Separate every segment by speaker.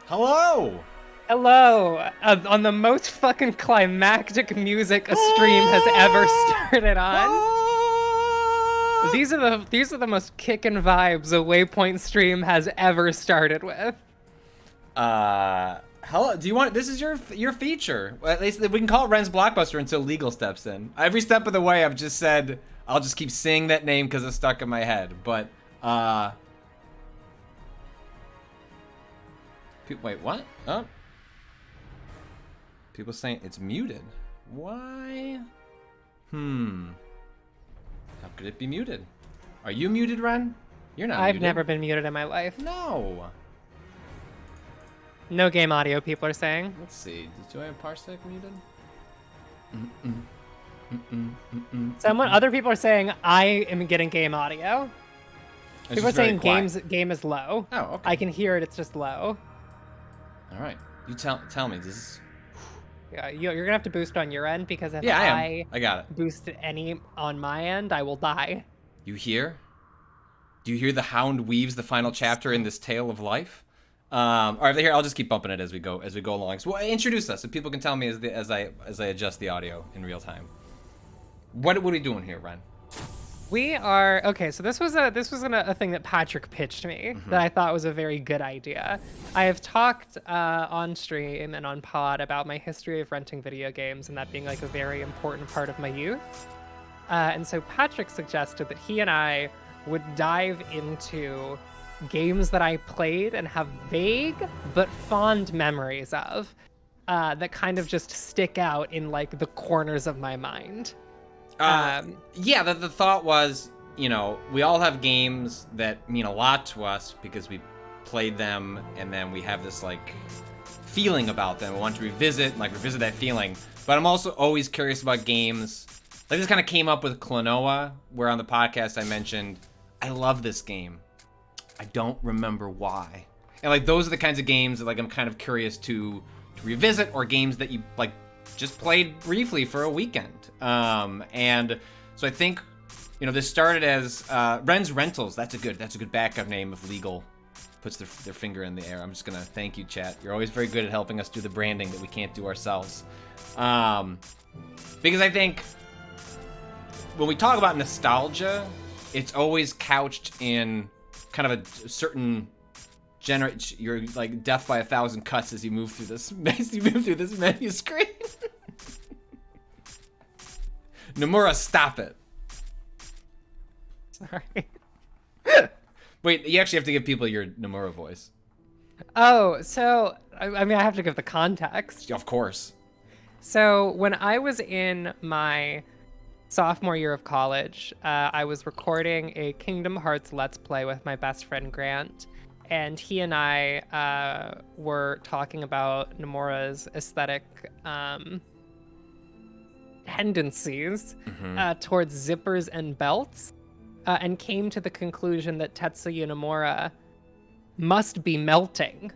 Speaker 1: Hello!
Speaker 2: Hello! On the most fucking climactic music a stream has ever started on. These are the most kickin' vibes a Waypoint stream has ever started with.
Speaker 1: Hello, do you want, this is your feature. Well, at least we can call it Ren's Blockbuster until legal steps in. Every step of the way I've just said, I'll just keep saying that name because it's stuck in my head, but, wait, what? Oh. People saying it's muted. Why? How could it be muted? Are you muted, Ren? You're not
Speaker 2: I've
Speaker 1: muted.
Speaker 2: never been muted in my life.
Speaker 1: No.
Speaker 2: No game audio, people are saying.
Speaker 1: Let's see. Do I have Parsec muted?
Speaker 2: Other people are saying I am getting game audio. People are saying game is low.
Speaker 1: Oh, okay.
Speaker 2: I can hear it, it's just low.
Speaker 1: All right. You tell me. This is...
Speaker 2: Yeah, you're gonna have to boost on your end because if
Speaker 1: I got it.
Speaker 2: Boost any on my end, I will die.
Speaker 1: You hear? Do you hear the hound weaves the final chapter in this tale of life? All right, here I'll just keep bumping it as we go along. So, introduce us so people can tell me as I adjust the audio in real time. What are we doing here, Ren?
Speaker 2: We are okay. So this was a thing that Patrick pitched me that I thought was a very good idea. I have talked on stream and on pod about my history of renting video games and that being like a very important part of my youth. And so Patrick suggested that he and I would dive into games that I played and have vague but fond memories of that kind of just stick out in like the corners of my mind.
Speaker 1: Yeah, the thought was, you know, we all have games that mean a lot to us because we played them and then we have this like feeling about them. We want to revisit that feeling. But I'm also always curious about games. Like this kind of came up with Klonoa, where on the podcast I mentioned, I love this game. I don't remember why. And like those are the kinds of games that like I'm kind of curious to revisit, or games that you like just played briefly for a weekend. And so I think, you know, this started as Ren's Rentals. That's a good backup name if legal puts their finger in the air. I'm just gonna thank you, chat. You're always very good at helping us do the branding that we can't do ourselves. Because I think when we talk about nostalgia, it's always couched in kind of a certain you're like death by 1,000 cuts as you move through this menu screen. Nomura, stop it.
Speaker 2: Sorry.
Speaker 1: Wait, you actually have to give people your Nomura voice.
Speaker 2: Oh, so I mean I have to give the context.
Speaker 1: Of course.
Speaker 2: So when I was in my sophomore year of college, I was recording a Kingdom Hearts Let's Play with my best friend Grant, and he and I were talking about Nomura's aesthetic tendencies towards zippers and belts, and came to the conclusion that Tetsuya Nomura must be melting.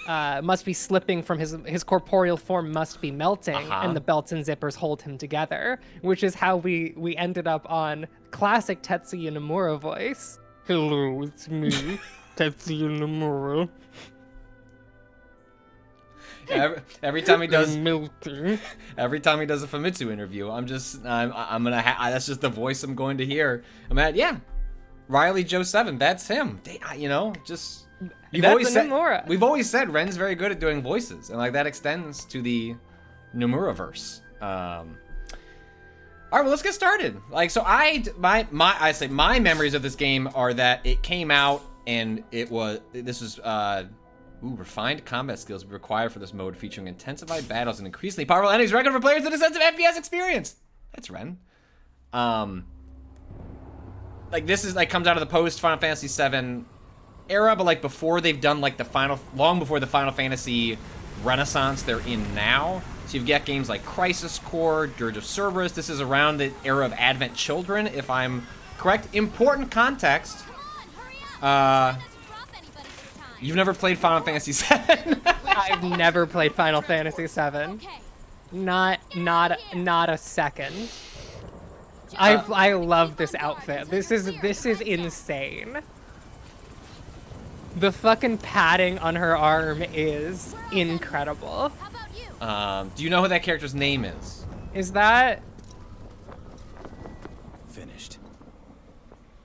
Speaker 2: Must be slipping from his corporeal form, must be melting, and the belts and zippers hold him together, which is how we ended up on classic Tetsuya Nomura voice. Hello, it's me, Tetsuya Nomura.
Speaker 1: Every time he does
Speaker 2: melting.
Speaker 1: Every time he does a Famitsu interview, I'm gonna that's just the voice I'm going to hear. I'm at, yeah, Riley Joe 7, that's him. You know, just we've always said Ren's very good at doing voices, and like that extends to the Nomura-verse. All right, well, let's get started. Like, so I say my memories of this game are that it came out and this was refined combat skills required for this mode, featuring intensified battles and increasingly powerful enemies, record for players with a sense of FPS experience. That's Ren. Like this is like comes out of the post Final Fantasy VII era, but like before they've done like long before the Final Fantasy renaissance they're in now. So you've got games like Crisis Core, Dirge of Cerberus. This is around the era of Advent Children, if I'm correct. Important context. You've never played Final Fantasy VII?
Speaker 2: I've never played Final Fantasy VII. Not a second. I love this outfit. This is insane. The fucking padding on her arm is incredible.
Speaker 1: Do you know who that character's name is?
Speaker 2: Is that...
Speaker 3: Finished.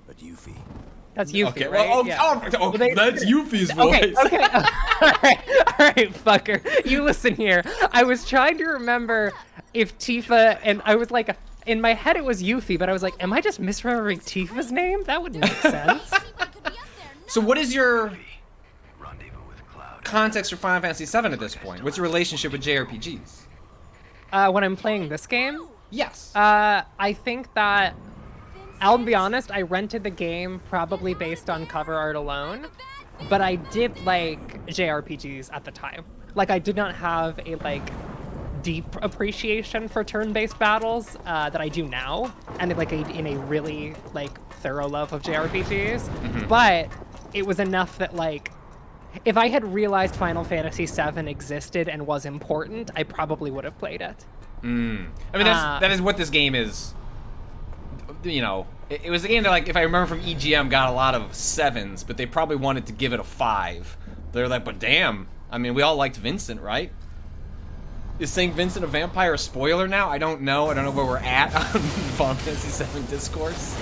Speaker 3: But Yuffie.
Speaker 2: That's Yuffie,
Speaker 1: Okay,
Speaker 2: right?
Speaker 1: well, that's Yuffie's voice.
Speaker 2: Okay. all right, fucker. You listen here. I was trying to remember if Tifa, and I was like, in my head it was Yuffie, but I was like, am I just misremembering Tifa's name? That would make sense.
Speaker 1: So what is your context for Final Fantasy VII at this point? What's your relationship with JRPGs?
Speaker 2: When I'm playing this game?
Speaker 1: Yes.
Speaker 2: I think that, I'll be honest, I rented the game probably based on cover art alone, but I did like JRPGs at the time. Like, I did not have a, like, deep appreciation for turn-based battles that I do now, and like in a really, like, thorough love of JRPGs, but it was enough that, like, if I had realized Final Fantasy VII existed and was important, I probably would have played it.
Speaker 1: I mean, that is what this game is. You know, it was a game that, like, if I remember from EGM, got a lot of 7s, but they probably wanted to give it a 5. They're like, but damn, I mean, we all liked Vincent, right? Is saying Vincent a vampire a spoiler now? I don't know. I don't know where we're at on Final Fantasy VII discourse.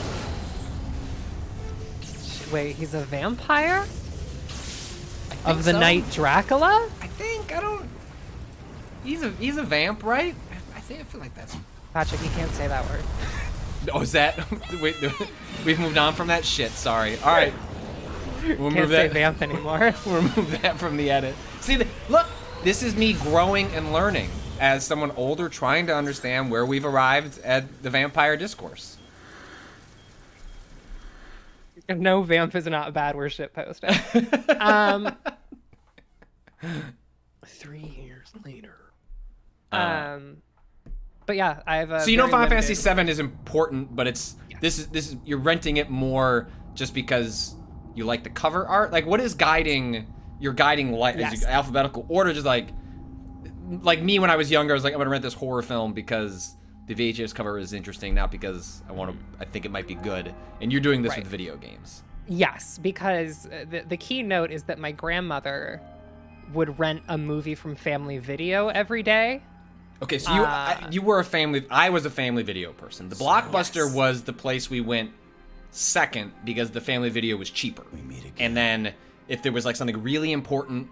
Speaker 2: Wait, he's a vampire? Of the
Speaker 1: so.
Speaker 2: Knight Dracula?
Speaker 1: I think, I don't... He's a vamp, right? I feel like that's...
Speaker 2: Patrick, you can't say that word.
Speaker 1: Oh, is that... Wait, we've moved on from that shit, sorry. All right. We'll
Speaker 2: Can't say vamp anymore.
Speaker 1: We'll remove that from the edit. See, look, this is me growing and learning as someone older, trying to understand where we've arrived at the vampire discourse.
Speaker 2: If no, vamp is not bad, we're shit posting.
Speaker 3: 3 years later.
Speaker 2: But yeah, I have a
Speaker 1: So you know
Speaker 2: very
Speaker 1: Final Fantasy
Speaker 2: limited-
Speaker 1: VII is important, but it's
Speaker 2: Yes.
Speaker 1: this is you're renting it more just because you like the cover art. Like, what is guiding your guiding light?
Speaker 2: Yes.
Speaker 1: Is it alphabetical order? Just like me when I was younger, I was like, I'm gonna rent this horror film because the VHS cover is interesting, not because I think it might be good. And you're doing this
Speaker 2: Right.
Speaker 1: with video games.
Speaker 2: Yes, because the key note is that my grandmother would rent a movie from Family Video every day.
Speaker 1: Okay, so you were a family. I was a family video person. The Blockbuster
Speaker 2: Yes.
Speaker 1: was the place we went second because the family video was cheaper.
Speaker 3: We meet again.
Speaker 1: And then if there was like something really important,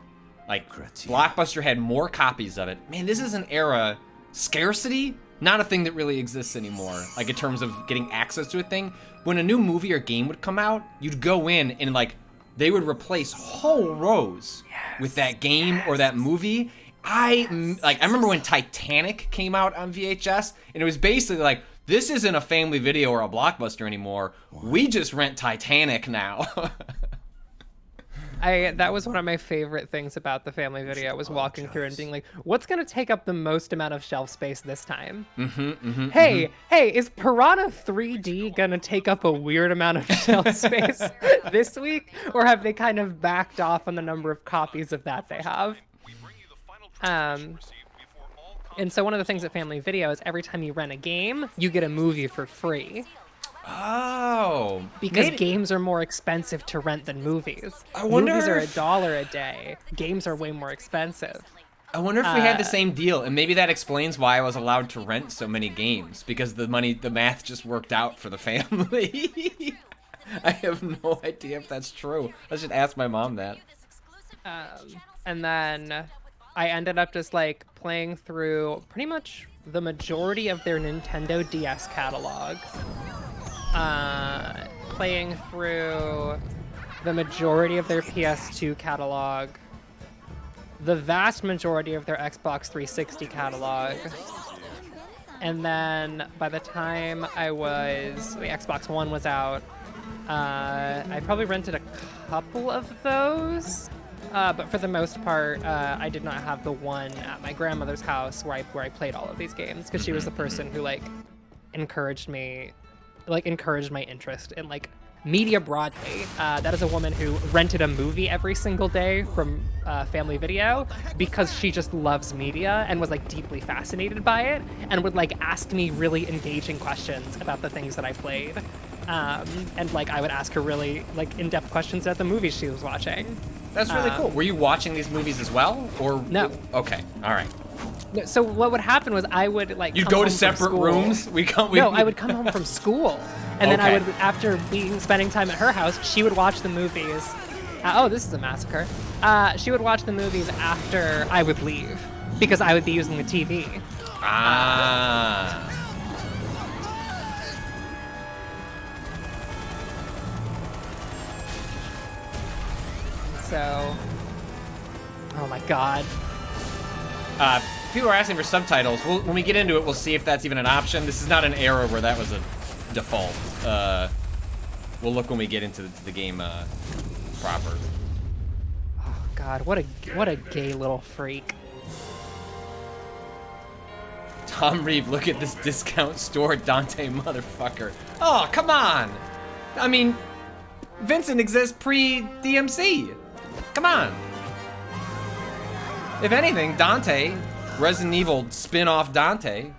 Speaker 1: like
Speaker 3: Grazie.
Speaker 1: Blockbuster had more copies of it. Man, this is an era, scarcity, not a thing that really exists anymore. Like in terms of getting access to a thing. When a new movie or game would come out, you'd go in and like they would replace whole rows with that game or that movie. I remember when Titanic came out on VHS, and it was basically like, this isn't a family video or a Blockbuster anymore. We just rent Titanic now.
Speaker 2: That was one of my favorite things about the Family Video, was walking through and being like, what's going to take up the most amount of shelf space this time? Hey, is Piranha 3D going to take up a weird amount of shelf space this week? Or have they kind of backed off on the number of copies of that they have? And so one of the things at Family Video is every time you rent a game, you get a movie for free.
Speaker 1: Oh.
Speaker 2: Because games are more expensive to rent than movies.
Speaker 1: I wonder
Speaker 2: Movies are
Speaker 1: if-
Speaker 2: $1 a day. Games are way more expensive.
Speaker 1: I wonder if we had the same deal, and maybe that explains why I was allowed to rent so many games, because the math just worked out for the family. I have no idea if that's true. I should ask my mom that.
Speaker 2: And then I ended up just like playing through pretty much the majority of their Nintendo DS catalog. Playing through the majority of their PS2 catalog. The vast majority of their Xbox 360 catalog. And then by the time the Xbox One was out, I probably rented a couple of those. But for the most part, I did not have the one at my grandmother's house where I played all of these games, because she was the person who like encouraged my interest in like media broadly. That is a woman who rented a movie every single day from Family Video because she just loves media and was like deeply fascinated by it and would like ask me really engaging questions about the things that I played. and like I would ask her really like in-depth questions about the movies she was watching.
Speaker 1: That's really cool. Were you watching these movies as well, or
Speaker 2: No?
Speaker 1: Okay, all right.
Speaker 2: So what would happen was I would like
Speaker 1: You'd
Speaker 2: come
Speaker 1: go
Speaker 2: home
Speaker 1: to
Speaker 2: from
Speaker 1: separate
Speaker 2: school.
Speaker 1: rooms.
Speaker 2: No, I would come home from school, and then I
Speaker 1: Okay.
Speaker 2: would, after spending time at her house, she would watch the movies. Oh, this is a massacre. She would watch the movies after I would leave because I would be using the TV.
Speaker 1: Ah.
Speaker 2: So, oh my god.
Speaker 1: People are asking for subtitles. When we get into it, we'll see if that's even an option. This is not an era where that was a default. We'll look when we get into the game proper.
Speaker 2: Oh god, what a gay little freak.
Speaker 1: Tom Reeve, look at this discount store Dante motherfucker. Oh, come on. I mean, Vincent exists pre-DMC. Come on. If anything, Dante, Resident Evil spin-off Dante,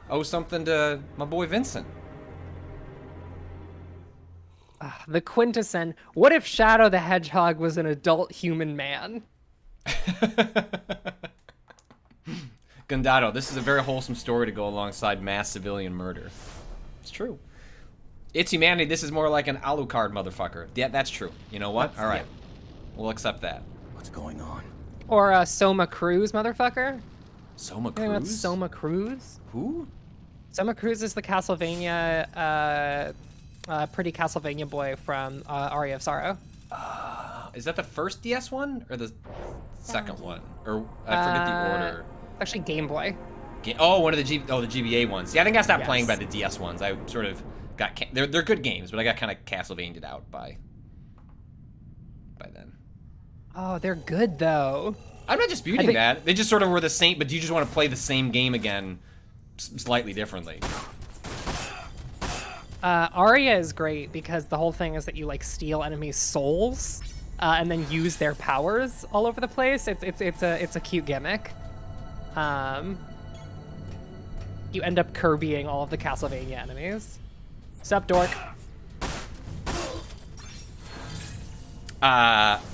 Speaker 1: owes something to my boy Vincent.
Speaker 2: The quintessence. What if Shadow the Hedgehog was an adult human man?
Speaker 1: Gundado, this is a very wholesome story to go alongside mass civilian murder. It's true. It's humanity. This is more like an Alucard motherfucker. Yeah, that's true. You know what? All right. We'll accept that.
Speaker 3: What's going on?
Speaker 2: Or Soma Cruz, motherfucker?
Speaker 1: Soma
Speaker 2: I think that's
Speaker 1: Cruz?
Speaker 2: Soma Cruz.
Speaker 1: Who?
Speaker 2: Soma Cruz is the Castlevania, pretty Castlevania boy from Aria of Sorrow.
Speaker 1: Is that the first DS one or the second one? Or I forget the order.
Speaker 2: Actually, Game Boy.
Speaker 1: Oh, one of the the GBA ones. Yeah, I think I stopped playing by
Speaker 2: Yes.
Speaker 1: the DS ones. I sort of got they're good games, but I got kind of Castlevania'd out by then.
Speaker 2: Oh, they're good though.
Speaker 1: I'm not disputing
Speaker 2: think-
Speaker 1: that. They just sort of were the same, but you just want to play the same game again, slightly differently.
Speaker 2: Aria is great because the whole thing is that you like steal enemies' souls and then use their powers all over the place. It's a cute gimmick. You end up Kirbying all of the Castlevania enemies. Sup, dork?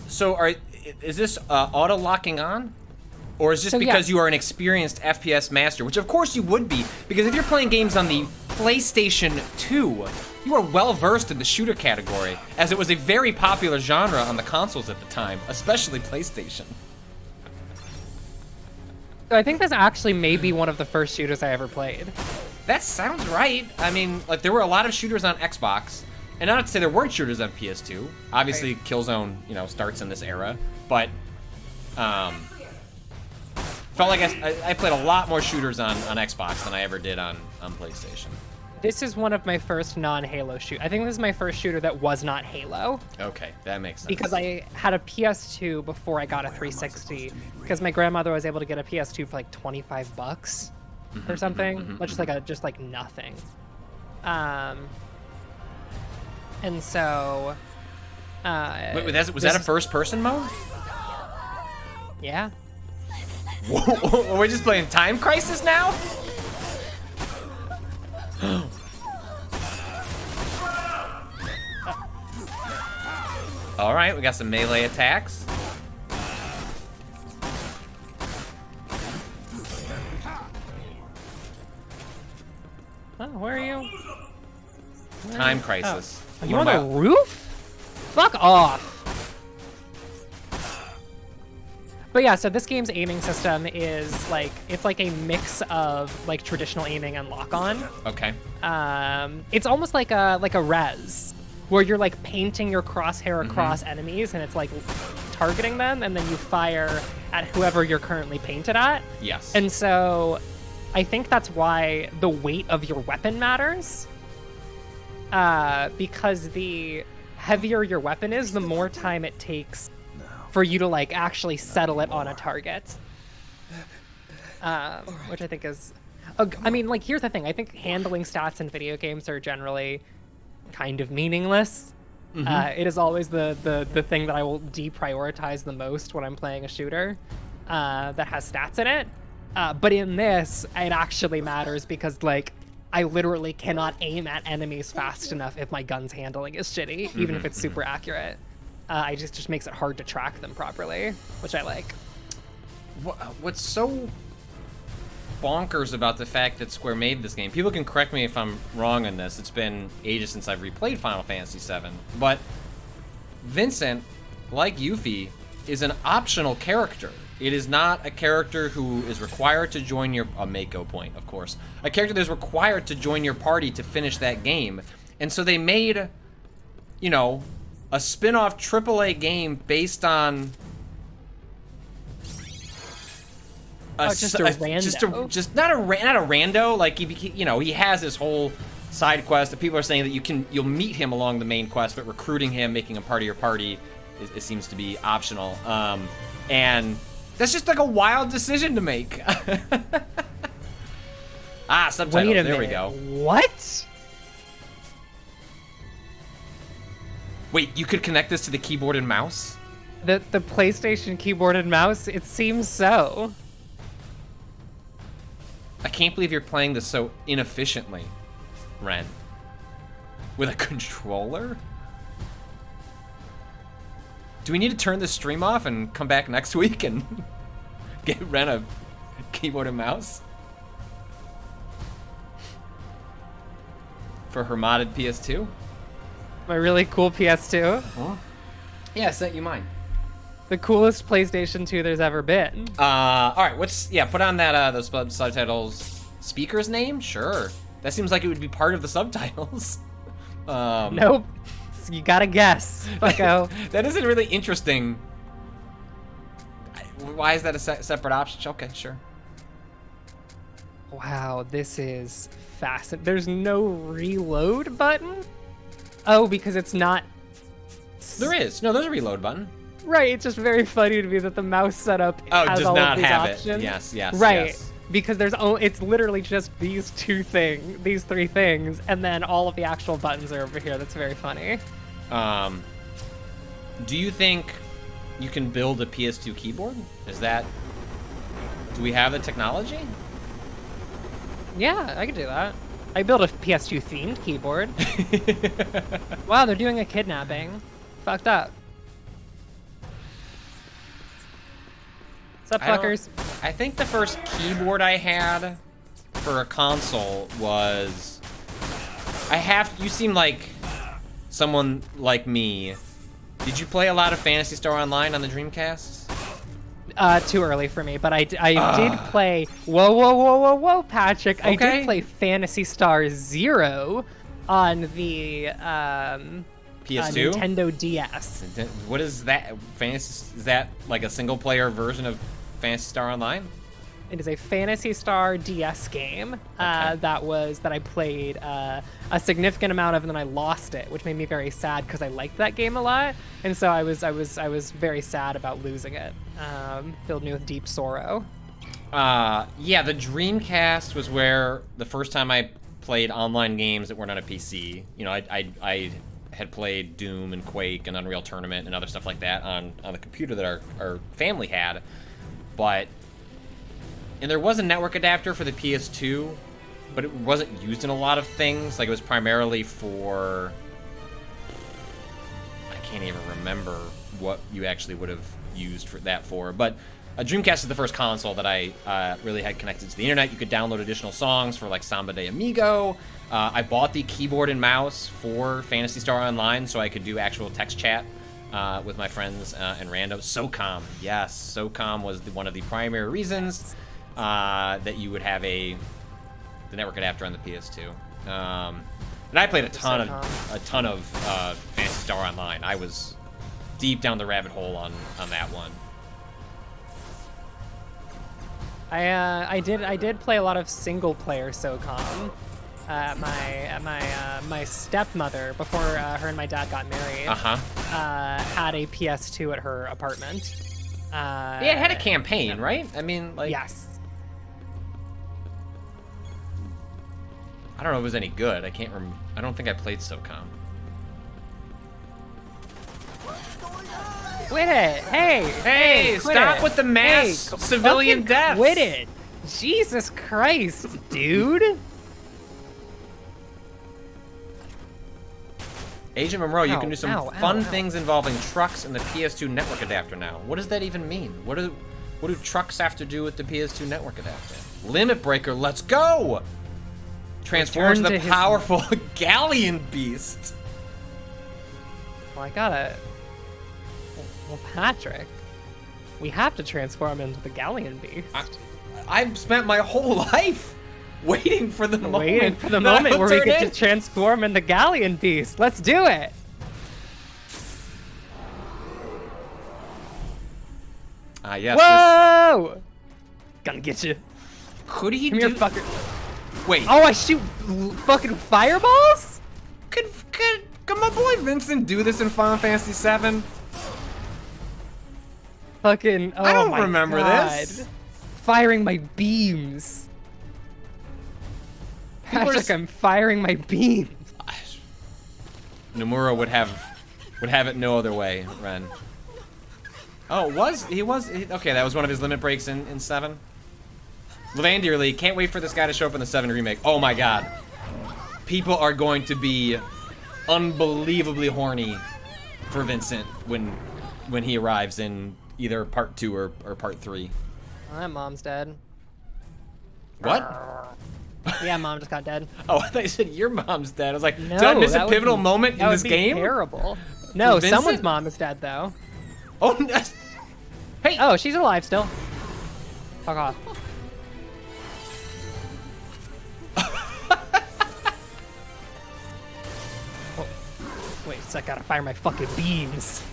Speaker 1: So is this auto locking on? Or is this
Speaker 2: So,
Speaker 1: because
Speaker 2: yeah.
Speaker 1: you are an experienced FPS master? Which of course you would be, because if you're playing games on the PlayStation 2, you are well versed in the shooter category, as it was a very popular genre on the consoles at the time, especially PlayStation.
Speaker 2: So I think this actually may be one of the first shooters I ever played.
Speaker 1: That sounds right. I mean, like, there were a lot of shooters on Xbox, and not to say there weren't shooters on PS2. Obviously,
Speaker 2: Right.
Speaker 1: Killzone, starts in this era, but felt like I played a lot more shooters on Xbox than I ever did on PlayStation.
Speaker 2: This is one of my first non-Halo shoot. I think this is my first shooter that was not Halo.
Speaker 1: Okay, that makes sense.
Speaker 2: Because I had a PS2 before I got a 360. Because my grandmother was able to get a PS2 for like $25 or something, just like nothing. And so.
Speaker 1: Wait, was that a first-person mode?
Speaker 2: Yeah.
Speaker 1: Whoa, are we just playing Time Crisis now? All right, we got some melee attacks.
Speaker 2: Oh, where are you?
Speaker 1: Time Crisis.
Speaker 2: Are you
Speaker 1: One
Speaker 2: on
Speaker 1: of
Speaker 2: the
Speaker 1: my-
Speaker 2: roof? Fuck off. But yeah, so this game's aiming system is like, it's like a mix of like traditional aiming and lock-on.
Speaker 1: Okay.
Speaker 2: It's almost like a res, where you're like painting your crosshair across enemies and it's like targeting them, and then you fire at whoever you're currently painted at.
Speaker 1: Yes.
Speaker 2: And so I think that's why the weight of your weapon matters. Because the heavier your weapon is, the more time it takes for you to like actually settle it on a target. Which I think is, I mean, like, here's the thing. I think handling stats in video games are generally kind of meaningless. It is always the thing that I will deprioritize the most when I'm playing a shooter that has stats in it. But in this, it actually matters because, like, I literally cannot aim at enemies fast enough if my gun's handling is shitty, even if it's super accurate. I just makes it hard to track them properly, which I like.
Speaker 1: What's so bonkers about the fact that Square made this game, people can correct me if I'm wrong on this, it's been ages since I've replayed Final Fantasy VII, but Vincent, like Yuffie, is an optional character. It is not a character who is required to join your... a Mako point, of course. A character that is required to join your party to finish that game. And so they made, you know, a spin-off AAA game based on...
Speaker 2: just a rando?
Speaker 1: Just not a rando. Like, you know, he has this whole side quest that people are saying that you'll meet him along the main quest, but recruiting him, making him part of your party, it seems to be optional. And... that's just like a wild decision to make. Subtitles.
Speaker 2: Wait a
Speaker 1: there
Speaker 2: minute.
Speaker 1: we go.
Speaker 2: What?
Speaker 1: Wait, you could connect this to the keyboard and mouse?
Speaker 2: The PlayStation keyboard and mouse? It seems so.
Speaker 1: I can't believe you're playing this so inefficiently, Ren. With a controller? Do we need to turn this stream off and come back next week and get Ren a keyboard and mouse? For her modded PS2?
Speaker 2: My really cool PS2.
Speaker 1: Huh? Yeah, I sent you mine.
Speaker 2: The coolest PlayStation 2 there's ever been.
Speaker 1: Alright, put on that, those subtitles. Speaker's name? Sure. That seems like it would be part of the subtitles.
Speaker 2: Nope. You gotta guess, bucko.
Speaker 1: That isn't really interesting. Why is that a separate option? Okay, sure.
Speaker 2: Wow, this is fascinating. There's no reload button? Oh, because it's not...
Speaker 1: There is. No, there's a reload button.
Speaker 2: Right, it's just very funny to me that the mouse setup has
Speaker 1: does
Speaker 2: all
Speaker 1: not
Speaker 2: of these
Speaker 1: have
Speaker 2: options.
Speaker 1: it. Yes,
Speaker 2: Right,
Speaker 1: yes.
Speaker 2: because it's literally just these three things, and then all of the actual buttons are over here. That's very funny.
Speaker 1: Do you think you can build a PS2 keyboard? Do we have the technology?
Speaker 2: Yeah, I could do that. I built a PS2 themed keyboard. Wow, they're doing a kidnapping. Fucked up. What's up, fuckers?
Speaker 1: I think the first keyboard I had for a console was... you seem like someone like me. Did you play a lot of Phantasy Star Online on the Dreamcast?
Speaker 2: Too early for me, but I did play... Whoa, Patrick.
Speaker 1: Okay.
Speaker 2: I did play Phantasy Star Zero on the
Speaker 1: PS2?
Speaker 2: Nintendo DS.
Speaker 1: What is that? Is that like a single player version of Phantasy Star Online?
Speaker 2: It is a Phantasy Star DS game that I played a significant amount of, and then I lost it, which made me very sad because I liked that game a lot, and so I was very sad about losing it. Filled me with deep sorrow.
Speaker 1: Yeah, the Dreamcast was where the first time I played online games that weren't on a PC. You know, I had played Doom and Quake and Unreal Tournament and other stuff like that on the computer that our family had, and there was a network adapter for the PS2, but it wasn't used in a lot of things. Like, it was primarily for... I can't even remember what you actually would have used that for. But a Dreamcast is the first console that I really had connected to the internet. You could download additional songs for, like, Samba de Amigo. I bought the keyboard and mouse for Phantasy Star Online so I could do actual text chat with my friends and randos. SOCOM, yes. SOCOM was one of the primary reasons that you would have the network adapter on the PS2. And I played a ton of Phantasy Star Online. I was deep down the rabbit hole on that one.
Speaker 2: I did play a lot of single player SOCOM. My stepmother, before her and my dad got married, had a PS2 at her apartment.
Speaker 1: Yeah, it had a campaign, right? I mean, like...
Speaker 2: Yes.
Speaker 1: I don't know if it was any good. I don't think I played SOCOM.
Speaker 2: Quit it! Hey,
Speaker 1: stop with the mass civilian deaths!
Speaker 2: Quit it! Jesus Christ, dude!
Speaker 1: Agent Monroe, you can do some
Speaker 2: Ow,
Speaker 1: fun
Speaker 2: ow.
Speaker 1: things involving trucks and the PS2 network adapter now. What does that even mean? What do trucks have to do with the PS2 network adapter? Limit Breaker, let's go! Transforms
Speaker 2: Return
Speaker 1: the
Speaker 2: to his-
Speaker 1: powerful Galleon Beast.
Speaker 2: Well, I gotta. Well, Patrick, we have to transform into the Galleon Beast.
Speaker 1: I've spent my whole life waiting for the moment.
Speaker 2: Waiting for the
Speaker 1: that
Speaker 2: moment
Speaker 1: I'll
Speaker 2: where we
Speaker 1: turn
Speaker 2: get
Speaker 1: in.
Speaker 2: to transform into Galleon Beast. Let's do it.
Speaker 1: Yes.
Speaker 2: Whoa! Gonna get you.
Speaker 1: Could he
Speaker 2: Come
Speaker 1: do?
Speaker 2: here, fucker.
Speaker 1: Wait.
Speaker 2: Oh, I shoot fucking fireballs?
Speaker 1: Could my boy Vincent do this in Final Fantasy VII?
Speaker 2: Fucking. Oh
Speaker 1: I don't
Speaker 2: my
Speaker 1: remember
Speaker 2: God.
Speaker 1: this.
Speaker 2: Firing my beams.
Speaker 1: People are
Speaker 2: Patrick, I'm firing my beams.
Speaker 1: Nomura would have it no other way, Ren. Oh, okay, that was one of his limit breaks in 7. Levandearly, can't wait for this guy to show up in the 7 remake. Oh my god. People are going to be unbelievably horny for Vincent when he arrives in either part 2 or part 3.
Speaker 2: Oh, that mom's dead.
Speaker 1: What?
Speaker 2: Yeah, mom just got dead.
Speaker 1: Oh, I thought you said your mom's dead. I was like,
Speaker 2: No,
Speaker 1: did I miss a
Speaker 2: that would
Speaker 1: pivotal
Speaker 2: be-
Speaker 1: moment in
Speaker 2: that would
Speaker 1: this
Speaker 2: be
Speaker 1: game?
Speaker 2: Terrible. No,
Speaker 1: For Vincent?
Speaker 2: someone's mom is dead though.
Speaker 1: Oh, no. Hey!
Speaker 2: Oh, she's alive still. Fuck off. Oh, wait, so I gotta fire my fucking beams.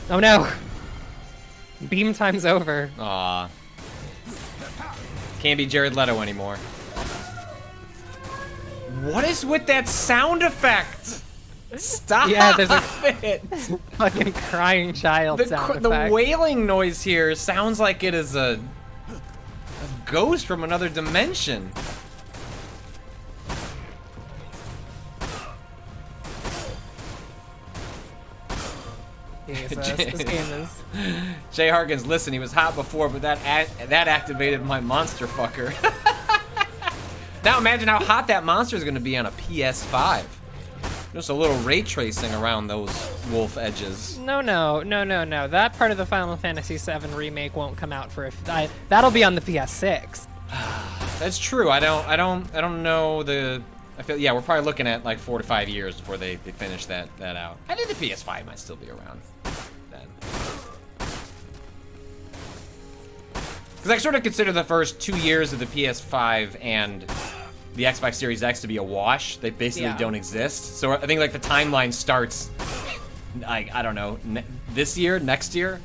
Speaker 2: Oh no! Beam time's over.
Speaker 1: Aw. Can't be Jared Leto anymore. What is with that sound effect? Stop
Speaker 2: Yeah, there's
Speaker 1: it!
Speaker 2: Fucking crying child sound
Speaker 1: The
Speaker 2: effect.
Speaker 1: wailing noise here sounds like it is a ghost from another dimension.
Speaker 2: Jesus, this game is...
Speaker 1: Jay Harkins, listen, he was hot before, but that activated my monster fucker. Now imagine how hot that monster is going to be on a PS5. Just a little ray tracing around those wolf edges.
Speaker 2: No. That part of the Final Fantasy VII remake won't come out for that'll be on the PS6.
Speaker 1: That's true. I don't know the. I feel we're probably looking at like 4 to 5 years before they finish that out. I think the PS5 might still be around then. Because I sort of consider the first 2 years of the PS5 and the Xbox Series X to be a wash. They basically don't exist. So I think like the timeline starts, like, I don't know, this year, next year.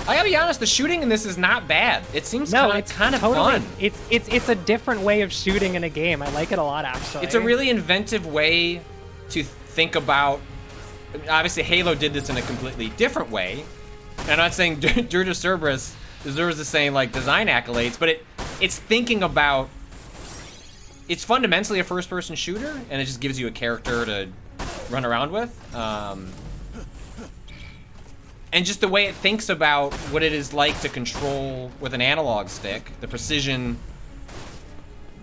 Speaker 1: I gotta be honest, the shooting in this is not bad. It seems kind of
Speaker 2: totally
Speaker 1: fun.
Speaker 2: It's a different way of shooting in a game. I like it a lot, actually.
Speaker 1: It's a really inventive way to think about. Obviously, Halo did this in a completely different way. And I'm not saying Dirge of Cerberus deserves the same like design accolades, but it's thinking about. It's fundamentally a first-person shooter, and it just gives you a character to run around with. And just the way it thinks about what it is like to control with an analog stick, the precision,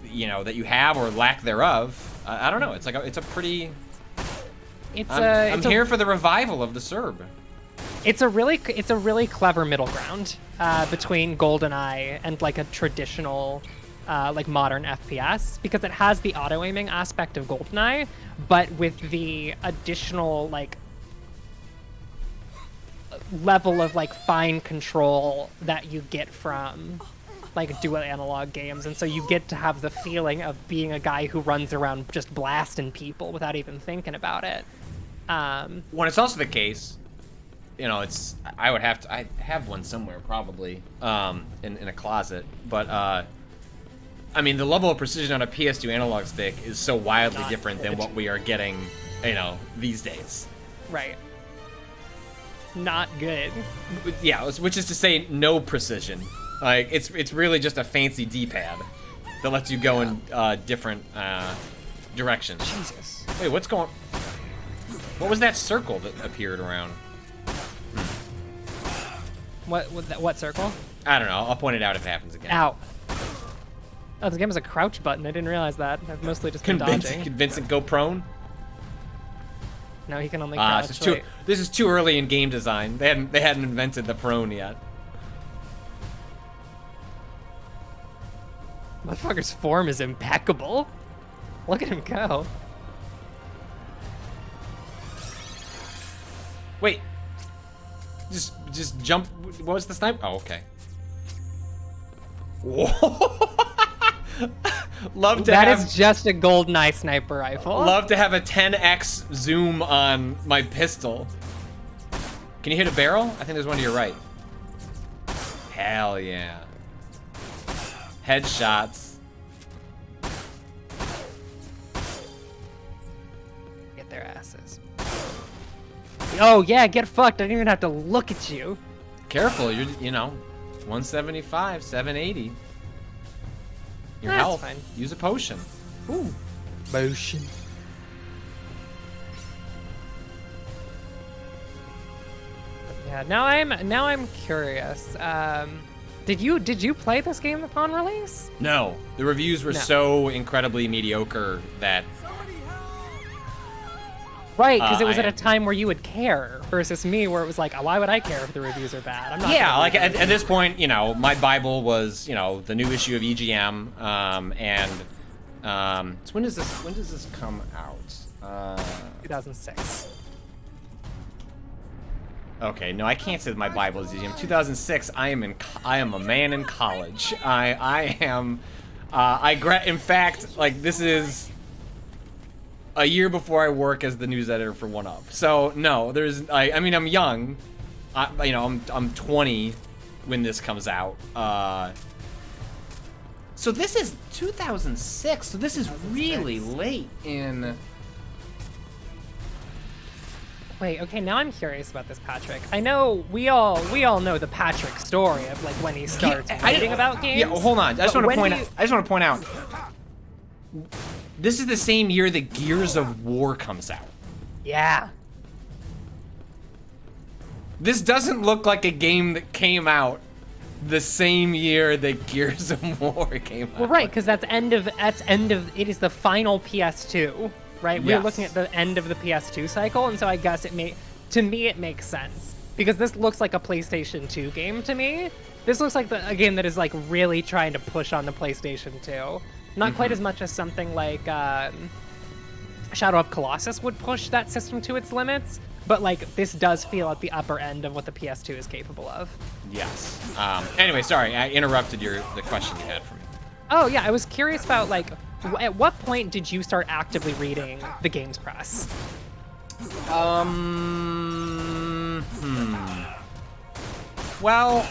Speaker 1: that you have or lack thereof. I don't know. It's like it's a pretty. I'm here for the revival of the Cerb.
Speaker 2: It's a really clever middle ground between GoldenEye and like a traditional, like modern FPS, because it has the auto aiming aspect of GoldenEye, but with the additional like level of like fine control that you get from like dual analog games, and so you get to have the feeling of being a guy who runs around just blasting people without even thinking about it.
Speaker 1: When it's also the case, I have one somewhere probably in a closet, but I mean the level of precision on a PS2 analog stick is so wildly different than what we are getting, these days.
Speaker 2: Right. Not good.
Speaker 1: Yeah, which is to say no precision. Like it's really just a fancy D-pad that lets you go in different directions.
Speaker 2: Jesus.
Speaker 1: Wait, what was that circle that appeared around?
Speaker 2: What circle?
Speaker 1: I don't know. I'll point it out if it happens again.
Speaker 2: Ow. Oh, this game has a crouch button. I didn't realize that. I've mostly just been dodging.
Speaker 1: Can Vincent go prone?
Speaker 2: No, he can only crouch.
Speaker 1: This is too early in game design. They hadn't invented the prone yet.
Speaker 2: Motherfucker's form is impeccable. Look at him go.
Speaker 1: Wait. Just jump. What was the snipe? Oh, okay. Whoa.
Speaker 2: That is just a GoldenEye sniper rifle.
Speaker 1: Love to have a 10x zoom on my pistol. Can you hit a barrel? I think there's one to your right. Hell yeah. Headshots.
Speaker 2: Get their asses. Oh yeah, get fucked. I didn't even have to look at you.
Speaker 1: Careful, you know, 175, 780. Your
Speaker 2: That's
Speaker 1: health.
Speaker 2: fine.
Speaker 1: Use a potion.
Speaker 2: Ooh.
Speaker 3: Motion.
Speaker 2: Yeah, now I'm curious. Did you play this game upon release?
Speaker 1: No, the reviews were
Speaker 2: No.
Speaker 1: so incredibly mediocre that
Speaker 2: Right, because it was at a time where you would care versus me, where it was like, oh, why would I care if the reviews are bad? I'm not.
Speaker 1: yeah, like at this point, you know, my Bible was, you know, the new issue of EGM, so when does this come out?
Speaker 2: 2006.
Speaker 1: Okay, no, I can't say that my Bible is EGM. 2006. I am a man in college. In fact, like, this is a year before I work as the news editor for One Up. So no, I mean, I'm young. You know, I'm 20 when this comes out. So this is 2006. So this is really late in.
Speaker 2: Wait, okay, now I'm curious about this Patrick. I know we all know the Patrick story of like when he starts writing about games.
Speaker 1: Yeah, hold on. I just want to point out. This is the same year that Gears of War comes out.
Speaker 2: Yeah.
Speaker 1: This doesn't look like a game that came out the same year that Gears of War came out.
Speaker 2: Well, right, because that's end of it is the final PS2, right? We're
Speaker 1: Yes.
Speaker 2: looking at the end of the PS2 cycle, and so I guess it makes sense because this looks like a PlayStation 2 game to me. This looks like a game that is like really trying to push on the PlayStation 2. Not quite as much as something like Shadow of Colossus would push that system to its limits, but like this does feel at the upper end of what the PS2 is capable of.
Speaker 1: Yes. Anyway, sorry, I interrupted the question you had for me.
Speaker 2: Oh yeah, I was curious about like, at what point did you start actively reading the games press?
Speaker 1: Well,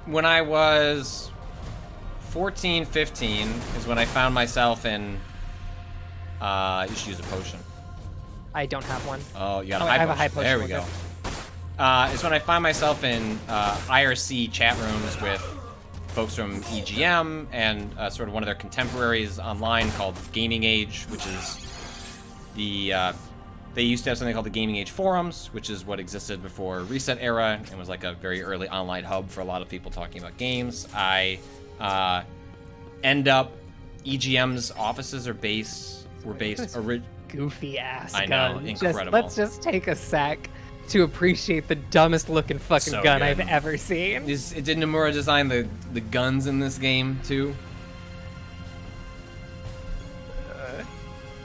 Speaker 1: when I was 14, 15 is when I found myself in. You should use a potion.
Speaker 2: I don't have one.
Speaker 1: Oh, you got a
Speaker 2: Oh,
Speaker 1: high
Speaker 2: I have a
Speaker 1: potion.
Speaker 2: high potion,
Speaker 1: There we
Speaker 2: we're
Speaker 1: go. It's when I find myself in IRC chat rooms with folks from EGM and sort of one of their contemporaries online called Gaming Age, which is they used to have something called the Gaming Age forums, which is what existed before Reset Era and was like a very early online hub for a lot of people talking about games. I end up EGM's offices were based
Speaker 2: Goofy ass
Speaker 1: I know,
Speaker 2: gun.
Speaker 1: incredible.
Speaker 2: Let's just take a sec to appreciate the dumbest looking fucking
Speaker 1: So
Speaker 2: gun
Speaker 1: good.
Speaker 2: I've ever seen.
Speaker 1: Did Nomura design the guns in this game too?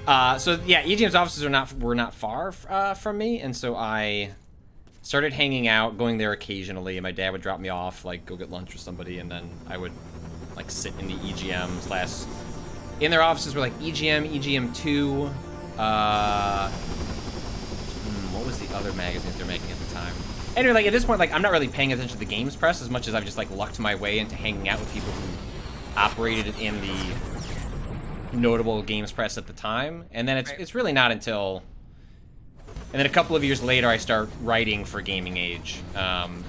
Speaker 1: So yeah, EGM's offices were not far from me, and so I started hanging out, going there occasionally. And my dad would drop me off, like go get lunch with somebody, and then I would like sit in the EGM / in their offices were like EGM, EGM2. What was the other magazines they're making at the time? Anyway, like at this point, like I'm not really paying attention to the games press as much as I've just like lucked my way into hanging out with people who operated in the notable games press at the time. And then it's really not until, and then a couple of years later, I start writing for Gaming Age. And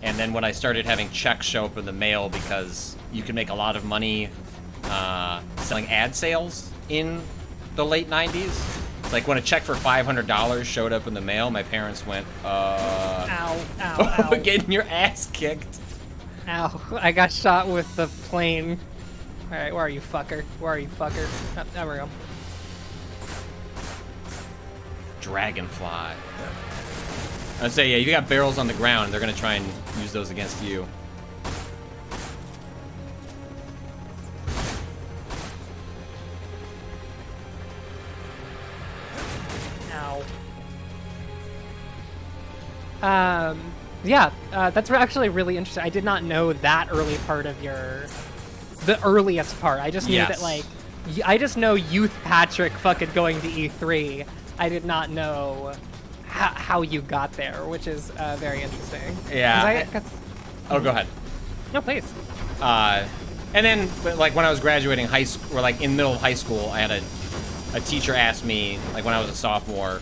Speaker 1: then when I started having checks show up in the mail because you can make a lot of money selling ad sales in the late 90s. It's like when a check for $500 showed up in the mail, my parents went,
Speaker 2: Ow, ow, ow.
Speaker 1: getting your ass kicked.
Speaker 2: Ow, I got shot with the plane. All right, where are you, fucker? Where are you, fucker? Oh, there we go.
Speaker 1: Dragonfly. I'd say, yeah, you got barrels on the ground, they're gonna try and use those against you.
Speaker 2: Ow. Yeah, that's actually really interesting. I did not know that early part of the earliest part. I just knew that, like, I just know youth Patrick fucking going to E3. I did not know how you got there, which is very interesting.
Speaker 1: Yeah. Oh, go ahead.
Speaker 2: No, please.
Speaker 1: And then, like, when I was graduating high school, or like in middle of high school, I had a teacher ask me, like, when I was a sophomore,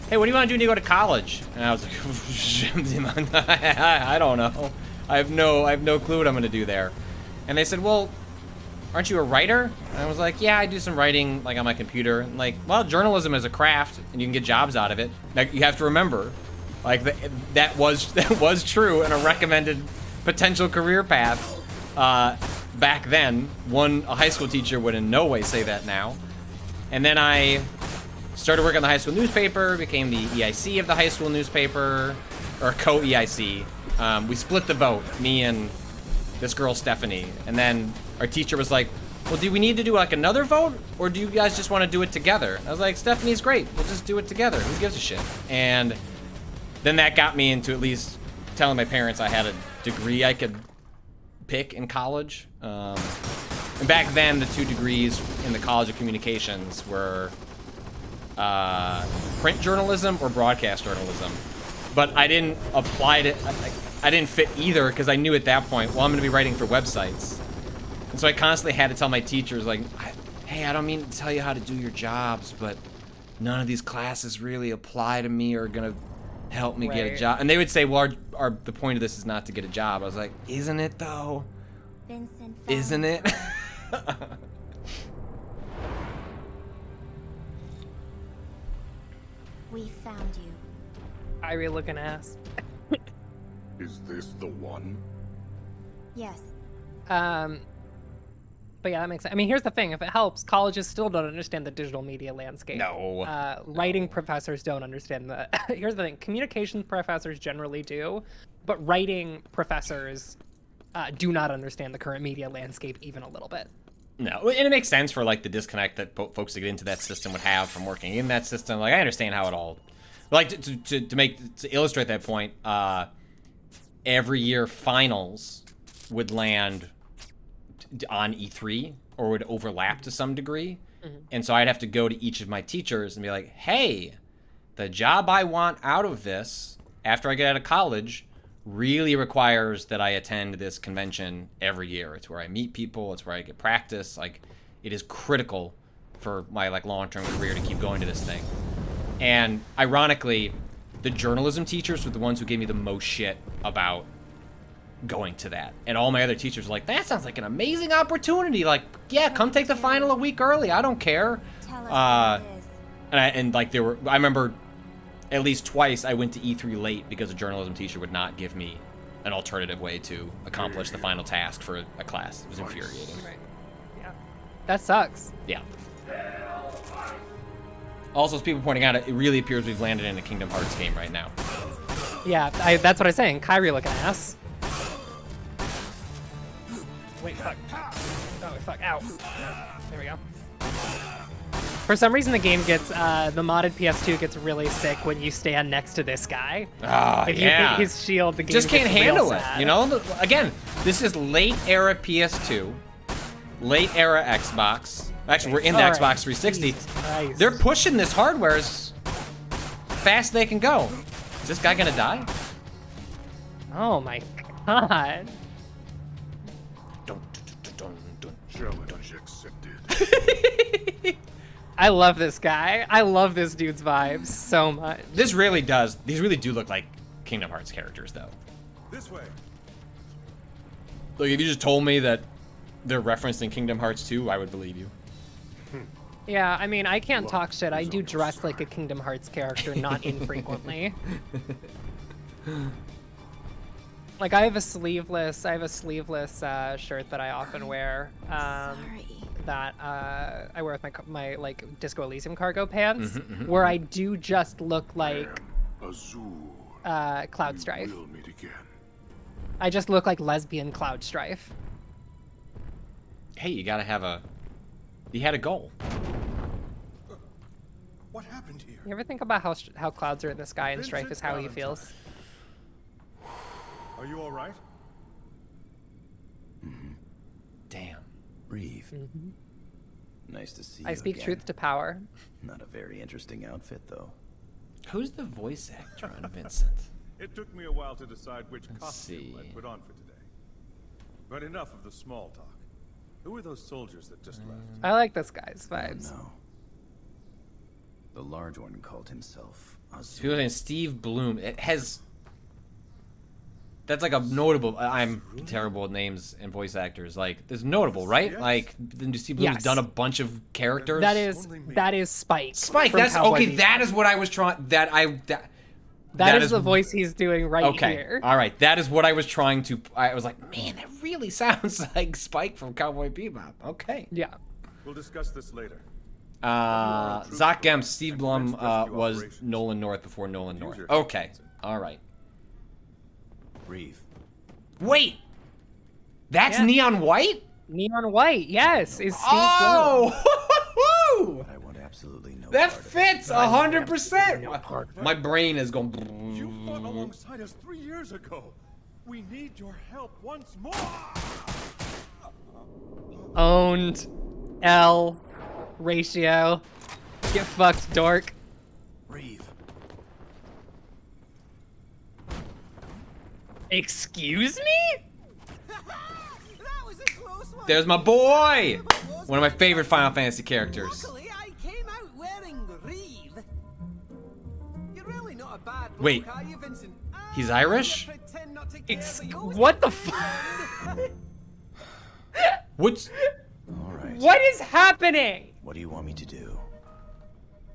Speaker 1: hey, what do you want to do when you go to college? And I was like, I don't know. I have no clue what I'm gonna do there. And they said, well, aren't you a writer? And I was like, yeah, I do some writing, like, on my computer. And like, well, journalism is a craft, and you can get jobs out of it. Like, you have to remember, like, that was true and a recommended potential career path back then. A high school teacher would in no way say that now. And then I started working on the high school newspaper, became the EIC of the high school newspaper, or co-EIC. We split the vote, me and this girl, Stephanie. And then our teacher was like, well, do we need to do like another vote? Or do you guys just want to do it together? I was like, Stephanie's great. We'll just do it together. Who gives a shit? And then that got me into at least telling my parents I had a degree I could pick in college. And back then, the 2 degrees in the College of Communications were print journalism or broadcast journalism. But I didn't apply to, I didn't fit either because I knew at that point, well, I'm going to be writing for websites. And so I constantly had to tell my teachers, like, hey, I don't mean to tell you how to do your jobs, but none of these classes really apply to me or are going to help me get a job. And they would say, well, the point of this is not to get a job. I was like, isn't it though?
Speaker 4: Vincent,
Speaker 1: isn't it?
Speaker 4: We found you.
Speaker 2: Irie looking ass.
Speaker 5: Is this the one?
Speaker 4: Yes.
Speaker 2: But yeah, that makes sense. I mean, here's the thing. If it helps, colleges still don't understand the digital media landscape.
Speaker 1: No.
Speaker 2: Writing professors don't understand the... Here's the thing. Communications professors generally do, but writing professors do not understand the current media landscape even a little bit.
Speaker 1: No, and it makes sense for, like, the disconnect that folks that get into that system would have from working in that system. Like, I understand how it all... Like, to illustrate that point, every year finals would land on E3 or would overlap to some degree. Mm-hmm. And so I'd have to go to each of my teachers and be like, hey, the job I want out of this after I get out of college really requires that I attend this convention every year. It's where I meet people. It's where I get practice. Like, it is critical for my, like, long-term career to keep going to this thing. And ironically, the journalism teachers were the ones who gave me the most shit about going to that. And all my other teachers were like, that sounds like an amazing opportunity. Like, yeah, come take the final a week early. I don't care.
Speaker 4: Tell us what it is.
Speaker 1: I remember at least twice I went to E3 late because a journalism teacher would not give me an alternative way to accomplish the final task for a class. It was infuriating.
Speaker 2: Right. Yeah. That sucks.
Speaker 1: Yeah. Also, as people pointing out, it really appears we've landed in a Kingdom Hearts game right now.
Speaker 2: Yeah, that's what I'm saying. Kyrie looking ass. Wait, fuck. Oh, fuck. Ow. There we go. For some reason, the game gets, the modded PS2 gets really sick when you stand next to this guy. If you hit his shield, the game
Speaker 1: just can't handle it,
Speaker 2: sad.
Speaker 1: you know? Again, this is late era PS2, late era Xbox. Actually, we're in the Xbox 360. They're pushing this hardware as fast as they can go. Is this guy gonna die?
Speaker 2: Oh my god.
Speaker 5: Challenge accepted.
Speaker 2: I love this guy. I love this dude's vibes so much.
Speaker 1: This really does. These really do look like Kingdom Hearts characters, though.
Speaker 5: This way.
Speaker 1: Look, if you just told me that they're referencing Kingdom Hearts 2, I would believe you.
Speaker 2: Yeah, I mean, I can't talk shit. I do dress like a Kingdom Hearts character, not infrequently. Like I have a sleeveless shirt that I often wear.
Speaker 4: Sorry.
Speaker 2: That I wear with my like Disco Elysium cargo pants,
Speaker 1: Mm-hmm,
Speaker 2: where I do just look like
Speaker 5: Azul.
Speaker 2: Cloud
Speaker 5: We
Speaker 2: Strife.
Speaker 5: will meet again.
Speaker 2: I just look like lesbian Cloud Strife.
Speaker 1: Hey, you gotta have a. You had a goal.
Speaker 5: What happened here?
Speaker 2: You ever think about how clouds are in the sky and Strife is
Speaker 5: Vincent
Speaker 2: how he feels?
Speaker 5: Are you all right?
Speaker 1: Damn.
Speaker 3: Breathe. Nice to see you
Speaker 2: I speak
Speaker 3: again.
Speaker 2: truth to power.
Speaker 3: Not a very interesting outfit, though.
Speaker 1: Who's the voice actor on Vincent?
Speaker 5: It took me a while to decide which
Speaker 1: Let's
Speaker 5: costume
Speaker 1: see.
Speaker 5: I put on for today. But enough of the small talk. Who are those soldiers that just left?
Speaker 2: I like this guy's vibes.
Speaker 3: No. The large one called himself Azul.
Speaker 1: People saying Steve Bloom. It has. That's like a notable. I'm terrible with names and voice actors. Like, there's notable, right?
Speaker 5: Yes.
Speaker 1: Like, Steve Bloom's
Speaker 2: Yes.
Speaker 1: done a bunch of characters.
Speaker 2: That is Spike.
Speaker 1: Spike.
Speaker 2: from
Speaker 1: That's
Speaker 2: Cowboy
Speaker 1: okay.
Speaker 2: Bebop.
Speaker 1: That is what I was trying.
Speaker 2: that is the voice he's doing right
Speaker 1: Okay.
Speaker 2: here.
Speaker 1: All right. That is what I was trying to. I was like, man, that really sounds like Spike from Cowboy Bebop. Okay.
Speaker 2: Yeah.
Speaker 5: We'll discuss this later.
Speaker 1: Zach Gemp, Steve Blum
Speaker 5: Rescue
Speaker 1: was
Speaker 5: operations.
Speaker 1: Nolan North before Nolan North.
Speaker 5: your
Speaker 1: Okay.
Speaker 5: hands.
Speaker 1: All right.
Speaker 3: Breathe.
Speaker 1: Wait. That's
Speaker 2: Yeah.
Speaker 1: Neon White?
Speaker 2: Neon White, yes, is Steve Bloom.
Speaker 1: Oh!
Speaker 3: But I want absolutely no
Speaker 1: That
Speaker 3: part of it.
Speaker 1: fits 100%. My brain is going.
Speaker 5: You fought alongside us 3 years ago. We need your help once more.
Speaker 2: Owned. L. Ratio. Get fucked, dork.
Speaker 3: Breathe.
Speaker 2: Excuse me?
Speaker 1: There's my boy! One of my favorite Final Fantasy characters.
Speaker 6: Luckily, I came out wearing Reeve. You're really not a bad bloke,
Speaker 1: Wait.
Speaker 6: are you, Vincent?
Speaker 1: He's Irish?
Speaker 6: Pretend not to care, but you always
Speaker 2: What the
Speaker 6: pretend.
Speaker 1: What's.
Speaker 3: All right.
Speaker 2: What is happening?
Speaker 3: What do you want me to do?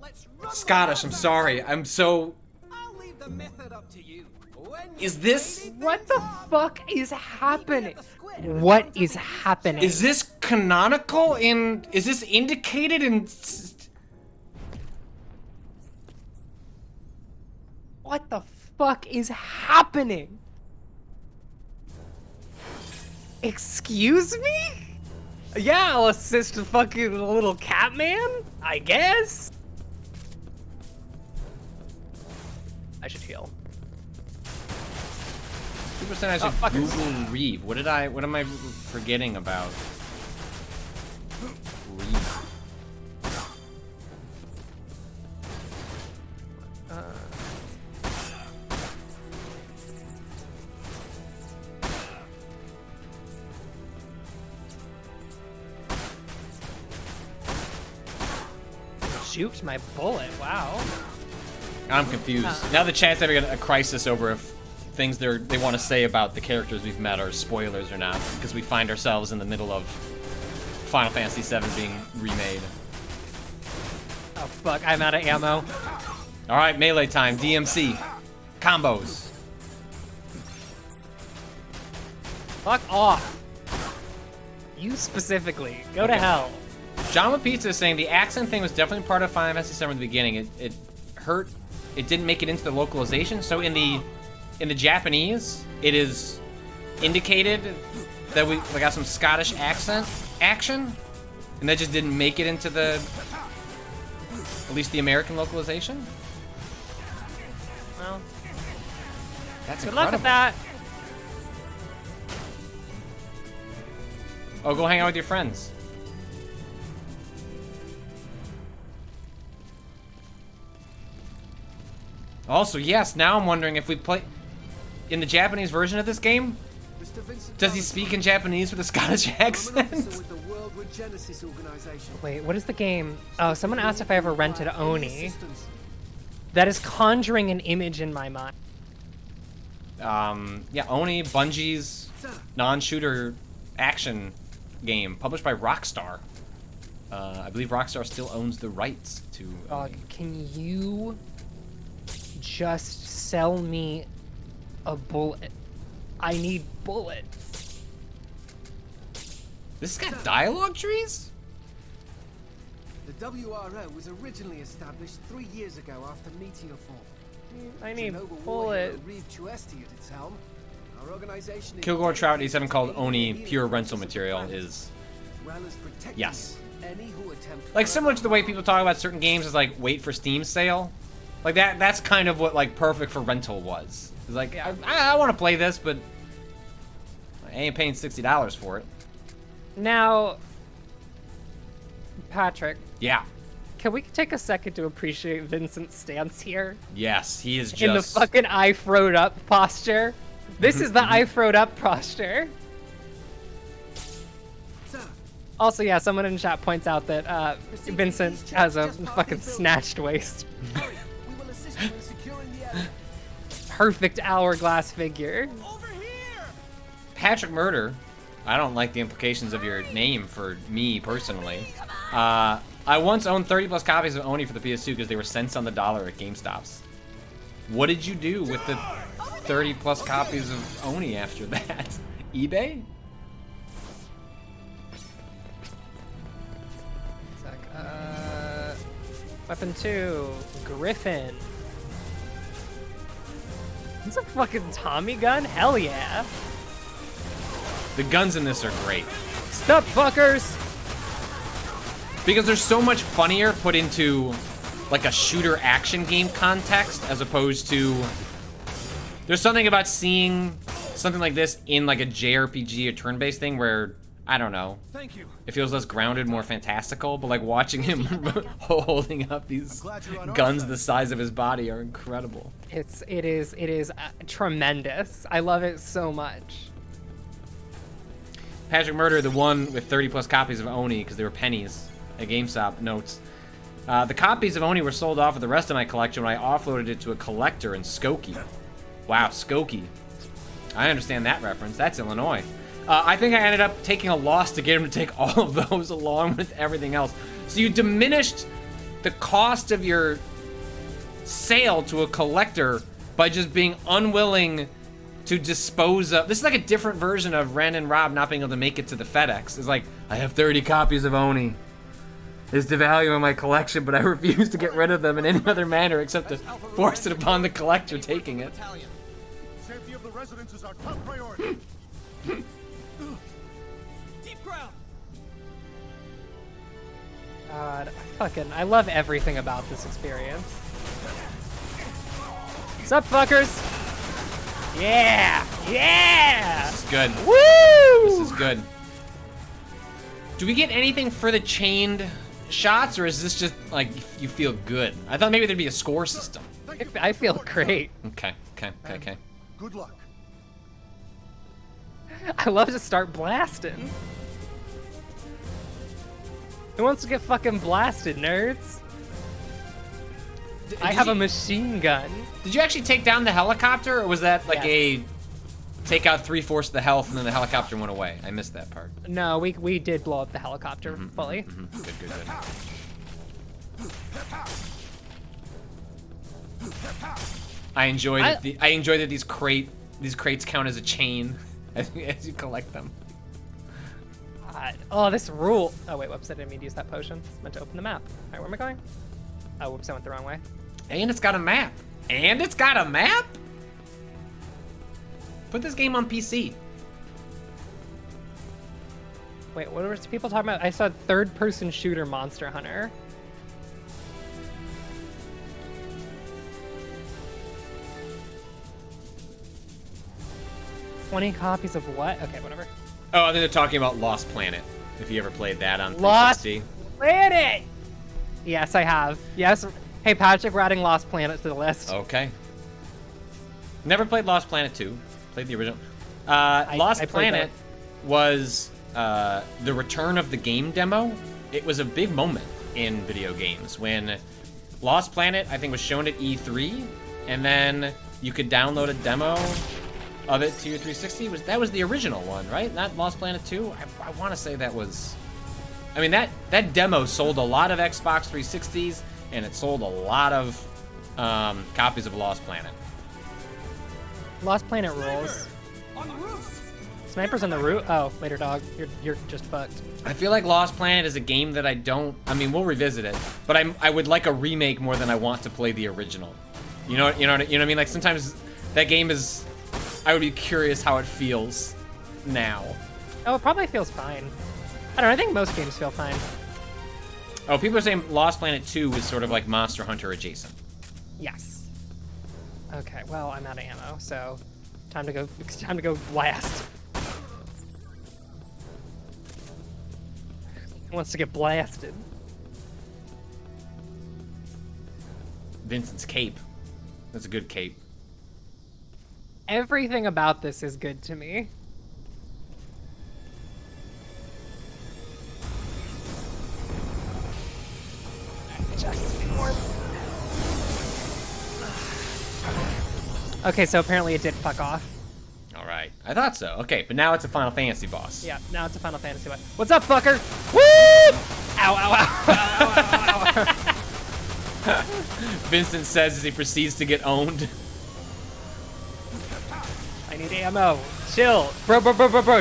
Speaker 6: Let's run
Speaker 1: Scottish, I'm
Speaker 6: around.
Speaker 1: sorry. I'm so.
Speaker 6: I'll leave the method up to you. When
Speaker 1: Is
Speaker 6: you're
Speaker 1: this-
Speaker 6: ready,
Speaker 2: What the
Speaker 6: Vincent,
Speaker 2: fuck is
Speaker 6: meet me
Speaker 2: happening?
Speaker 6: at the square.
Speaker 2: What is happening?
Speaker 1: Is this canonical in. Is this indicated in.
Speaker 2: What the fuck is happening? Excuse me? Yeah, I'll assist the fucking little cat man, I guess. I should heal.
Speaker 1: 2% I should
Speaker 2: fuck it.
Speaker 1: Google Reeve. What am I forgetting about? Reeve.
Speaker 2: Juked my bullet, wow.
Speaker 1: I'm confused. Now the chat's having a crisis over if things they want to say about the characters we've met are spoilers or not, because we find ourselves in the middle of Final Fantasy VII being remade.
Speaker 2: Oh fuck, I'm out of ammo.
Speaker 1: All right, melee time. DMC combos.
Speaker 2: Fuck off. You specifically. Go to
Speaker 1: Okay.
Speaker 2: hell.
Speaker 1: John with Pizza is saying the accent thing was definitely part of Final Fantasy VII in the beginning. It hurt. It didn't make it into the localization. So in the Japanese, it is indicated that we got some Scottish accent action, and that just didn't make it into the at least the American localization.
Speaker 2: Well,
Speaker 1: That's
Speaker 2: good luck
Speaker 1: incredible.
Speaker 2: with that.
Speaker 1: Oh, go hang out with your friends. Also, yes, now I'm wondering if we play in the Japanese version of this game,
Speaker 6: Mr. Vincent
Speaker 1: does he
Speaker 6: Valentine,
Speaker 1: speak in Japanese with a Scottish
Speaker 6: I'm an
Speaker 1: accent?
Speaker 6: officer with the Worldwood Genesis organization.
Speaker 2: Wait, what is the game? Oh, someone asked if I ever rented
Speaker 6: Any
Speaker 2: Oni.
Speaker 6: assistance?
Speaker 2: That is conjuring an image in my mind.
Speaker 1: Yeah, Oni, Bungie's non-shooter action game, published by Rockstar. I believe Rockstar still owns the rights to
Speaker 2: Dog,
Speaker 1: Oni.
Speaker 2: can you just sell me a bullet? I need bullets.
Speaker 1: This has got dialogue trees?
Speaker 6: The WRO was originally established 3 years ago after Meteor Fall.
Speaker 2: I need
Speaker 6: Chernobyl war hero
Speaker 2: bullets.
Speaker 6: Reeve Chuesti at its helm. Our organization is
Speaker 1: Kilgore Trout 87 called
Speaker 6: dedicated to
Speaker 1: Oni
Speaker 6: healing
Speaker 1: pure
Speaker 6: the
Speaker 1: rental
Speaker 6: planet,
Speaker 1: material is
Speaker 6: as well as protecting
Speaker 1: yes.
Speaker 6: any who attempt
Speaker 1: Like similar to the way people talk about certain games as like wait for Steam sale. Like that's kind of what like Perfect for rental was. It's like I want to play this, but I ain't paying $60 for it.
Speaker 2: Now, Patrick,
Speaker 1: Yeah.
Speaker 2: can we take a second to appreciate Vincent's stance here?
Speaker 1: Yes, he is just
Speaker 2: In the fucking I throwed up posture. This is the I throwed up posture.
Speaker 6: Sir,
Speaker 2: Also, yeah, someone in chat points out that Vincent has a fucking snatched waist.
Speaker 6: hurry. We will assist you in securing the area.
Speaker 2: Perfect hourglass figure.
Speaker 6: Over here!
Speaker 1: Patrick Murder. I don't like the implications of your name for me personally. I once owned 30 plus copies of Oni for the PS2 because they were cents on the dollar at GameStops. What did you do with the 30 plus copies of Oni after that? eBay?
Speaker 2: Weapon 2, Griffin. It's a fucking Tommy gun? Hell yeah.
Speaker 1: The guns in this are great.
Speaker 2: Stop, fuckers!
Speaker 1: Because they're so much funnier put into like a shooter action game context as opposed to there's something about seeing something like this in like a JRPG or turn-based thing where I don't know.
Speaker 5: Thank you.
Speaker 1: It feels less grounded, more fantastical, but like watching him holding up these guns the size of his body are incredible.
Speaker 2: It is tremendous. I love it so much.
Speaker 1: Patrick Murder, the one with 30 plus copies of Oni because they were pennies at GameStop, notes. The copies of Oni were sold off with the rest of my collection when I offloaded it to a collector in Skokie. Wow, Skokie. I understand that reference. That's Illinois. I think I ended up taking a loss to get him to take all of those along with everything else. So you diminished the cost of your sale to a collector by just being unwilling to dispose of. This is like a different version of Ren and Rob not being able to make it to the FedEx. It's like, I have 30 copies of Oni. It's the value of my collection, but I refuse to get rid of them in any other manner except to force it upon the collector taking it.
Speaker 5: Safety of the residents is our top priority.
Speaker 6: Deep ground!
Speaker 2: God, I love everything about this experience. What's up, fuckers? Yeah! Yeah!
Speaker 1: This is good.
Speaker 2: Woo!
Speaker 1: This is good. Do we get anything for the chained shots, or is this just like you feel good? I thought maybe there'd be a score system.
Speaker 2: I feel great.
Speaker 1: Okay.
Speaker 5: Good luck.
Speaker 2: I love to start blasting. Who wants to get fucking blasted, nerds? I have a machine gun.
Speaker 1: Did you actually take down the helicopter, or was that like
Speaker 2: Yes.
Speaker 1: a take out 3/4 of the health and then the helicopter went away? I missed that part.
Speaker 2: No, we did blow up the helicopter fully.
Speaker 1: Good. I enjoy that these crates count as a chain as you collect them.
Speaker 2: God. Oh, this rule. Oh wait, whoops! I didn't mean to use that potion. I meant to open the map. All right, where am I going? Oh, whoops! I went the wrong way.
Speaker 1: And it's got a map. Put this game on PC.
Speaker 2: Wait, what were people talking about? I saw third-person shooter Monster Hunter. $20 copies of what? Okay, whatever.
Speaker 1: Oh, I think they're talking about Lost Planet. If you ever played that on
Speaker 2: Lost
Speaker 1: 360.
Speaker 2: Planet! Yes, I have. Yes. Hey, Patrick, we're adding Lost Planet to the list.
Speaker 1: Okay. Never played Lost Planet 2. Played the original.
Speaker 2: I
Speaker 1: Lost
Speaker 2: played
Speaker 1: Planet was the return of the game demo. It was a big moment in video games when Lost Planet, I think, was shown at E3, and then you could download a demo of it to your 360. That was the original one, right? Not Lost Planet 2? I want to say that was... I mean, that demo sold a lot of Xbox 360s, and it sold a lot of copies of Lost Planet.
Speaker 2: Lost Planet rules. Sniper's on the roof. Oh, later, dog. You're just fucked.
Speaker 1: I feel like Lost Planet is a game that I mean, we'll revisit it, but I would like a remake more than I want to play the original. You know what I mean? Like sometimes that game is, I would be curious how it feels now.
Speaker 2: Oh, it probably feels fine. I don't know. I think most games feel fine.
Speaker 1: Oh, people are saying Lost Planet 2 was sort of like Monster Hunter adjacent.
Speaker 2: Yes. Okay. Well, I'm out of ammo, so time to go. It's time to go blast. Who wants to get blasted?
Speaker 1: Vincent's cape. That's a good cape.
Speaker 2: Everything about this is good to me. Okay, so apparently it did fuck off.
Speaker 1: All right. I thought so. Okay, but now it's a Final Fantasy boss.
Speaker 2: Yeah, now it's a Final Fantasy one. What's up, fucker? Woo! Ow, ow, ow, ow, ow, ow, ow.
Speaker 1: Vincent says as he proceeds to get owned.
Speaker 2: I need ammo. Chill. Bro,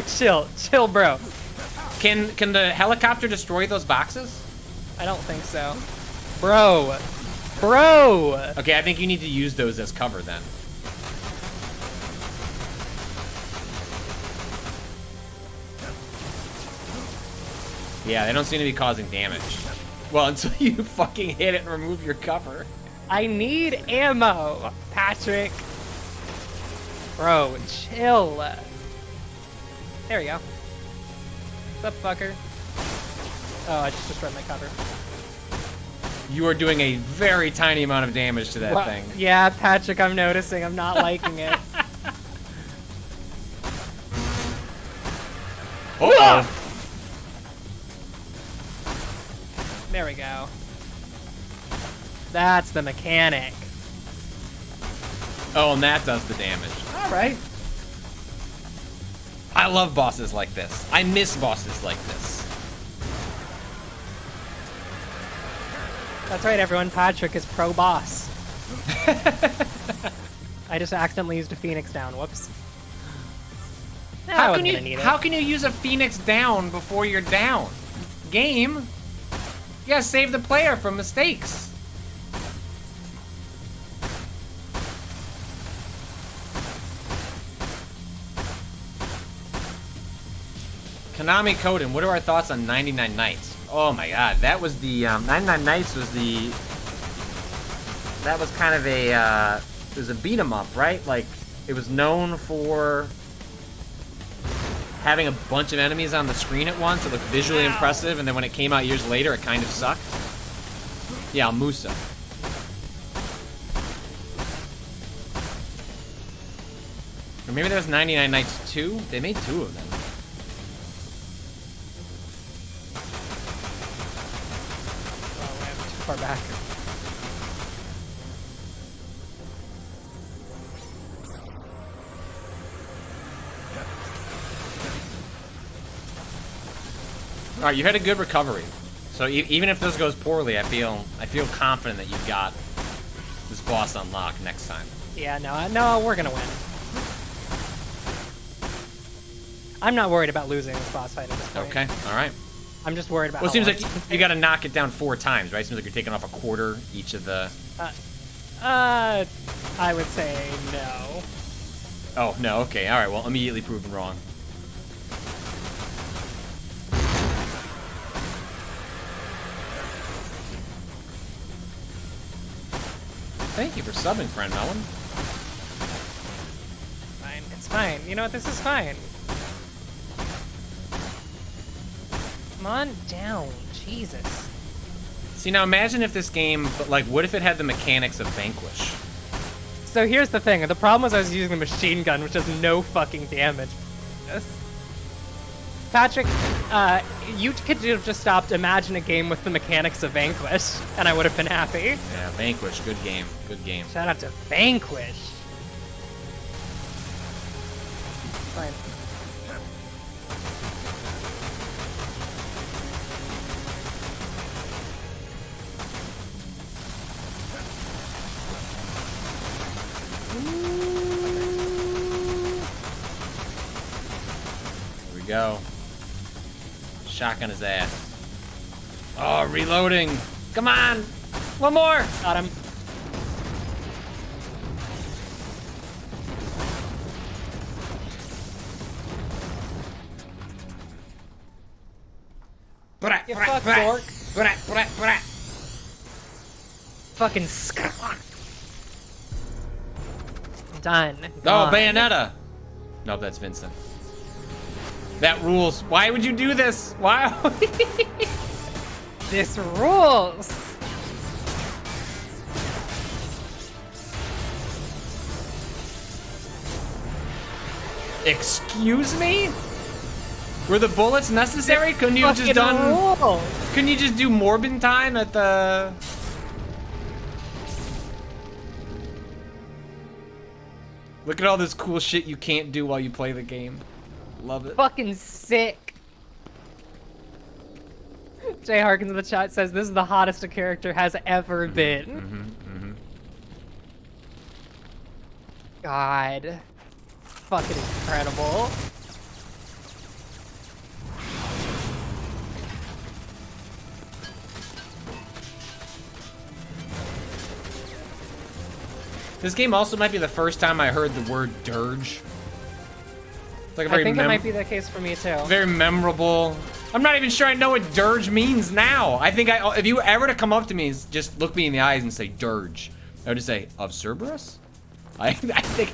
Speaker 2: chill. Chill, bro.
Speaker 1: Can the helicopter destroy those boxes?
Speaker 2: I don't think so. Bro. Bro!
Speaker 1: Okay, I think you need to use those as cover then. Yeah, they don't seem to be causing damage. Well, until you fucking hit it and remove your cover.
Speaker 2: I need ammo, Patrick. Bro, chill. There we go. What's up, fucker? Oh, I just destroyed my cover.
Speaker 1: You are doing a very tiny amount of damage to that thing.
Speaker 2: Yeah, Patrick, I'm noticing. I'm not liking it.
Speaker 1: Uh-oh.
Speaker 2: There we go. That's the mechanic.
Speaker 1: Oh, and that does the damage. All right. I love bosses like this. I miss bosses like this.
Speaker 2: That's right, everyone. Patrick is pro boss. I just accidentally used a Phoenix down. Whoops.
Speaker 1: How can you use a Phoenix down before you're down? Game. You gotta save the player from mistakes. Konami Koden, what are our thoughts on 99 Nights? Oh my god, that was the 99 Nights was the, that was kind of a it was a beat 'em up, right? Like it was known for having a bunch of enemies on the screen at once. It looked visually impressive, and then when it came out years later, it kind of sucked. Yeah, Musa. Or maybe there was 99 Nights 2? They made 2 of them.
Speaker 2: Oh, I'm too far back.
Speaker 1: All right, you had a good recovery. So even if this goes poorly, I feel confident that you've got this boss unlocked next time.
Speaker 2: Yeah, no, we're gonna win. I'm not worried about losing this boss fight at this point.
Speaker 1: Okay, all right.
Speaker 2: I'm just worried about.
Speaker 1: Well, it seems like you got to knock it down 4 times, right? Seems like you're taking off a quarter each of the.
Speaker 2: I would say no.
Speaker 1: Oh no. Okay. All right. Well, immediately proven wrong. Thank you for subbing, friend Melon.
Speaker 2: Fine. It's fine. You know what? This is fine. Come on down. Jesus.
Speaker 1: See, now imagine if this game, but like, what if it had the mechanics of Vanquish?
Speaker 2: So here's the thing. The problem was I was using the machine gun, which does no fucking damage. Yes. Patrick, you could have just stopped Imagine a game with the mechanics of Vanquish, and I would have been happy.
Speaker 1: Yeah, Vanquish, good game, good game.
Speaker 2: Shout out to Vanquish. Fine.
Speaker 1: go. Shotgun his ass. Oh, reloading. Come on. One more.
Speaker 2: Got him. You fuck dork. Fucking done.
Speaker 1: Oh,
Speaker 2: Gone.
Speaker 1: Bayonetta. No, that's Vincent. That rules. Why would you do this? Why?
Speaker 2: This rules.
Speaker 1: Excuse me? Were the bullets necessary? Couldn't you have just
Speaker 2: Fucking
Speaker 1: done?
Speaker 2: rules.
Speaker 1: Couldn't you just do Morbin time at the? Look at all this cool shit you can't do while you play the game. Love it.
Speaker 2: Fucking sick. Jay Harkins in the chat says this is the hottest a character has ever been. God. Fucking incredible.
Speaker 1: This game also might be the first time I heard the word dirge. It's like a very
Speaker 2: I think it might be the case for me too.
Speaker 1: very memorable. I'm not even sure I know what dirge means now. I think if you ever to come up to me, just look me in the eyes and say dirge, I would just say of Cerberus. I think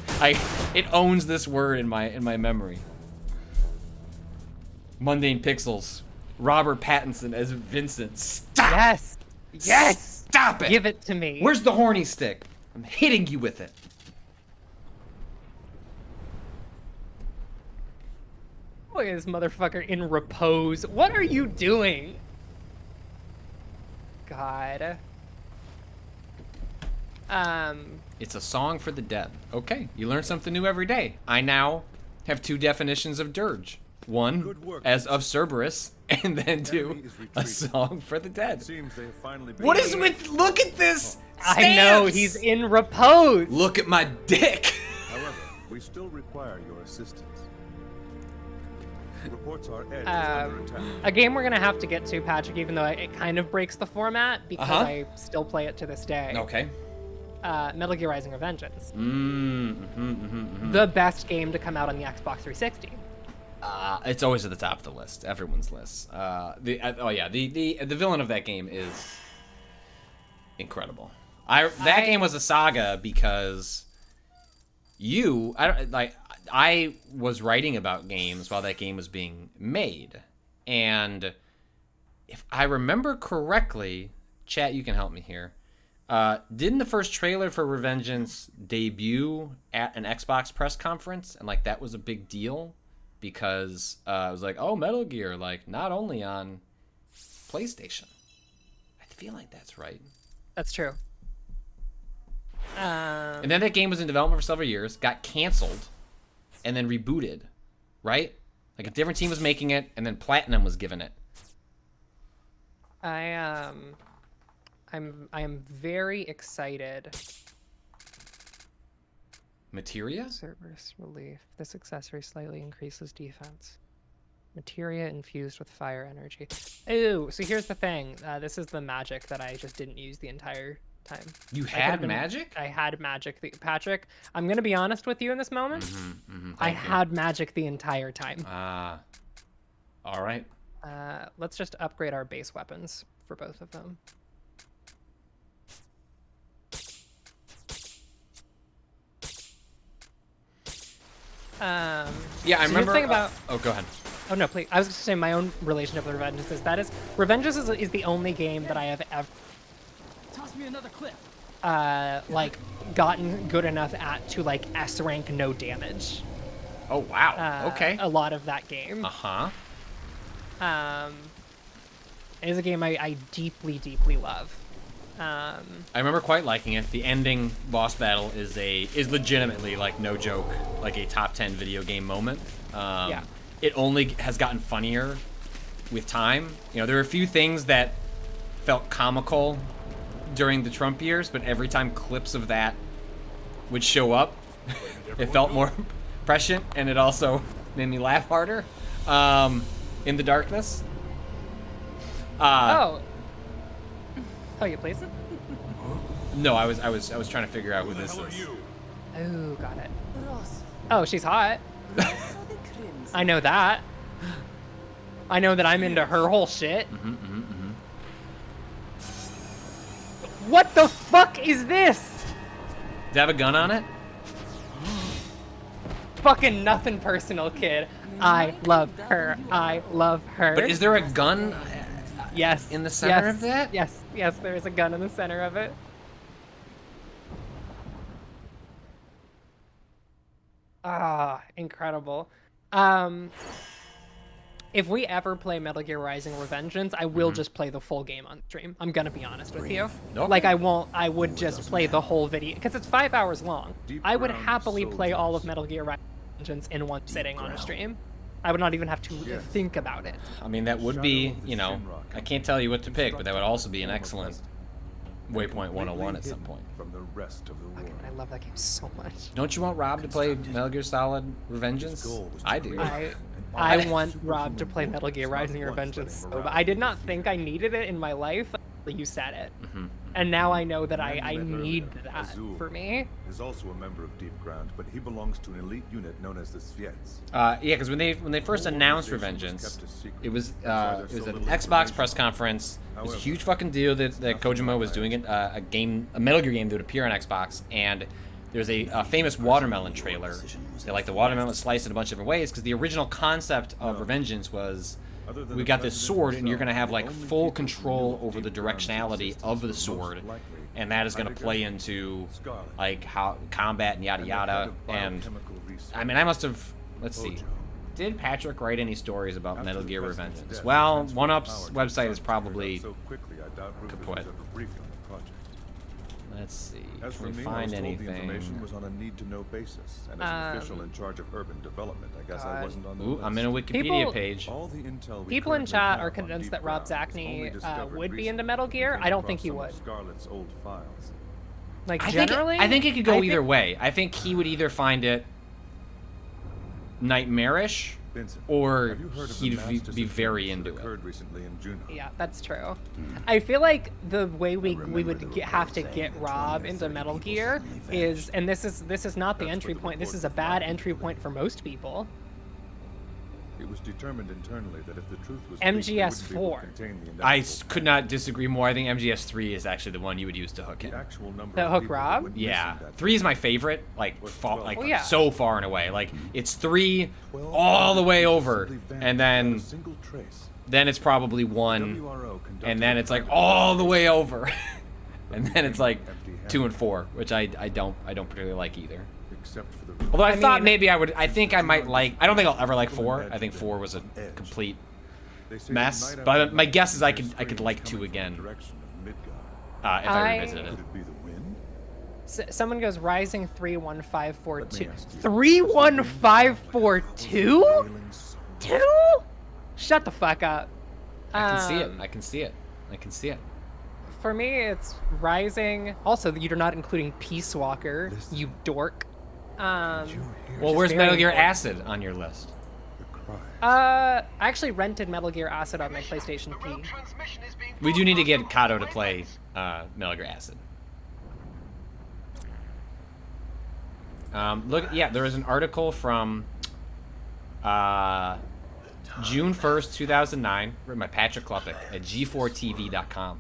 Speaker 1: it owns this word in my memory. Mundane Pixels, Robert Pattinson as Vincent. Stop.
Speaker 2: Yes. Yes.
Speaker 1: Stop it.
Speaker 2: Give it to me.
Speaker 1: Where's the horny stick? I'm hitting you with it.
Speaker 2: Look at this motherfucker in repose. What are you doing? God.
Speaker 1: It's a song for the dead. Okay, you learn something new every day. I now have 2 definitions of dirge. One
Speaker 5: Good work.
Speaker 1: as of Cerberus, and then 2,
Speaker 5: Enemy is
Speaker 1: a
Speaker 5: retreating.
Speaker 1: song for the dead.
Speaker 5: Seems they have finally been.
Speaker 1: What is with? Look at this.
Speaker 2: I know
Speaker 1: stance!
Speaker 2: he's in repose.
Speaker 1: Look at my dick.
Speaker 5: However, we still require your assistance. Reports are Ed is under attack.
Speaker 2: A game we're gonna have to get to, Patrick, even though it kind of breaks the format because
Speaker 1: Uh-huh.
Speaker 2: I still play it to this day.
Speaker 1: Okay.
Speaker 2: Metal Gear Rising: Revengeance.
Speaker 1: Mm-hmm.
Speaker 2: The best game to come out on the Xbox 360.
Speaker 1: It's always at the top of the list, everyone's list. The villain of that game is incredible. That game was a saga because I was writing about games while that game was being made, and if I remember correctly, chat, you can help me here. Didn't the first trailer for Revengeance debut at an Xbox press conference, and like that was a big deal because it was like, oh, Metal Gear, like not only on PlayStation. I feel like that's right.
Speaker 2: That's true.
Speaker 1: And then that game was in development for several years, got canceled, and then rebooted, right? Like a different team was making it, and then Platinum was given it.
Speaker 2: I am very excited.
Speaker 1: Materia?
Speaker 2: Cerberus relief. This accessory slightly increases defense. Materia infused with fire energy. Ooh, so here's the thing. This is the magic that I just didn't use the entire time.
Speaker 1: You
Speaker 2: I
Speaker 1: had
Speaker 2: could've been-
Speaker 1: magic?
Speaker 2: I had magic. Patrick, I'm gonna be honest with you in this moment. I
Speaker 1: Thank you.
Speaker 2: had magic the entire time.
Speaker 1: All right.
Speaker 2: Let's just upgrade our base weapons for both of them.
Speaker 1: Yeah, I
Speaker 2: so here's the
Speaker 1: remember.
Speaker 2: thing about
Speaker 1: Oh, go ahead.
Speaker 2: Oh no, please. I was just saying my own relationship with Revengeance is Revengeance is the only game that I have ever
Speaker 6: Toss me another clip.
Speaker 2: like gotten good enough at to like S rank no damage.
Speaker 1: Oh wow. Okay.
Speaker 2: A lot of that game.
Speaker 1: Uh-huh.
Speaker 2: It is a game I deeply, deeply love.
Speaker 1: I remember quite liking it. The ending boss battle is legitimately, like, no joke, like a top 10 video game moment.
Speaker 2: Yeah.
Speaker 1: It only has gotten funnier with time. You know, there are a few things that felt comical during the Trump years, but every time clips of that would show up, it felt more prescient, and it also made me laugh harder. In the darkness.
Speaker 2: Oh, you placed it?
Speaker 1: No, I was trying to figure out who this is.
Speaker 2: Oh, got it. Oh, she's hot. I know that. I know that I'm into her whole shit. What the fuck is this?
Speaker 1: Does it have a gun on it?
Speaker 2: Fucking nothing personal, kid. I love her. I love her.
Speaker 1: But is there a gun?
Speaker 2: Yes.
Speaker 1: In the center
Speaker 2: yes,
Speaker 1: of that?
Speaker 2: Yes. Yes, there is a gun in the center of it. Ah, incredible. If we ever play Metal Gear Rising: Revengeance, I will just play the full game on stream. I'm gonna be honest with you.
Speaker 1: Nope.
Speaker 2: Like, I would just play the whole video, because it's 5 hours long. I would happily play all of Metal Gear Revengeance in one sitting on a stream. I would not even have to think about it.
Speaker 1: I mean, that would be, you know, I can't tell you what to pick, but that would also be an excellent Waypoint 101 at some point.
Speaker 5: From the rest of the world.
Speaker 2: I love that game so much.
Speaker 1: Don't you want Rob to play Metal Gear Solid Revengeance? I do.
Speaker 2: I want Rob to play Metal Gear Rising: Revengeance so bad. I did not think I needed it in my life until you said it. And now I know that I need that for me.
Speaker 5: Is also a member of Deep Ground, but he belongs to an elite unit known as the Sviets.
Speaker 1: Yeah, because when they first announced Revengeance, it was an Xbox press conference. It was a huge fucking deal that Kojima was doing a Metal Gear game that would appear on Xbox, and there's a famous watermelon trailer. They like the watermelon sliced in a bunch of different ways, because the original concept of Revengeance was, we got this sword and you're gonna have like full control over the directionality of the sword, and that is gonna play into like how combat and yada yada. And I mean, I must have, let's see, did Patrick write any stories about Metal Gear Revengeance? Well, 1UP's website is probably kaput. Let's see. Can we find anything?
Speaker 5: The information was on a need-to-know basis, and as an official in charge of urban development, I guess I wasn't on the
Speaker 1: Ooh,
Speaker 5: list.
Speaker 1: I'm in a Wikipedia page.
Speaker 5: All the intel we
Speaker 2: People in
Speaker 5: currently
Speaker 2: chat
Speaker 5: have
Speaker 2: are
Speaker 5: on
Speaker 2: convinced
Speaker 5: Deep
Speaker 2: that Rob
Speaker 5: Ground was only
Speaker 2: Zachney
Speaker 5: discovered
Speaker 2: would be
Speaker 5: recently
Speaker 2: into Metal Gear.
Speaker 5: when
Speaker 2: I don't
Speaker 5: came
Speaker 2: think he
Speaker 5: across
Speaker 2: would.
Speaker 5: some of Scarlett's old files.
Speaker 2: Like,
Speaker 1: I
Speaker 2: generally,
Speaker 1: think it could go
Speaker 2: I
Speaker 1: either
Speaker 2: think-
Speaker 1: way. I think he would either find it nightmarish,
Speaker 5: Vincent,
Speaker 1: or
Speaker 5: have you heard of the
Speaker 1: he'd
Speaker 5: mass
Speaker 1: be very
Speaker 5: disappearance
Speaker 1: into
Speaker 5: that
Speaker 1: it.
Speaker 5: occurred recently in Juneau?
Speaker 2: Yeah, that's true. I feel like the way we would have to get Rob into Metal Gear is, and this is not the entry point. This is a bad entry point for most people.
Speaker 5: It was determined internally that if the truth was
Speaker 2: MGS4.
Speaker 1: I could not disagree more. I think MGS3 is actually the one you would use to hook him.
Speaker 2: To hook Rob?
Speaker 1: Yeah, 3 is my favorite, like
Speaker 2: Oh, yeah.
Speaker 1: so far and away. Like, it's 3 all the way over, and then it's probably 1, and then it's like all the way over, and then it's like 2 and 4, which I don't particularly like either.
Speaker 5: Except for the
Speaker 1: Although I thought maybe I think I might like, I don't think I'll ever like 4. I think 4 was a complete mess, but my guess is I could like 2 again if I revisited it.
Speaker 5: Could it be the wind?
Speaker 2: Someone goes Rising 31542. 31542? 2? Shut the fuck up.
Speaker 1: I can see it. I can see it. I can see it.
Speaker 2: For me, it's Rising. Also, you're not including Peace Walker, you dork.
Speaker 1: Well, where's Metal Gear Acid on your list?
Speaker 2: I actually rented Metal Gear Acid on my PlayStation P.
Speaker 1: We do need to get Kato to play Metal Gear Acid. Look, yeah, there is an article from June 1st, 2009, written by Patrick Klepek at g4tv.com.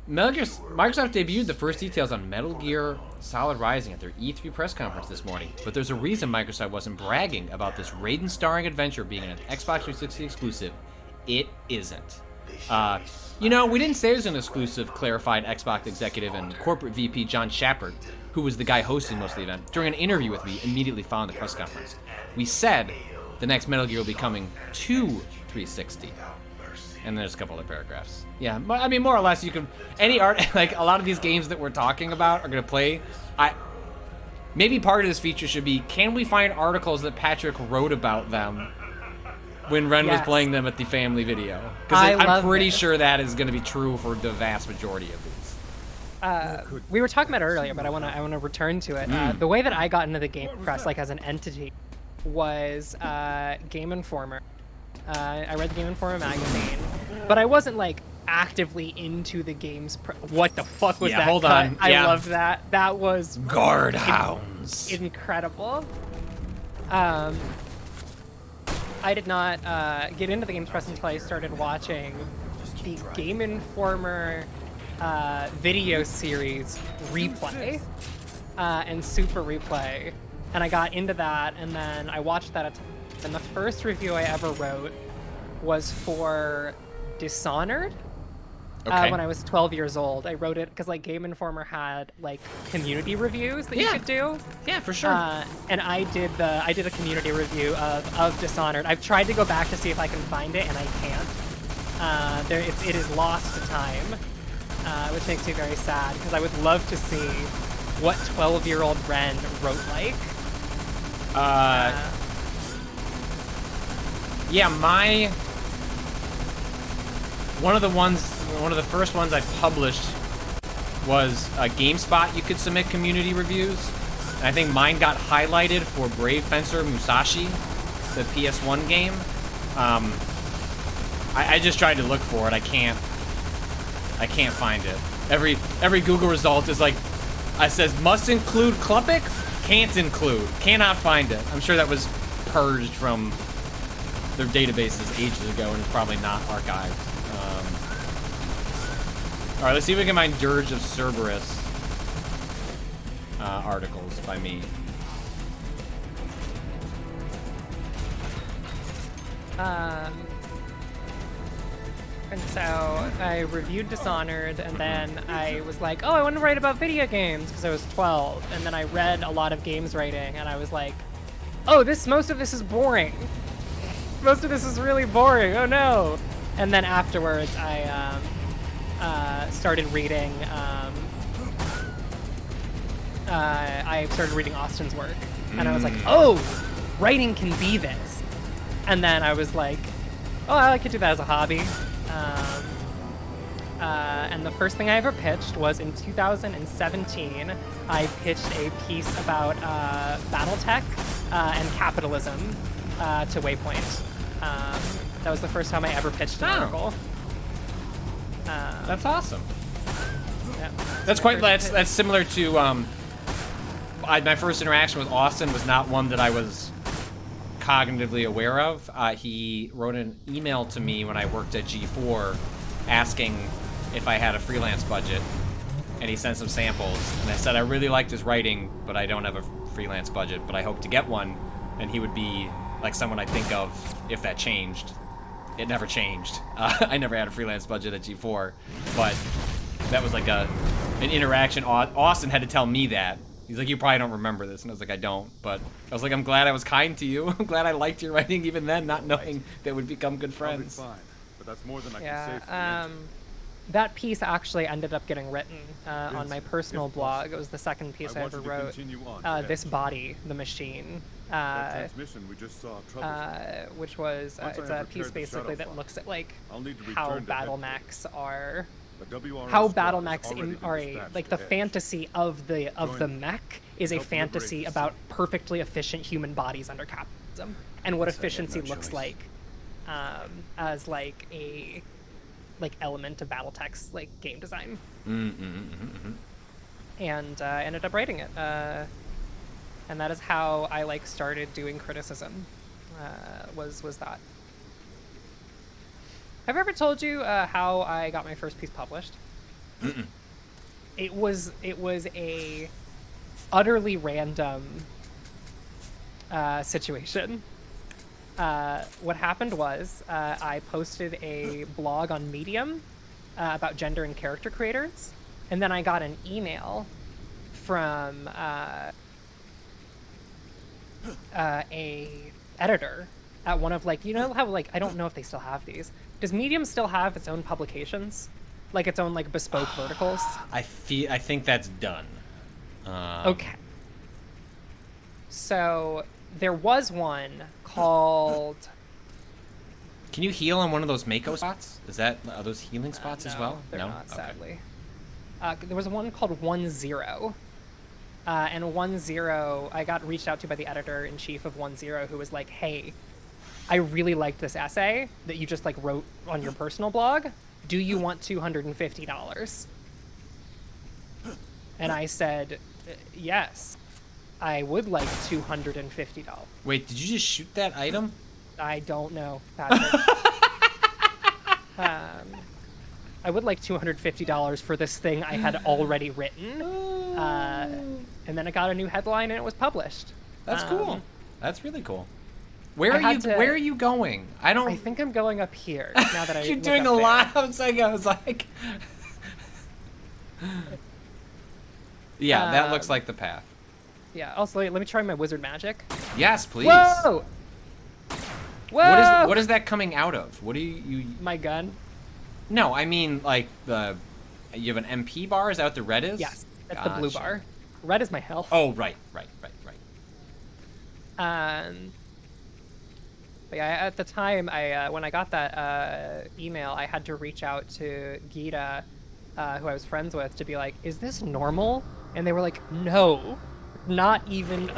Speaker 1: Microsoft debuted the first details on Metal Gear Solid Rising at their E3 press conference this morning, but there's a reason Microsoft wasn't bragging about this Raiden-starring adventure being an Xbox 360 exclusive. It isn't. You know, we didn't say it was an exclusive, clarified Xbox executive and corporate VP John Shepard, who was the guy hosting most of the event, during an interview with me immediately following the press conference. We said the next Metal Gear will be coming to 360. And there's a couple other paragraphs. Yeah, I mean, more or less, you can, any art, like, a lot of these games that we're talking about are going to play. Maybe part of this feature should be, can we find articles that Patrick wrote about them when Ren was playing them at the family video? Because I'm pretty sure that is going to be true for the vast majority of these.
Speaker 2: We were talking about it earlier, but I want to return to it. The way that I got into the game press, like, as an entity, was Game Informer. I read the Game Informer magazine, but I wasn't like actively into the game's. What the fuck was that?
Speaker 1: Hold
Speaker 2: cut?
Speaker 1: on.
Speaker 2: I
Speaker 1: Yeah.
Speaker 2: loved that. That was
Speaker 1: Guard hounds.
Speaker 2: incredible. I did not get into the game's press until I started watching the Game Informer video series Replay and Super Replay, and I got into that, and then I watched that. And the first review I ever wrote was for Dishonored.
Speaker 1: Okay.
Speaker 2: When I was 12 years old, I wrote it because like Game Informer had like community reviews that you could do.
Speaker 1: Yeah, for sure.
Speaker 2: And I did a community review of Dishonored. I've tried to go back to see if I can find it, and I can't. It is lost to time, which makes me very sad because I would love to see what 12-year-old Ren wrote like.
Speaker 1: Yeah, one of the first ones I published was GameSpot. You could submit community reviews. And I think mine got highlighted for Brave Fencer Musashi, the PS1 game. I just tried to look for it. I can't find it. Every Google result is like, it says must include Klupik, can't include, cannot find it. I'm sure that was purged from their databases ages ago and is probably not archived. All right, let's see if we can find Dirge of Cerberus articles by me.
Speaker 2: And so I reviewed Dishonored, and then I was like, oh, I want to write about video games because I was 12. And then I read a lot of games writing, and I was like, oh, most of this is boring. Most of this is really boring. Oh no. And then afterwards, I started reading. I started reading Austin's work, and I was like, oh, writing can be this. And then I was like, oh, I could do that as a hobby. And the first thing I ever pitched was in 2017. I pitched a piece about BattleTech and capitalism to Waypoint. That was the first time I ever pitched an article.
Speaker 1: That's awesome.
Speaker 2: Yeah.
Speaker 1: That's similar to my first interaction with Austin was not one that I was cognitively aware of. He wrote an email to me when I worked at G4 asking if I had a freelance budget, and he sent some samples, and I said I really liked his writing, but I don't have a freelance budget, but I hope to get one, and he would be like someone I think of if that changed. It never changed. I never had a freelance budget at G4, but that was like an interaction. Austin had to tell me that. He's like, you probably don't remember this. And I was like, I don't. But I was like, I'm glad I was kind to you. I'm glad I liked your writing even then, not knowing that we'd become good friends.
Speaker 5: Fine, but that's more than I can say for the engine.
Speaker 2: That piece actually ended up getting written on my personal blog. It was the second piece I ever wrote. This Body, the Machine.
Speaker 5: Transmission we just saw
Speaker 2: Which was it's a piece basically that looks at like how battle mechs are, how battle mechs are like the fantasy of the mech is a fantasy about perfectly efficient human bodies under capitalism, and what efficiency looks like as like a element of BattleTech's like game design. And ended up writing it. And that is how I like started doing criticism. Was that? Have I ever told you how I got my first piece published? It was a utterly random situation. What happened was I posted a blog on Medium about gender and character creators, and then I got an email from a editor at one of like, you know how like, I don't know if they still have these. Does Medium still have its own publications? Like its own like bespoke verticals?
Speaker 1: I think that's done.
Speaker 2: Okay. So there was one called...
Speaker 1: Can you heal on one of those Mako spots? Are those healing spots as well?
Speaker 2: They're
Speaker 1: No,
Speaker 2: not,
Speaker 1: okay.
Speaker 2: sadly. There was one called 10, and 1-0, I got reached out to by the editor-in-chief of 1-0, who was like, hey, I really liked this essay that you just like wrote on your personal blog. Do you want $250? And I said, yes, I would like $250.
Speaker 1: Wait, did you just shoot that item?
Speaker 2: I don't know, Patrick. I would like $250 for this thing I had already written. And then I got a new headline and it was published.
Speaker 1: That's cool. That's really cool. Where are you going?
Speaker 2: I think I'm going up here now that
Speaker 1: You're
Speaker 2: look
Speaker 1: doing
Speaker 2: up
Speaker 1: a
Speaker 2: there.
Speaker 1: lot. I was like yeah, that looks like the path.
Speaker 2: Yeah, also let me try my wizard magic.
Speaker 1: Yes, please.
Speaker 2: Whoa! Whoa!
Speaker 1: What is that coming out of? What do you
Speaker 2: My gun?
Speaker 1: No, I mean like you have an MP bar, is that what the red is?
Speaker 2: Yes, that's the blue
Speaker 1: Gotcha.
Speaker 2: bar. Red is my health.
Speaker 1: Oh, right.
Speaker 2: But yeah, at the time, when I got that email, I had to reach out to Gita, who I was friends with, to be like, "Is this normal?" And they were like, "No, not even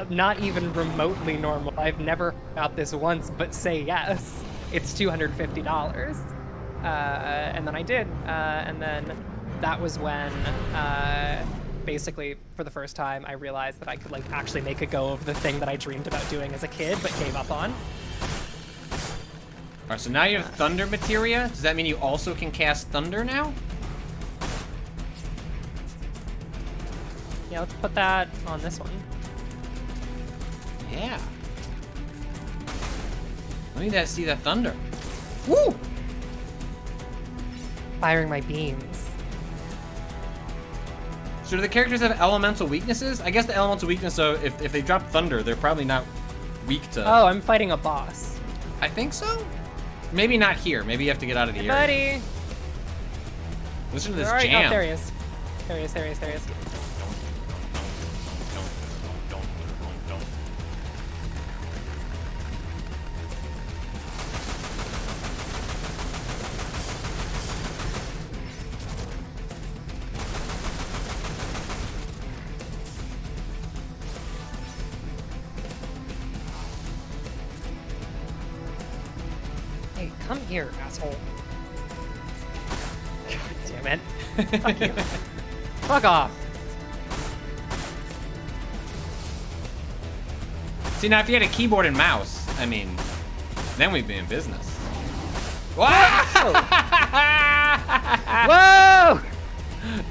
Speaker 2: remotely normal. I've never heard about this once, but say yes. It's $250." And then I did, and then that was when, basically, for the first time, I realized that I could like actually make a go of the thing that I dreamed about doing as a kid, but gave up on.
Speaker 1: Alright, so now you have thunder materia. Does that mean you also can cast thunder now?
Speaker 2: Yeah, let's put that on this one.
Speaker 1: Yeah. Let me see that thunder. Woo!
Speaker 2: Firing my beams.
Speaker 1: So do the characters have elemental weaknesses? I guess the elemental weakness of if they drop thunder, they're probably not weak to.
Speaker 2: Oh, I'm fighting a boss.
Speaker 1: I think so. Maybe not here. Maybe you have to get out of the
Speaker 2: Hey,
Speaker 1: area.
Speaker 2: buddy.
Speaker 1: Listen to this
Speaker 2: All right,
Speaker 1: jam.
Speaker 2: oh, there he is. There he is. There he is. There he is. Hey, come here, asshole. God damn it. Fuck you. Fuck off.
Speaker 1: See, now if you had a keyboard and mouse, I mean, then we'd be in business. Whoa!
Speaker 2: Whoa!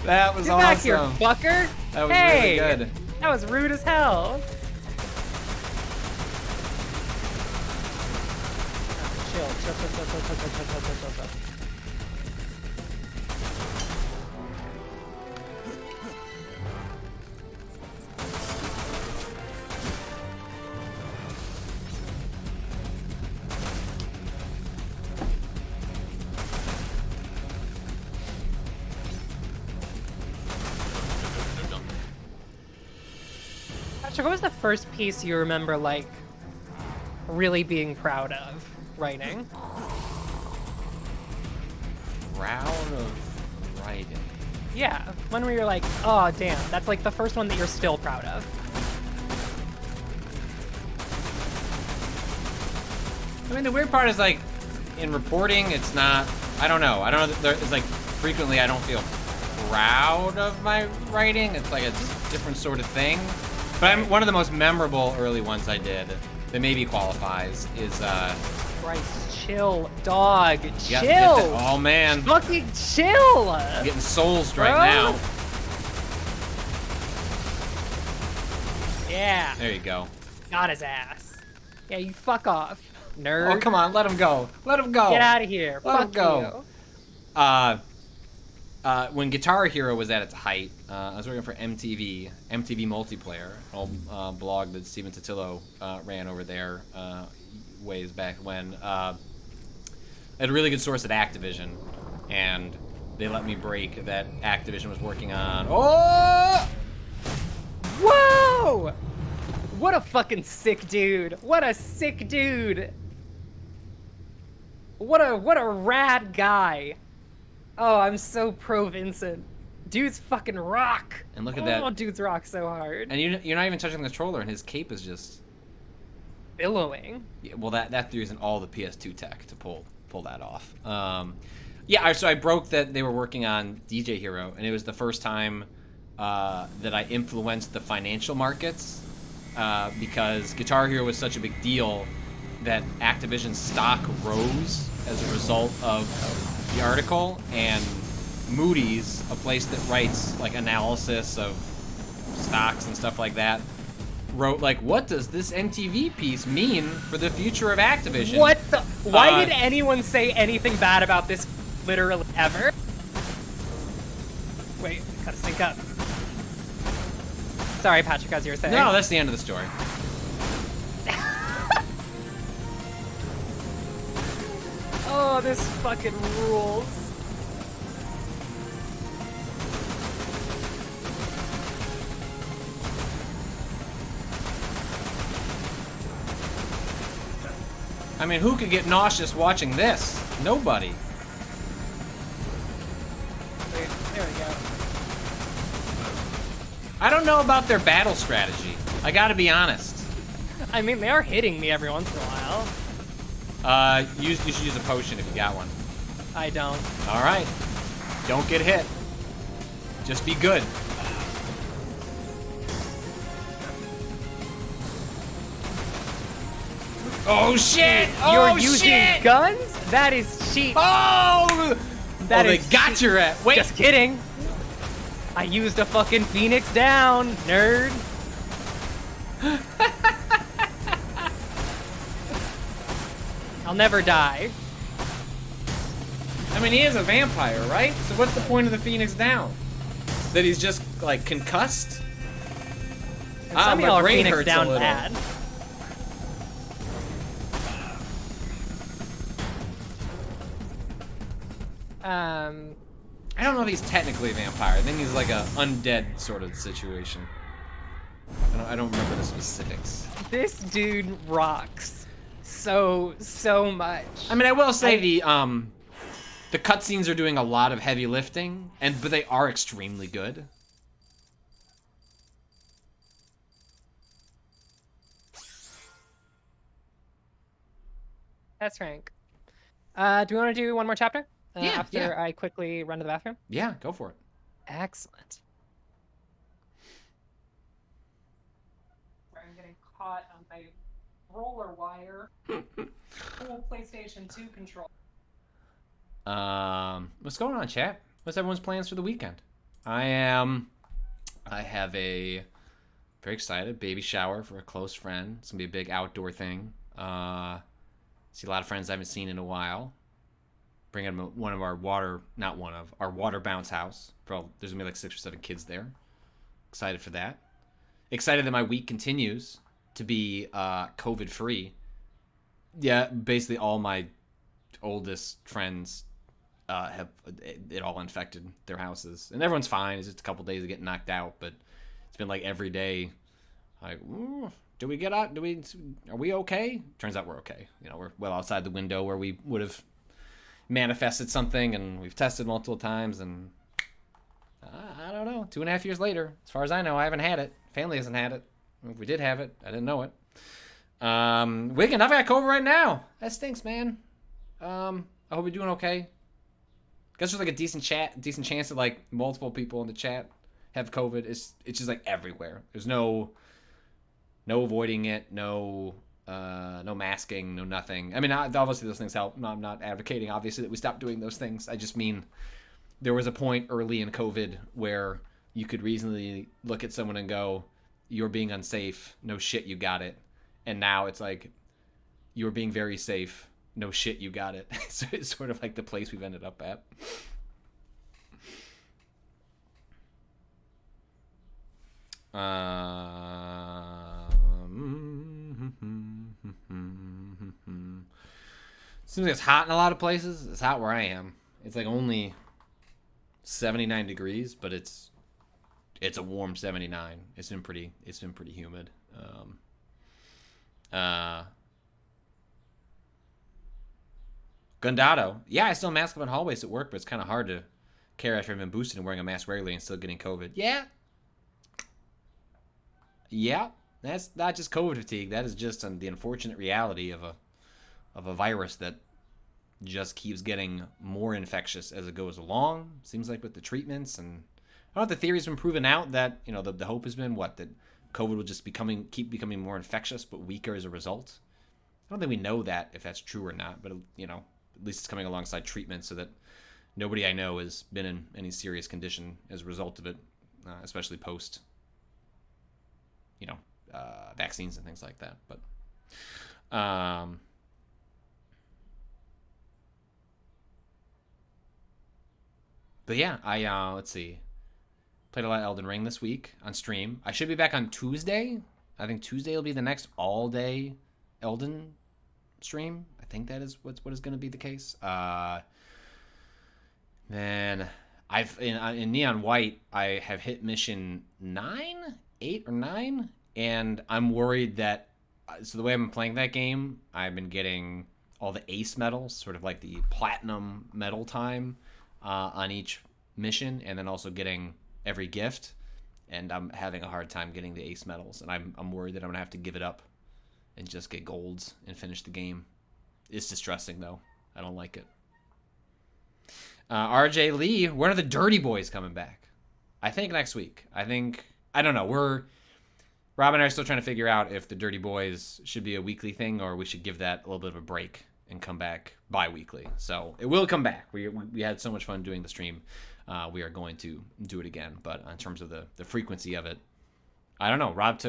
Speaker 1: That was
Speaker 2: Get
Speaker 1: awesome.
Speaker 2: back here, fucker.
Speaker 1: That was
Speaker 2: hey,
Speaker 1: really good.
Speaker 2: That was rude as hell. Chill. Patrick, what was the first piece you remember, like, really being proud of writing?
Speaker 1: Proud of writing.
Speaker 2: Yeah, one where you're like, oh, damn, that's like the first one that you're still proud of.
Speaker 1: I mean, the weird part is like, in reporting, it's not. I don't know. It's like frequently I don't feel proud of my writing. It's like a different sort of thing. But one of the most memorable early ones I did that maybe qualifies is
Speaker 2: Christ, chill, dog,
Speaker 1: you
Speaker 2: chill.
Speaker 1: gotta get that- oh man,
Speaker 2: Fucking chill.
Speaker 1: I'm getting soulsed right
Speaker 2: Bro.
Speaker 1: now.
Speaker 2: Yeah,
Speaker 1: There you go.
Speaker 2: got his ass. Yeah, you fuck off, nerd.
Speaker 1: Oh come on, let him go. Let him go.
Speaker 2: Get out of here.
Speaker 1: Let him
Speaker 2: Fuck
Speaker 1: go.
Speaker 2: you.
Speaker 1: When Guitar Hero was at its height, I was working for MTV Multiplayer, an old blog that Steven Totillo ran over there ways back when. I had a really good source at Activision, and they let me break that Activision was working on. Oh!
Speaker 2: Whoa! What a fucking sick dude. What a sick dude. What a rad guy. Oh, I'm so pro Vincent. Dudes fucking rock.
Speaker 1: And look at that.
Speaker 2: Oh, dudes rock so hard.
Speaker 1: And you're not even touching the controller, and his cape is just
Speaker 2: Billowing.
Speaker 1: yeah, well, that there isn't all the PS2 tech to pull that off. Yeah, so I broke that they were working on DJ Hero, and it was the first time that I influenced the financial markets because Guitar Hero was such a big deal that Activision's stock rose as a result of the article, and Moody's, a place that writes like analysis of stocks and stuff like that, wrote like, what does this MTV piece mean for the future of Activision?
Speaker 2: What the? Why did anyone say anything bad about this literally ever? Wait, gotta sync up. Sorry, Patrick, as you were saying.
Speaker 1: No, that's the end of the story.
Speaker 2: Oh, this fucking rules.
Speaker 1: I mean, who could get nauseous watching this? Nobody.
Speaker 2: Wait, there we go.
Speaker 1: I don't know about their battle strategy. I gotta be honest.
Speaker 2: I mean, they are hitting me every once in a while.
Speaker 1: You should use a potion if you got one.
Speaker 2: I don't.
Speaker 1: All right. Don't get hit. Just be good. Oh shit!
Speaker 2: You're
Speaker 1: Oh
Speaker 2: using
Speaker 1: shit!
Speaker 2: guns? That is cheap.
Speaker 1: Oh!
Speaker 2: That
Speaker 1: They
Speaker 2: is
Speaker 1: got
Speaker 2: cheap.
Speaker 1: your ass. Wait.
Speaker 2: Just kidding. I used a fucking Phoenix down, nerd. I'll never die.
Speaker 1: I mean, he is a vampire, right? So what's the point of the Phoenix down? That he's just like concussed?
Speaker 2: And some of y'all
Speaker 1: my
Speaker 2: are
Speaker 1: brain
Speaker 2: Phoenix
Speaker 1: hurts
Speaker 2: down
Speaker 1: a little.
Speaker 2: bad.
Speaker 1: I don't know if he's technically a vampire. I think he's like a undead sort of situation. I don't remember the specifics.
Speaker 2: This dude rocks so much.
Speaker 1: I mean, I will say the cutscenes are doing a lot of heavy lifting, but they are extremely good.
Speaker 2: That's rank. Do we want to do one more chapter?
Speaker 1: Yeah,
Speaker 2: After
Speaker 1: yeah.
Speaker 2: I quickly run to the bathroom?
Speaker 1: Yeah, go for it.
Speaker 2: Excellent. I'm getting caught on my roller wire. Cool PlayStation 2 control.
Speaker 1: What's going on, chat? What's everyone's plans for the weekend? I have a very excited baby shower for a close friend. It's gonna be a big outdoor thing. See a lot of friends I haven't seen in a while. Bring in one of our our water bounce house. There's gonna be like 6 or 7 kids there. Excited for that. Excited that my week continues to be COVID free. Yeah, basically all my oldest friends have it all infected their houses, and everyone's fine. It's just a couple days of getting knocked out, but it's been like every day. Like, do we get out? Are we okay? Turns out we're okay. You know, we're well outside the window where we would have manifested something, and we've tested multiple times, and I don't know. 2.5 years later, as far as I know, I haven't had it. Family hasn't had it. If we did have it, I didn't know it. Wigan, I've got COVID right now. That stinks, man. I hope you're doing okay. Guess there's like a decent chance that like multiple people in the chat have COVID. It's just like everywhere. There's no avoiding it, no masking, no nothing. I mean, obviously those things help. No, I'm not advocating, obviously, that we stop doing those things. I just mean there was a point early in COVID where you could reasonably look at someone and go, you're being unsafe. No shit, you got it. And now it's like, you're being very safe. No shit, you got it. So it's sort of like the place we've ended up at. Seems like it's hot in a lot of places. It's hot where I am. It's like only 79 degrees, but it's a warm 79. It's been pretty humid. Gundado. Yeah, I still mask up in hallways at work, but it's kind of hard to care after having been boosted and wearing a mask regularly and still getting COVID. Yeah. Yeah. That's not just COVID fatigue. That is just the unfortunate reality of a virus that just keeps getting more infectious as it goes along. Seems like with the treatments, and I don't know if the theory's been proven out that, you know, the hope has been that COVID will just keep becoming more infectious but weaker as a result. I don't think we know that if that's true or not, but, you know, at least it's coming alongside treatment so that nobody I know has been in any serious condition as a result of it, especially post, you know, vaccines and things like that. But yeah, I let's see. Played a lot of Elden Ring this week on stream. I should be back on Tuesday. I think Tuesday will be the next all-day Elden stream. I think that is what is going to be the case. Then in Neon White, I have hit mission 8 or 9, and I'm worried that so the way I've been playing that game, I've been getting all the ace medals, sort of like the platinum medal time on each mission, and then also getting every gift, and I'm having a hard time getting the ace medals, and I'm worried that I'm gonna have to give it up and just get golds and finish the game. It's distressing though. I don't like it. RJ Lee, when are the Dirty Boys coming back? I think next week. I don't know. Rob and I are still trying to figure out if the Dirty Boys should be a weekly thing or we should give that a little bit of a break and come back bi-weekly. So it will come back. We had so much fun doing the stream. We are going to do it again. But in terms of the frequency of it, I don't know. Rob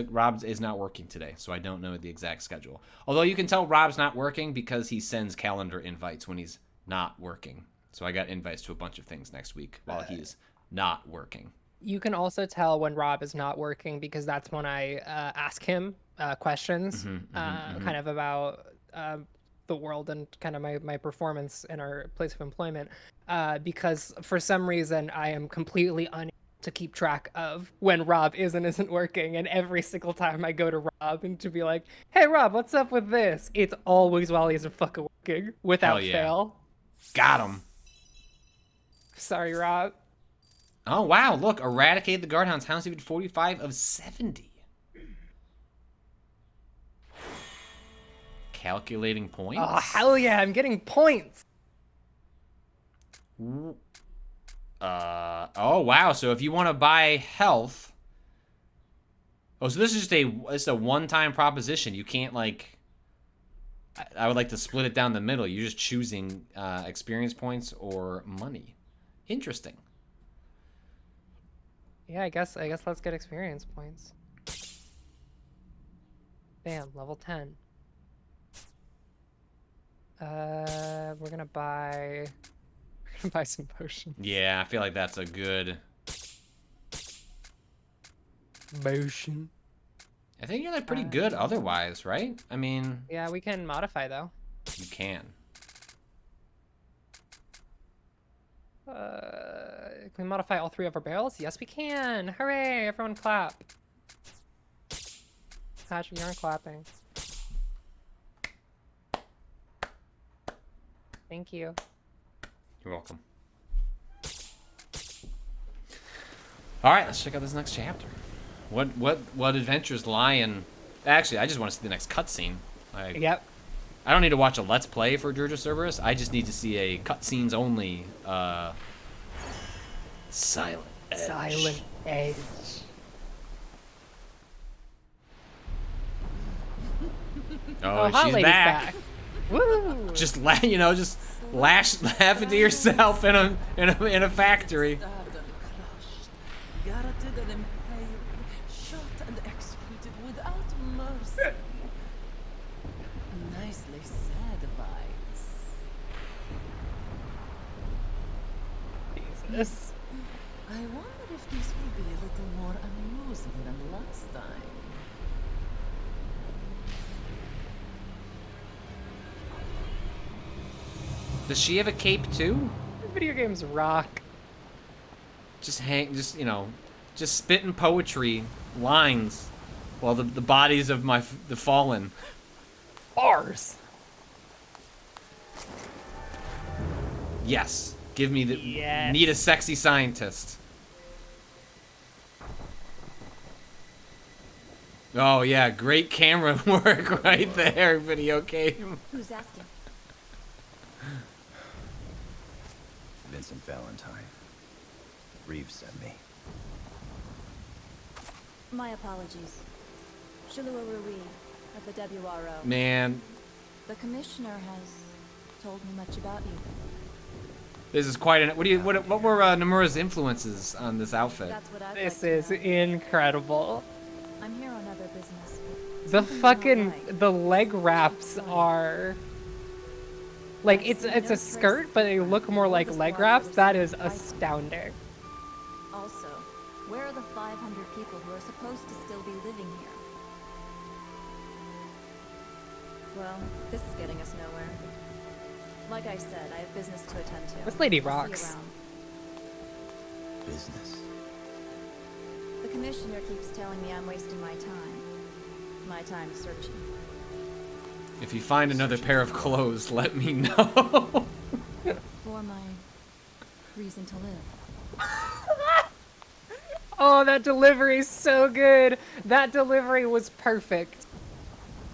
Speaker 1: is not working today, so I don't know the exact schedule. Although you can tell Rob's not working because he sends calendar invites when he's not working. So I got invites to a bunch of things next week while he's not working.
Speaker 2: You can also tell when Rob is not working because that's when I ask him questions kind of about the world and kind of my performance in our place of employment, because for some reason I am completely unable to keep track of when Rob is and isn't working, and every single time I go to Rob and to be like, hey Rob, what's up with this, it's always while he's fucking working without fail.
Speaker 1: Got him.
Speaker 2: Sorry, Rob.
Speaker 1: Oh wow, look, eradicate the Guardhounds. Hounds even 45 of 70. Calculating points.
Speaker 2: Oh hell yeah, I'm getting points.
Speaker 1: Oh wow, so if you want to buy health. Oh, so this is just a one-time proposition. You can't like I would like to split it down the middle. You're just choosing experience points or money. Interesting.
Speaker 2: Yeah, I guess let's get experience points. Bam, level 10. We're gonna buy some potions.
Speaker 1: Yeah, I feel like that's a good
Speaker 2: Motion.
Speaker 1: I think you're like pretty good otherwise, right? I mean,
Speaker 2: Yeah, we can modify though.
Speaker 1: you can.
Speaker 2: Can we modify all 3 of our barrels? Yes, we can. Hooray! Everyone clap. Patrick, you aren't clapping. Thank you.
Speaker 1: You're welcome. All right, let's check out this next chapter. What adventures lie in? Actually, I just want to see the next cutscene.
Speaker 2: Yep.
Speaker 1: I don't need to watch a Let's Play for Dirge of Cerberus. I just need to see a cutscenes only. Silent Edge.
Speaker 2: Silent Edge.
Speaker 1: Oh,
Speaker 2: Hot
Speaker 1: she's
Speaker 2: Lady's
Speaker 1: back.
Speaker 2: Woo!
Speaker 1: Just laughing to yourself in a factory.
Speaker 7: Garroted and impaled, shot and executed without mercy. Nicely said, Vice.
Speaker 2: Jesus.
Speaker 7: I wonder if this will be a little more amusing than last time.
Speaker 1: Does she have a cape too?
Speaker 2: Video games rock.
Speaker 1: Just spitting poetry lines while the bodies of the fallen.
Speaker 2: Bars.
Speaker 1: Yes. Give me the
Speaker 2: Yes.
Speaker 1: need a sexy scientist. Oh yeah, great camera work right there, video game.
Speaker 4: Who's asking?
Speaker 3: Vincent Valentine. Reeves sent me.
Speaker 4: My apologies. Shilua Rui of the WRO.
Speaker 1: Man,
Speaker 4: The commissioner has told me much about you.
Speaker 1: this is quite an. What were Nomura's influences on this outfit?
Speaker 4: That's what I'd
Speaker 2: This
Speaker 4: like to
Speaker 2: is
Speaker 4: know.
Speaker 2: incredible.
Speaker 4: I'm here on other business.
Speaker 2: The
Speaker 4: Something's not
Speaker 2: fucking
Speaker 4: right.
Speaker 2: the leg wraps are like it's a skirt, but they look more like leg wraps. That is astounding.
Speaker 4: Also, where are the 500 people who are supposed to still be living here? Well, this is getting us nowhere. Like I said, I have business to attend to.
Speaker 2: This lady
Speaker 4: I'll see you
Speaker 2: rocks.
Speaker 4: around.
Speaker 3: Business.
Speaker 4: The commissioner keeps telling me I'm wasting my time. My time searching.
Speaker 1: If you find another pair of clothes, let me know.
Speaker 4: For my reason to live.
Speaker 2: Oh, that delivery is so good. That delivery was perfect.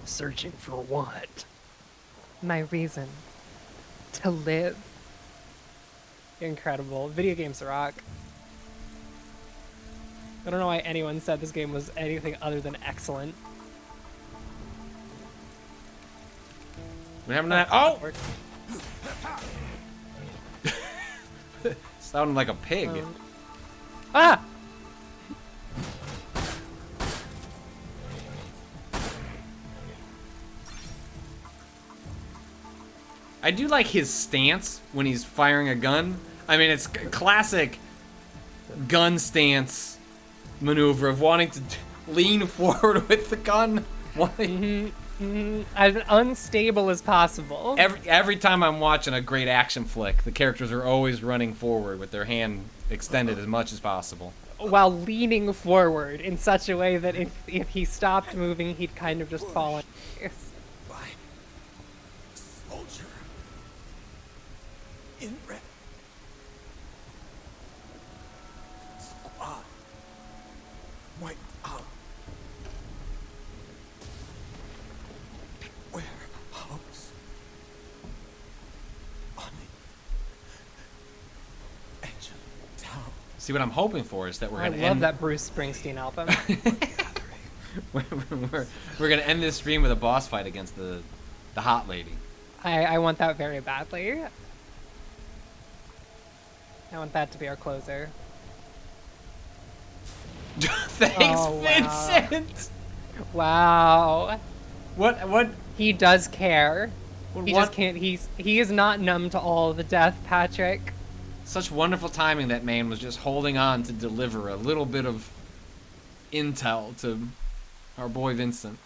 Speaker 2: Searching for what? My reason to live. Incredible. Video games rock. I don't know why anyone said this game was anything other than excellent.
Speaker 1: What happened to that? Oh! Sounded like a pig.
Speaker 2: Ah!
Speaker 1: I do like his stance when he's firing a gun. I mean, it's classic gun stance maneuver of wanting to lean forward with the gun.
Speaker 2: As unstable as possible.
Speaker 1: Every time I'm watching a great action flick, the characters are always running forward with their hand extended as much as possible.
Speaker 2: While leaning forward in such a way that if he stopped moving, he'd kind of just fall on his face.
Speaker 6: By soldier in red. Squad wiped out. Warehouse on the edge of town.
Speaker 1: See, what I'm hoping for is that we're
Speaker 2: I
Speaker 1: gonna
Speaker 2: love
Speaker 1: end
Speaker 2: that Bruce Springsteen album.
Speaker 1: we're gonna end this stream with a boss fight against the hot lady.
Speaker 2: I want that very badly. I want that to be our closer.
Speaker 1: Thanks,
Speaker 2: Oh, wow.
Speaker 1: Vincent.
Speaker 2: Wow.
Speaker 1: What?
Speaker 2: He does care. He
Speaker 1: What-
Speaker 2: just can't. He is not numb to all the death, Patrick.
Speaker 1: Such wonderful timing. That man was just holding on to deliver a little bit of intel to our boy Vincent.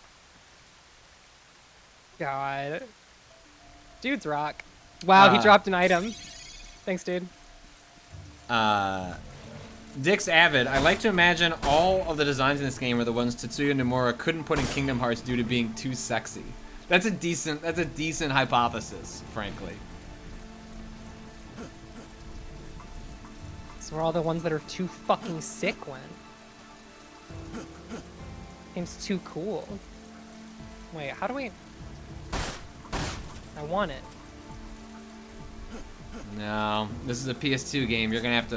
Speaker 2: God. Dude's rock. Wow, he dropped an item. Thanks, dude.
Speaker 1: Dick's Avid. I like to imagine all of the designs in this game are the ones Tetsuya Nomura couldn't put in Kingdom Hearts due to being too sexy. That's a decent hypothesis, frankly.
Speaker 2: So we're all the ones that are too fucking sick when. Game's too cool. Wait, how do we... I want it.
Speaker 1: No, this is a PS2 game. You're gonna have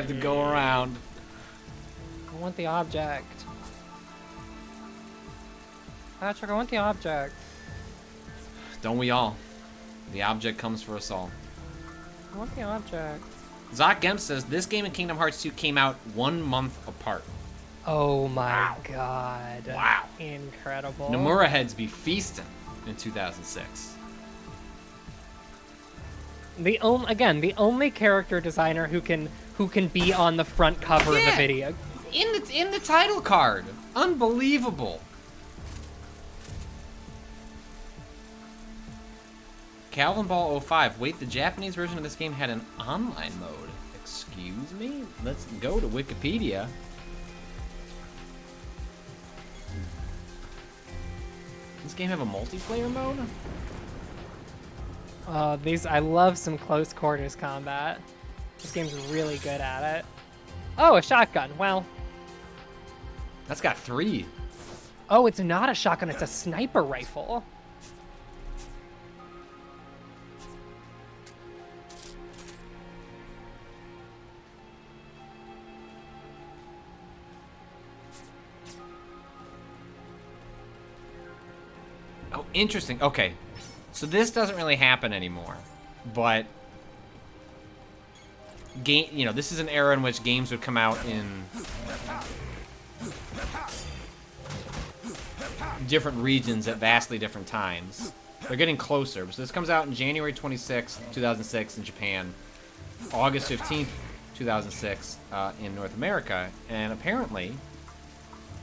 Speaker 1: to go around.
Speaker 2: I want the object. Patrick, I want the object.
Speaker 1: Don't we all? The object comes for us all.
Speaker 2: I want the object.
Speaker 1: Zoc Gemp says this game and Kingdom Hearts 2 came out 1 month apart.
Speaker 2: Oh my god.
Speaker 1: Wow.
Speaker 2: Incredible.
Speaker 1: Nomura heads be feasting in 2006.
Speaker 2: The only character designer who can be on the front cover of a
Speaker 1: Yeah.
Speaker 2: video.
Speaker 1: In the title card. Unbelievable. Calvin Ball 05. Wait, the Japanese version of this game had an online mode. Excuse me? Let's go to Wikipedia. Does this game have a multiplayer mode?
Speaker 2: Oh, I love some close quarters combat. This game's really good at it. Oh, a shotgun. Well.
Speaker 1: That's got 3.
Speaker 2: Oh, it's not a shotgun, it's a sniper rifle.
Speaker 1: Oh, interesting. Okay. So this doesn't really happen anymore. But this is an era in which games would come out in different regions at vastly different times. They're getting closer. So this comes out in January 26th, 2006 in Japan, August 15th, 2006 in North America, and apparently,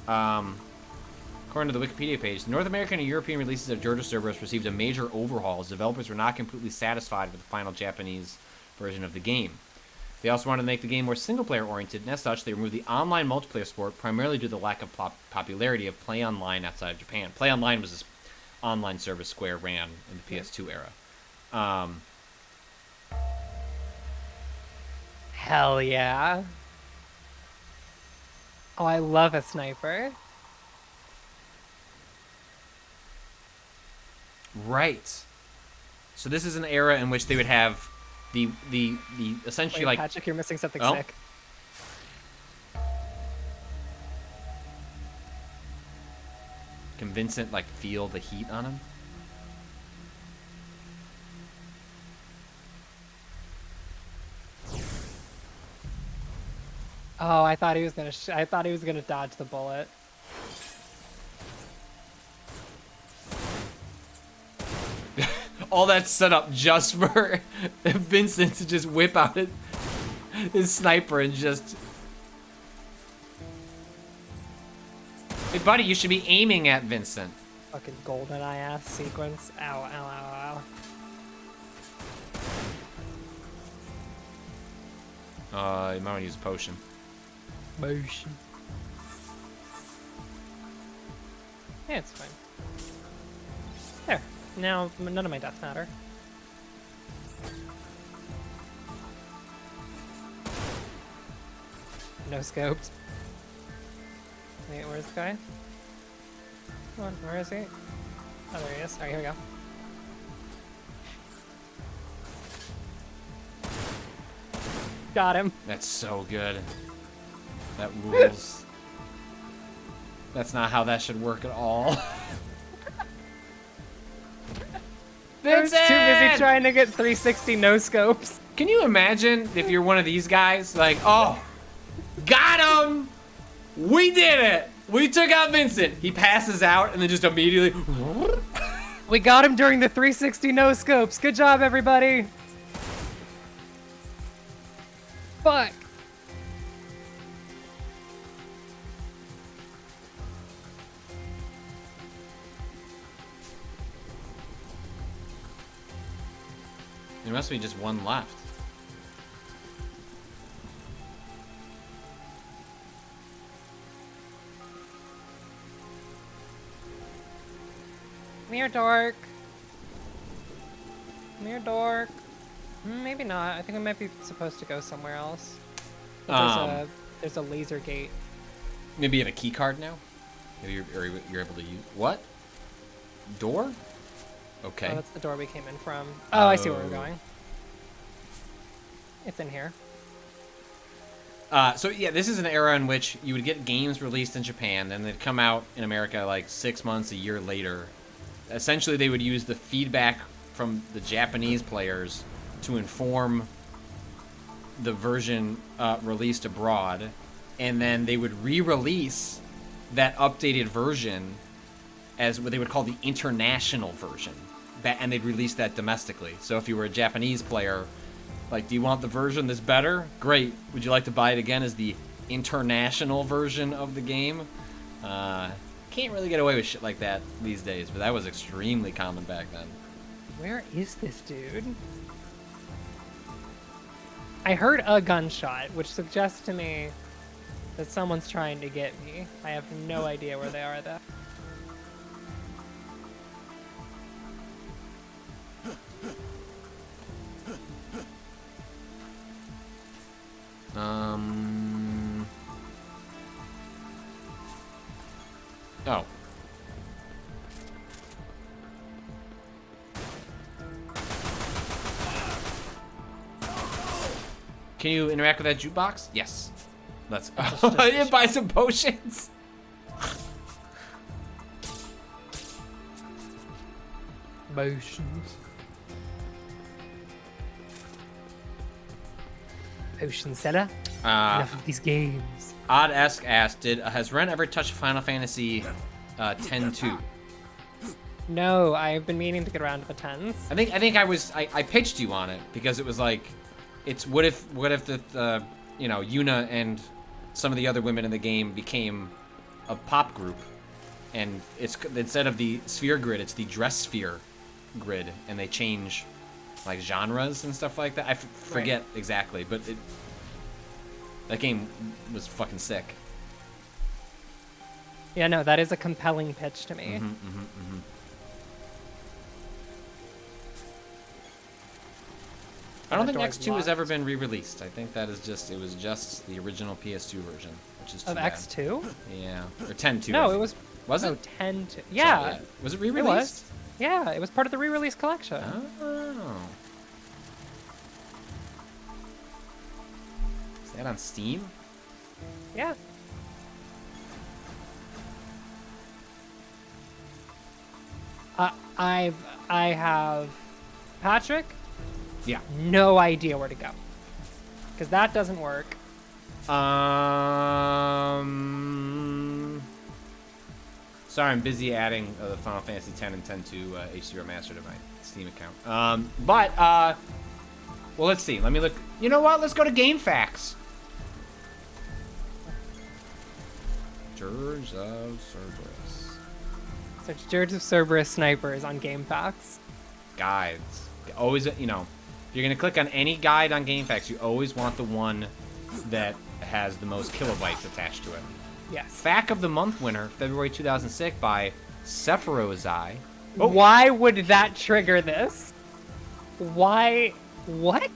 Speaker 1: according to the Wikipedia page, the North American and European releases of DIRGE of Cerberus received a major overhaul as developers were not completely satisfied with the final Japanese version of the game. They also wanted to make the game more single-player oriented, and as such, they removed the online multiplayer support primarily due to the lack of popularity of Play Online outside of Japan. Play Online was this online service Square ran in the PS2 era.
Speaker 2: Hell yeah. Oh, I love a sniper.
Speaker 1: Right. So this is an era in which they would have the essentially
Speaker 2: Wait,
Speaker 1: like
Speaker 2: Patrick, you're missing something
Speaker 1: Oh.
Speaker 2: sick.
Speaker 1: Can Vincent like feel the heat on him?
Speaker 2: Oh, I thought he was gonna dodge the bullet.
Speaker 1: All that's set up just for Vincent to just whip out his sniper and just... Hey, buddy, you should be aiming at Vincent.
Speaker 2: Fucking golden eye ass sequence. Ow, ow, ow, ow.
Speaker 1: You might want to use a potion.
Speaker 2: Motion. Yeah, it's fine. There. Now, none of my deaths matter. No scopes. Wait, where's the guy? Come on, where is he? Oh, there he is. Alright, here we go. Got him.
Speaker 1: That's so good. That rules. That's not how that should work at all.
Speaker 2: I was too busy trying to get 360 no scopes.
Speaker 1: Can you imagine if you're one of these guys? Like, oh, got him! We did it! We took out Vincent. He passes out and then just immediately...
Speaker 2: We got him during the 360 no scopes. Good job, everybody. Fuck.
Speaker 1: There must be just one left.
Speaker 2: Come here, dork. Come here, dork. Maybe not. I think we might be supposed to go somewhere else. But there's a laser gate.
Speaker 1: Maybe you have a key card now? Maybe you're able to use... What? Door? Okay.
Speaker 2: Oh, that's the door we came in from. Oh, I see where we're going. It's in here.
Speaker 1: So yeah, this is an era in which you would get games released in Japan, then they'd come out in America like 6 months, a year later. Essentially, they would use the feedback from the Japanese players to inform the version released abroad, and then they would re-release that updated version as what they would call the international version, and they'd release that domestically. So if you were a Japanese player, like, do you want the version that's better? Great. Would you like to buy it again as the international version of the game? Can't really get away with shit like that these days, but that was extremely common back then.
Speaker 2: Where is this dude? I heard a gunshot, which suggests to me that someone's trying to get me. I have no idea where they are, though.
Speaker 1: Oh. Can you interact with that jukebox? Yes. Let's buy some potions.
Speaker 2: Motions. Potion seller. Enough of these games.
Speaker 1: Odd-esque asked, has Ren ever touched Final Fantasy X-2?
Speaker 2: No, I've been meaning to get around to the 10s.
Speaker 1: I think I pitched you on it because it was like, it's what if the you know, Yuna and some of the other women in the game became a pop group, and it's instead of the sphere grid, it's the dress sphere grid, and they change like genres and stuff like that. I forget exactly, but that game was fucking sick.
Speaker 2: Yeah, no, that is a compelling pitch to me.
Speaker 1: I don't think X2 has ever been re-released. I think that is it was just the original PS2 version, which is too
Speaker 2: Of
Speaker 1: bad.
Speaker 2: X2?
Speaker 1: Yeah, or 10-2.
Speaker 2: No, it was.
Speaker 1: Was
Speaker 2: no,
Speaker 1: it?
Speaker 2: 10-2. Yeah.
Speaker 1: Was it
Speaker 2: It
Speaker 1: re-released?
Speaker 2: was. Yeah, it was part of the re-release collection.
Speaker 1: Oh. Is that on Steam?
Speaker 2: Yeah. I have Patrick.
Speaker 1: Yeah.
Speaker 2: No idea where to go, because that doesn't work.
Speaker 1: Sorry, I'm busy adding the Final Fantasy X and X-2 HD Remastered to my Steam account. Well, let's see. Let me look. You know what? Let's go to Game Facts. Dirge of Cerberus.
Speaker 2: Search Dirge of Cerberus snipers on GameFAQs.
Speaker 1: Guides. Always, you know, if you're gonna click on any guide on GameFAQs, you always want the one that has the most kilobytes attached to it.
Speaker 2: Yes.
Speaker 1: Fact of the Month winner, February 2006 by Sephiroth.
Speaker 2: Oh. Why would that trigger this? Why? What?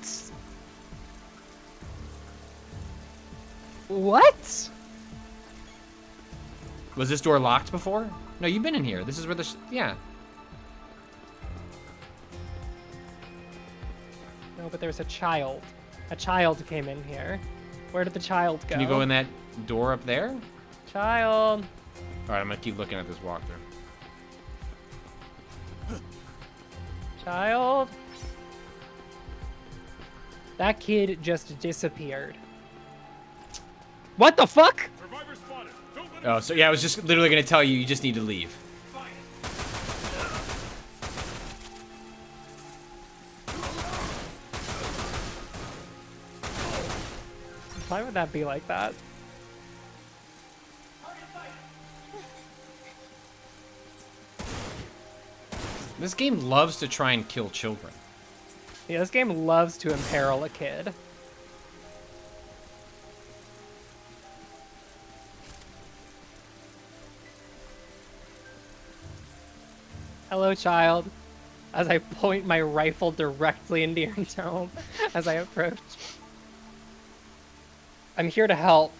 Speaker 2: What?
Speaker 1: Was this door locked before? No, you've been in here. This is where yeah.
Speaker 2: No, but there's a child. A child came in here. Where did the child go?
Speaker 1: Can you go in that door up there?
Speaker 2: Child.
Speaker 1: All right, I'm gonna keep looking at this walkthrough.
Speaker 2: Child. That kid just disappeared. What the fuck?
Speaker 5: Survivor spotted. Don't let
Speaker 1: Oh, so yeah, I was just literally gonna tell you, you just need to leave.
Speaker 2: Why would that be like that?
Speaker 1: This game loves to try and kill children.
Speaker 2: Yeah, this game loves to imperil a kid. Hello, child. As I point my rifle directly into your dome as I approach. I'm here to help.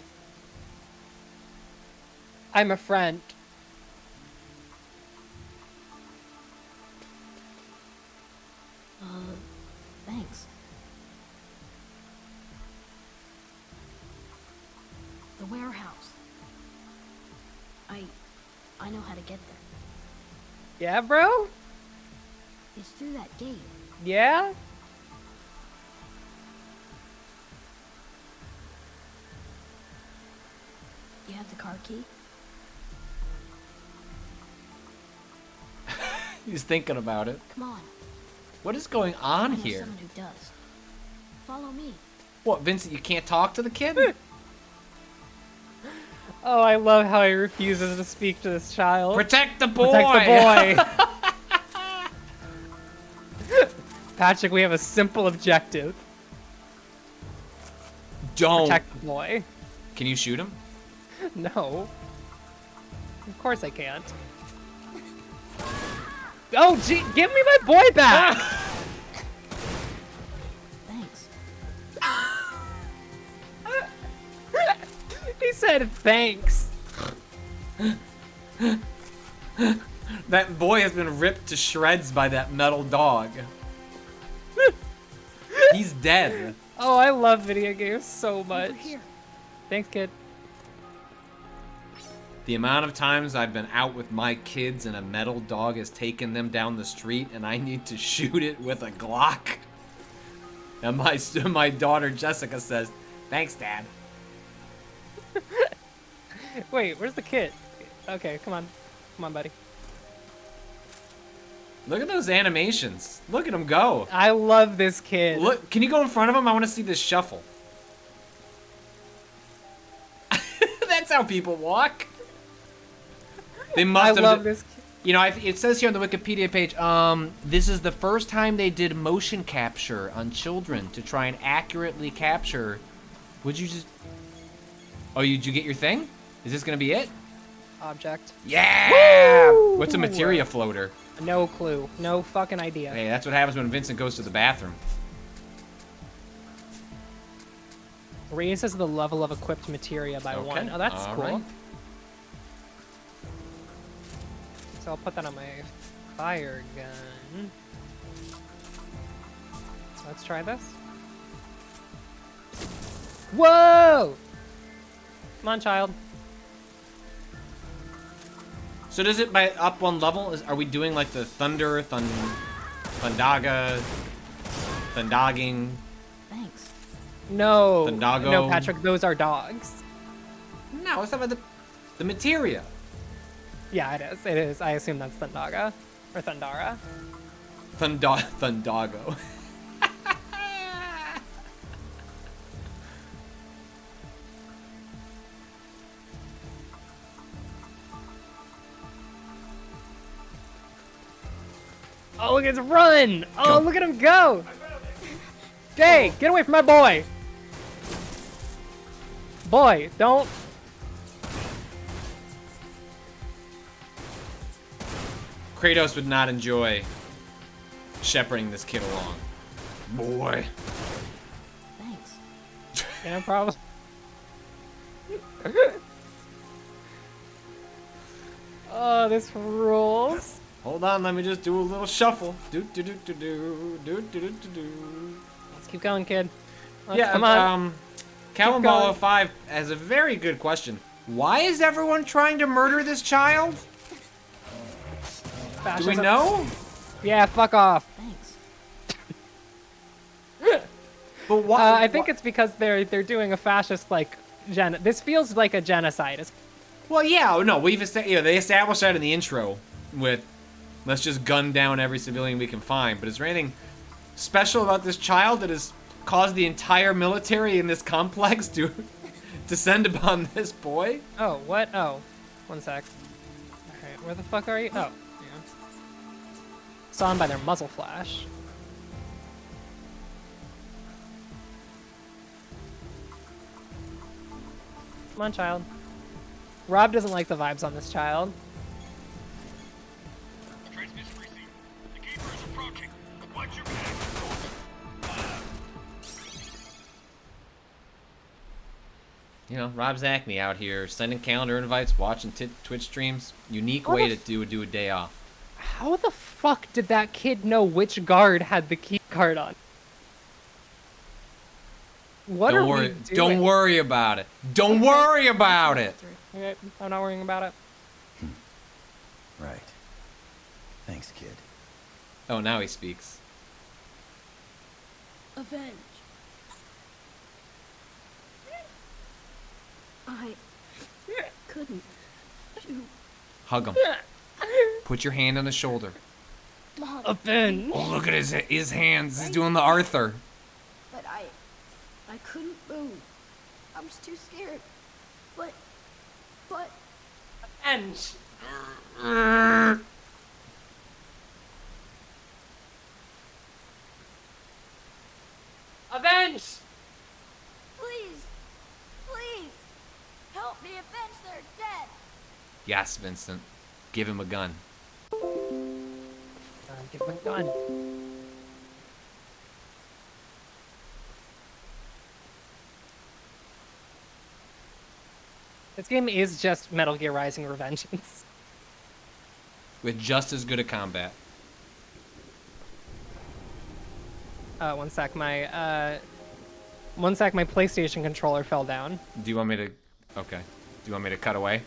Speaker 2: I'm a friend.
Speaker 7: Thanks. The warehouse. I know how to get there.
Speaker 2: Yeah, bro?
Speaker 7: It's through that gate.
Speaker 2: Yeah?
Speaker 7: You have the car key?
Speaker 1: He's thinking about it.
Speaker 7: Come on.
Speaker 1: What is going on
Speaker 7: I know
Speaker 1: here?
Speaker 7: someone who does. Follow me.
Speaker 1: What, Vincent, you can't talk to the kid?
Speaker 2: Oh, I love how he refuses to speak to this child.
Speaker 1: Protect the boy!
Speaker 2: Protect the boy! Patrick, we have a simple objective.
Speaker 1: Don't.
Speaker 2: Protect the boy.
Speaker 1: Can you shoot him?
Speaker 2: No. Of course I can't. Oh, gee, give me my boy back!
Speaker 7: Thanks.
Speaker 2: He said thanks.
Speaker 1: That boy has been ripped to shreds by that metal dog. He's dead.
Speaker 2: Oh, I love video games so much. Thanks, kid.
Speaker 1: The amount of times I've been out with my kids and a metal dog has taken them down the street and I need to shoot it with a Glock. And my daughter Jessica says, "Thanks, Dad."
Speaker 2: Wait, where's the kid? Okay, come on. Come on, buddy.
Speaker 1: Look at those animations. Look at him go.
Speaker 2: I love this kid.
Speaker 1: Look, can you go in front of him? I want to see this shuffle. That's how people walk. They must have.
Speaker 2: I love this kid.
Speaker 1: You know, it says here on the Wikipedia page, this is the first time they did motion capture on children to try and accurately capture. Would you just... Oh, did you get your thing? Is this going to be it?
Speaker 2: Object.
Speaker 1: Yeah!
Speaker 2: Woo!
Speaker 1: What's a materia floater?
Speaker 2: No clue. No fucking idea.
Speaker 1: Hey, that's what happens when Vincent goes to the bathroom.
Speaker 2: Raises the level of equipped materia by
Speaker 1: Okay,
Speaker 2: 1. Oh, that's
Speaker 1: all
Speaker 2: cool.
Speaker 1: right.
Speaker 2: So I'll put that on my fire gun. Let's try this. Whoa! Come on, child.
Speaker 1: So does it by up one level? Are we doing like the thunder, thundaga, thundogging?
Speaker 7: Thanks.
Speaker 2: No.
Speaker 1: Thundago.
Speaker 2: No, Patrick, those are dogs.
Speaker 1: No, it's about the materia.
Speaker 2: Yeah, it is. It is. I assume that's Thundaga. Or Thundara.
Speaker 1: Thundago.
Speaker 2: Oh, look, it's run! Oh, look at him go! Jay, get away from my boy! Boy, don't...
Speaker 1: Kratos would not enjoy shepherding this kid along. Boy.
Speaker 7: Thanks.
Speaker 2: Yeah, probably. Oh, this rules.
Speaker 1: Hold on, let me just do a little shuffle. Do do do do do do do do do do.
Speaker 2: Let's keep going, kid. Let's,
Speaker 1: Yeah,
Speaker 2: come on.
Speaker 1: Calvin
Speaker 2: Keep going.
Speaker 1: 5 has a very good question. Why is everyone trying to murder this child? Do we
Speaker 2: Fascism.
Speaker 1: know?
Speaker 2: Yeah, fuck off.
Speaker 7: Thanks.
Speaker 1: But why?
Speaker 2: I think it's because they're doing a fascist like This feels like a genocide.
Speaker 1: Well, yeah, no, they established that in the intro with let's just gun down every civilian we can find. But is there anything special about this child that has caused the entire military in this complex to descend upon this boy?
Speaker 2: Oh, what? Oh, one sec. All right, where the fuck are you? Oh, yeah. Saw him by their muzzle flash. Come on, child. Rob doesn't like the vibes on this child.
Speaker 8: Transmission received. The keeper is approaching. Watch your back.
Speaker 1: You know, Rob Zachney out here sending calendar invites, watching Twitch streams. Unique way to do a day off.
Speaker 2: How the fuck did that kid know which guard had the key card on? What
Speaker 1: Don't
Speaker 2: are
Speaker 1: worry.
Speaker 2: we doing?
Speaker 1: Don't worry about it. Don't worry about it.
Speaker 2: Okay, I'm not worrying about it.
Speaker 3: Right. Thanks, kid.
Speaker 1: Oh, now he speaks.
Speaker 7: Avenge. I couldn't shoot
Speaker 1: Hug him. Put your hand on his shoulder.
Speaker 7: Mom,
Speaker 2: Avenge.
Speaker 1: Oh, look at his hands. He's doing the Arthur.
Speaker 7: but I couldn't move. I was too scared. But
Speaker 2: Avenge. Avenge.
Speaker 7: please, help me avenge their death.
Speaker 1: Yes, Vincent. Give him a gun.
Speaker 2: Get my gun. This game is just Metal Gear Rising Revengeance.
Speaker 1: with just as good a combat.
Speaker 2: One sec, my PlayStation controller fell down.
Speaker 1: Do you want me to? Okay. Do you want me to cut away?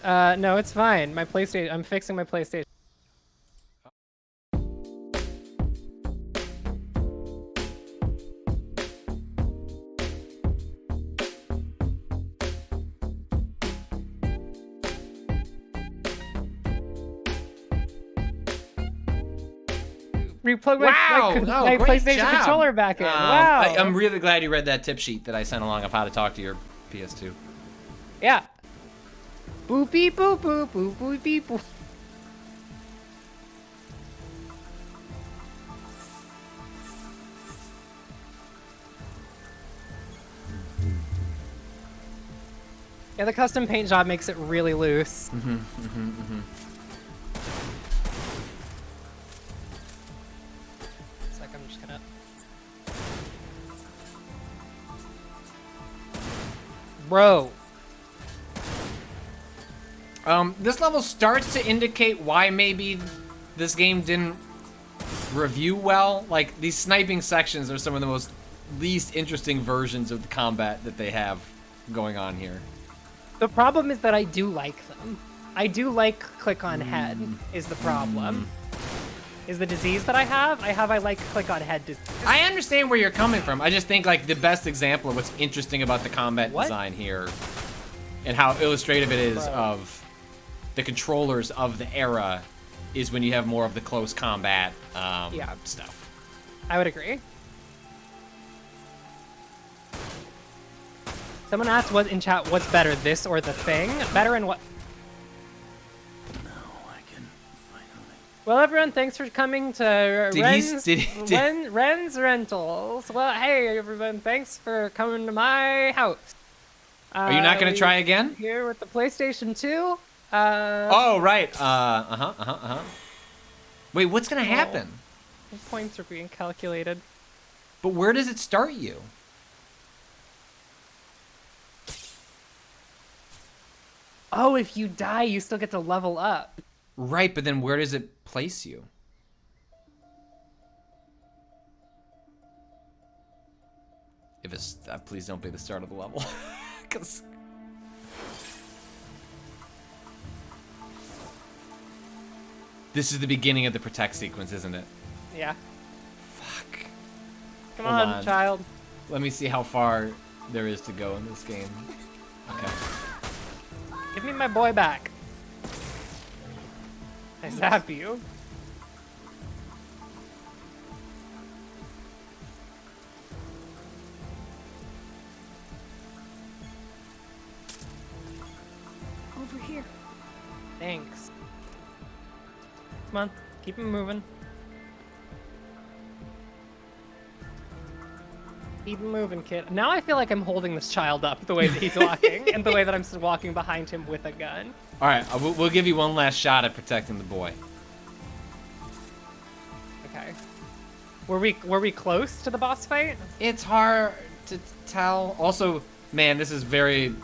Speaker 2: No, it's fine. My PlayStation. I'm fixing my PlayStation. Replug my
Speaker 1: great
Speaker 2: PlayStation
Speaker 1: job.
Speaker 2: controller back in. Wow.
Speaker 1: I'm really glad you read that tip sheet that I sent along of how to talk to your PS2.
Speaker 2: Yeah. Boop beep boop boop boop boop beep boop. Yeah, the custom paint job makes it really loose. It's like I'm just gonna. Bro.
Speaker 1: This level starts to indicate why maybe this game didn't review well. Like, these sniping sections are some of the most least interesting versions of the combat that they have going on here.
Speaker 2: The problem is that I do like them. I do like click on head is the problem. Is the disease that I have? I like click on head disease.
Speaker 1: I understand where you're coming from. I just think, like, the best example of what's interesting about the combat design here and how illustrative it is of the controllers of the era is when you have more of the close combat stuff.
Speaker 2: I would agree. Someone asked what in chat, what's better, this or the thing? Better in what?
Speaker 3: Now I can finally.
Speaker 2: Well, everyone, thanks for coming to Ren's Rentals. Well, hey, everyone, thanks for coming to my house.
Speaker 1: Are you not going to try again?
Speaker 2: Here with the PlayStation 2.
Speaker 1: Oh, right. Wait, what's going to happen?
Speaker 2: Points are being calculated.
Speaker 1: But where does it start you?
Speaker 2: Oh, if you die, you still get to level up.
Speaker 1: Right, but then where does it place you? If it's please don't be the start of the level, 'cause this is the beginning of the protect sequence, isn't it?
Speaker 2: Yeah.
Speaker 1: Fuck.
Speaker 2: Come
Speaker 1: Hold
Speaker 2: on, child.
Speaker 1: Let me see how far there is to go in this game. Okay.
Speaker 2: Give me my boy back. I zap you.
Speaker 7: Over here.
Speaker 2: Thanks. Come on, keep him moving. Keep him moving, kid. Now I feel like I'm holding this child up the way that he's walking, and the way that I'm just walking behind him with a gun.
Speaker 1: All right, we'll give you one last shot at protecting the boy.
Speaker 2: Okay. Were we close to the boss fight?
Speaker 1: It's hard to tell. Also, man, this is very.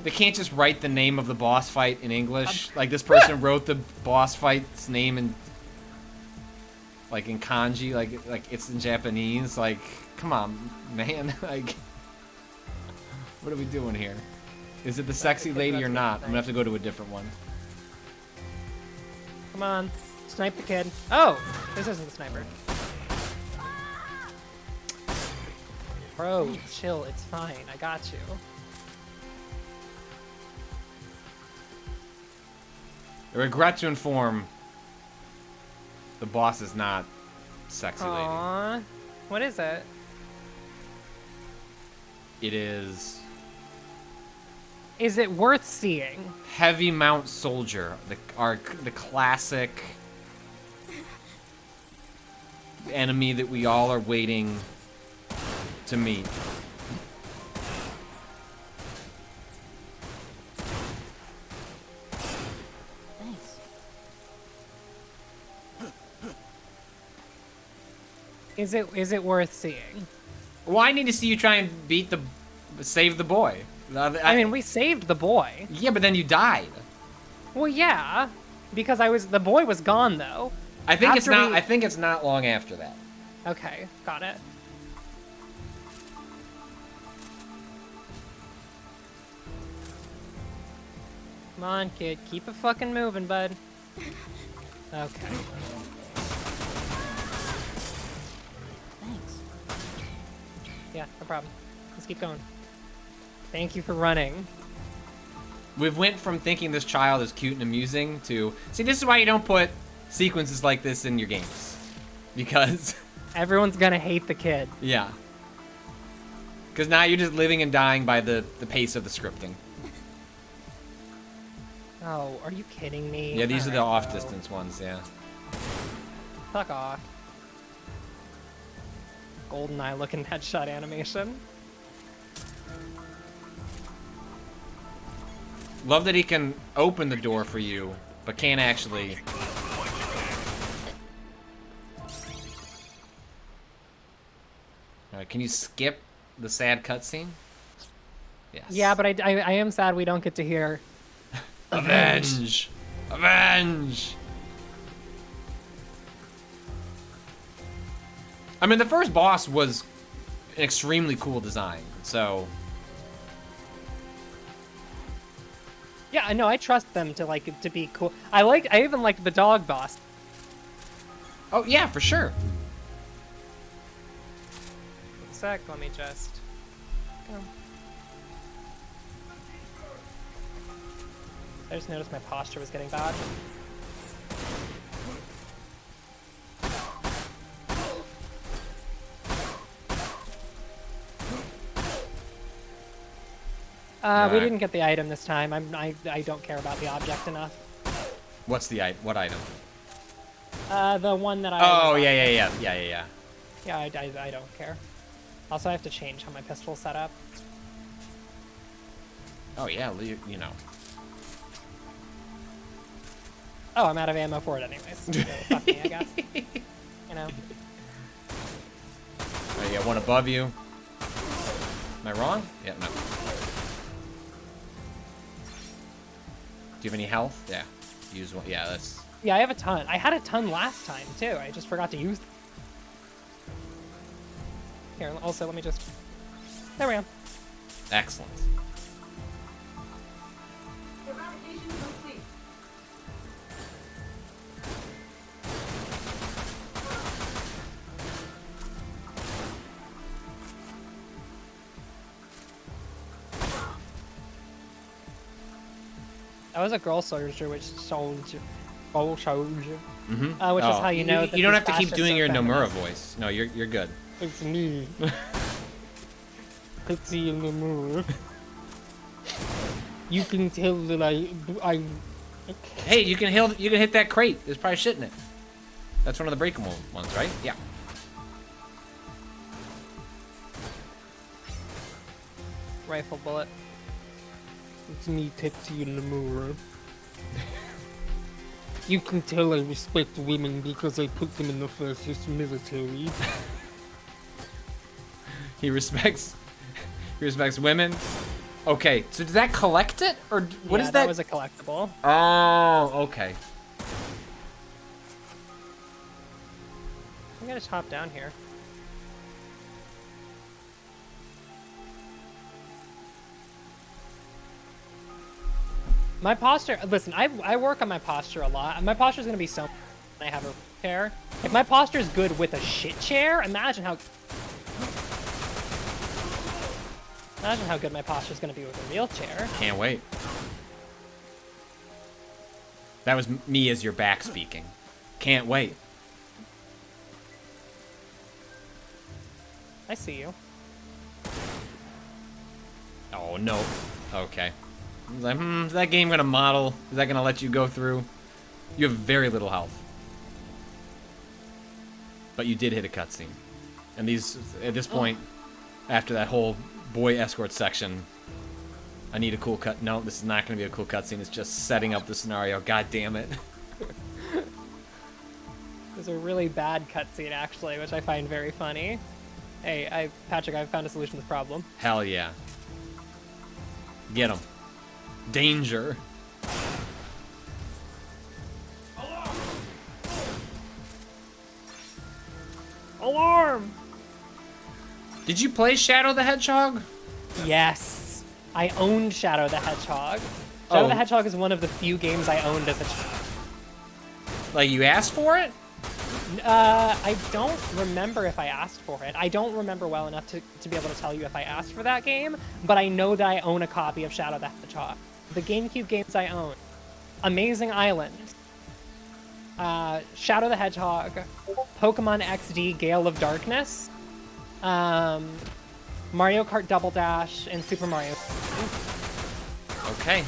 Speaker 1: They can't just write the name of the boss fight in English. Like, this person wrote the boss fight's name in, like, in kanji, like it's in Japanese. Like, come on, man. Like, what are we doing here? Is it the sexy lady or not? I'm gonna have to go to a different one.
Speaker 2: Come on, snipe the kid. Oh, this isn't the sniper. Bro, chill. It's fine. I got you.
Speaker 1: I regret to inform the boss is not sexy lady.
Speaker 2: Aww. What is it?
Speaker 1: It is
Speaker 2: it worth seeing?
Speaker 1: Heavy Mount Soldier, the classic enemy that we all are waiting to meet.
Speaker 2: Is it worth seeing?
Speaker 1: Well, I need to see you try and save the boy.
Speaker 2: I mean, we saved the boy.
Speaker 1: Yeah, but then you died.
Speaker 2: Well, yeah, because the boy was gone though.
Speaker 1: I think it's
Speaker 2: After
Speaker 1: not.
Speaker 2: we-
Speaker 1: I think it's not long after that.
Speaker 2: Okay, got it. Come on, kid, keep it fucking moving, bud. Okay.
Speaker 4: Thanks.
Speaker 2: Yeah, no problem. Let's keep going. Thank you for running.
Speaker 1: We've went from thinking this child is cute and amusing to see. This is why you don't put sequences like this in your games, because
Speaker 2: Everyone's gonna hate the kid.
Speaker 1: yeah, because now you're just living and dying by the pace of the scripting.
Speaker 2: Oh, are you kidding me?
Speaker 1: Yeah, these are the
Speaker 2: Alright,
Speaker 1: off distance ones. Yeah.
Speaker 2: Fuck off. GoldenEye looking headshot animation.
Speaker 1: Love that he can open the door for you, but can't actually. Alright, can you skip the sad cutscene? Yes.
Speaker 2: Yeah, but I am sad we don't get to hear.
Speaker 1: Avenge! Avenge! I mean, the first boss was an extremely cool design, so.
Speaker 2: Yeah, I know. I trust them to be cool. I even liked the dog boss.
Speaker 1: Oh, yeah, for sure.
Speaker 2: One sec, let me just go. I just noticed my posture was getting bad. We
Speaker 1: Alright.
Speaker 2: didn't get the item this time. I don't care about the object enough.
Speaker 1: What's the what item?
Speaker 2: The one that I.
Speaker 1: Oh,
Speaker 2: was
Speaker 1: yeah.
Speaker 2: Yeah, I don't care. Also, I have to change how my pistol's set up.
Speaker 1: Oh, yeah, you know.
Speaker 2: Oh, I'm out of ammo for it anyways. So fuck me, I guess. You know.
Speaker 1: Oh, yeah, one above you. Am I wrong? Yeah, no. Do you have any health? Yeah. Use one. Yeah, that's.
Speaker 2: Yeah, I have a ton. I had a ton last time too. I just forgot to use them. Here, also, let me just. There we go.
Speaker 1: Excellent.
Speaker 2: That was a girl soldier, which soldier.
Speaker 1: Mm-hmm.
Speaker 2: Which is how you know that
Speaker 1: you don't
Speaker 2: these
Speaker 1: have to keep
Speaker 2: fascists
Speaker 1: doing
Speaker 2: are
Speaker 1: your Nomura
Speaker 2: feminist.
Speaker 1: voice. No, you're good.
Speaker 2: It's me. Pitsy in the mirror. You can tell that I.
Speaker 1: Hey, you can hit that crate. There's probably shit in it. That's one of the breakable ones, right? Yeah.
Speaker 2: Rifle bullet. It's me, Pitsy in the mirror. You can tell I respect women because I put them in the first military.
Speaker 1: He respects women. Okay, so does that collect it, or what is that?
Speaker 2: That was a collectible.
Speaker 1: Oh, okay.
Speaker 2: I'm gonna hop down here. My posture, listen, I work on my posture a lot. My posture's gonna be so when I have a chair. If my posture is good with a shit chair, imagine how good my posture's gonna be with a real chair.
Speaker 1: Can't wait. That was me as your back speaking. Can't wait.
Speaker 2: I see you.
Speaker 1: Oh, no. Okay. I was like, is that game gonna model? Is that gonna let you go through? You have very little health. But you did hit a cutscene. And these, at this point, after that whole boy escort section, I need a cool cut. No, this is not gonna be a cool cutscene. It's just setting up the scenario. God damn it.
Speaker 2: There's a really bad cutscene actually, which I find very funny. Hey, Patrick, I've found a solution to this problem.
Speaker 1: Hell yeah. Get him. Danger.
Speaker 2: arm.
Speaker 1: Did you play Shadow the Hedgehog?
Speaker 2: Yes, I owned Shadow the Hedgehog. Shadow the Hedgehog is one of the few games I owned as a child.
Speaker 1: Like, you asked for it?
Speaker 2: I don't remember if I asked for it. I don't remember well enough to be able to tell you if I asked for that game, but I know that I own a copy of Shadow the Hedgehog. The GameCube games I own: Amazing Island, Shadow the Hedgehog, Pokemon XD Gale of Darkness, Mario Kart Double Dash, and Super Mario.
Speaker 1: Okay.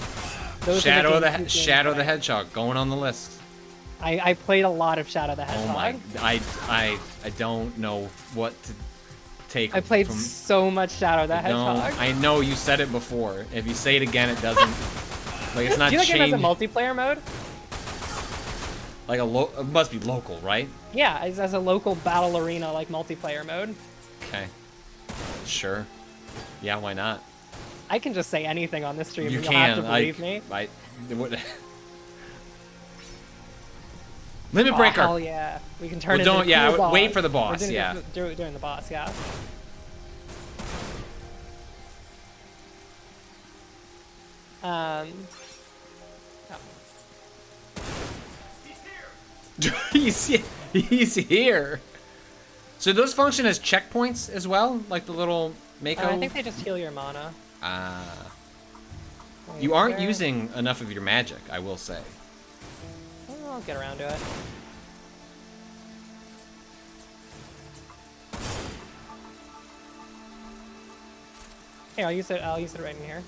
Speaker 2: Those
Speaker 1: Shadow
Speaker 2: the
Speaker 1: the Hedgehog going on the list.
Speaker 2: I played a lot of Shadow the
Speaker 1: Oh
Speaker 2: Hedgehog.
Speaker 1: my! I don't know what to take.
Speaker 2: I played
Speaker 1: from,
Speaker 2: so much Shadow the Hedgehog.
Speaker 1: I know you said it before. If you say it again, it doesn't. Like, it's not
Speaker 2: Do you think it has a
Speaker 1: changed.
Speaker 2: multiplayer mode?
Speaker 1: Like it must be local, right?
Speaker 2: Yeah, it has a local battle arena like multiplayer mode.
Speaker 1: Okay. Sure. Yeah, why not?
Speaker 2: I can just say anything on this stream.
Speaker 1: You
Speaker 2: and you'll have to
Speaker 1: can.
Speaker 2: believe me.
Speaker 1: Limit
Speaker 2: Oh,
Speaker 1: breaker.
Speaker 2: hell yeah. We can turn
Speaker 1: Well,
Speaker 2: into
Speaker 1: don't-
Speaker 2: a
Speaker 1: yeah,
Speaker 2: cool boss.
Speaker 1: wait for the boss,
Speaker 2: We're doing
Speaker 1: yeah.
Speaker 2: Doing the boss, yeah. Oh.
Speaker 1: he's here. So those function as checkpoints as well, like the little Mako.
Speaker 2: I think they just heal your mana.
Speaker 1: You aren't using enough of your magic, I will say.
Speaker 2: Well, I'll get around to it. Here, I'll use it right in here.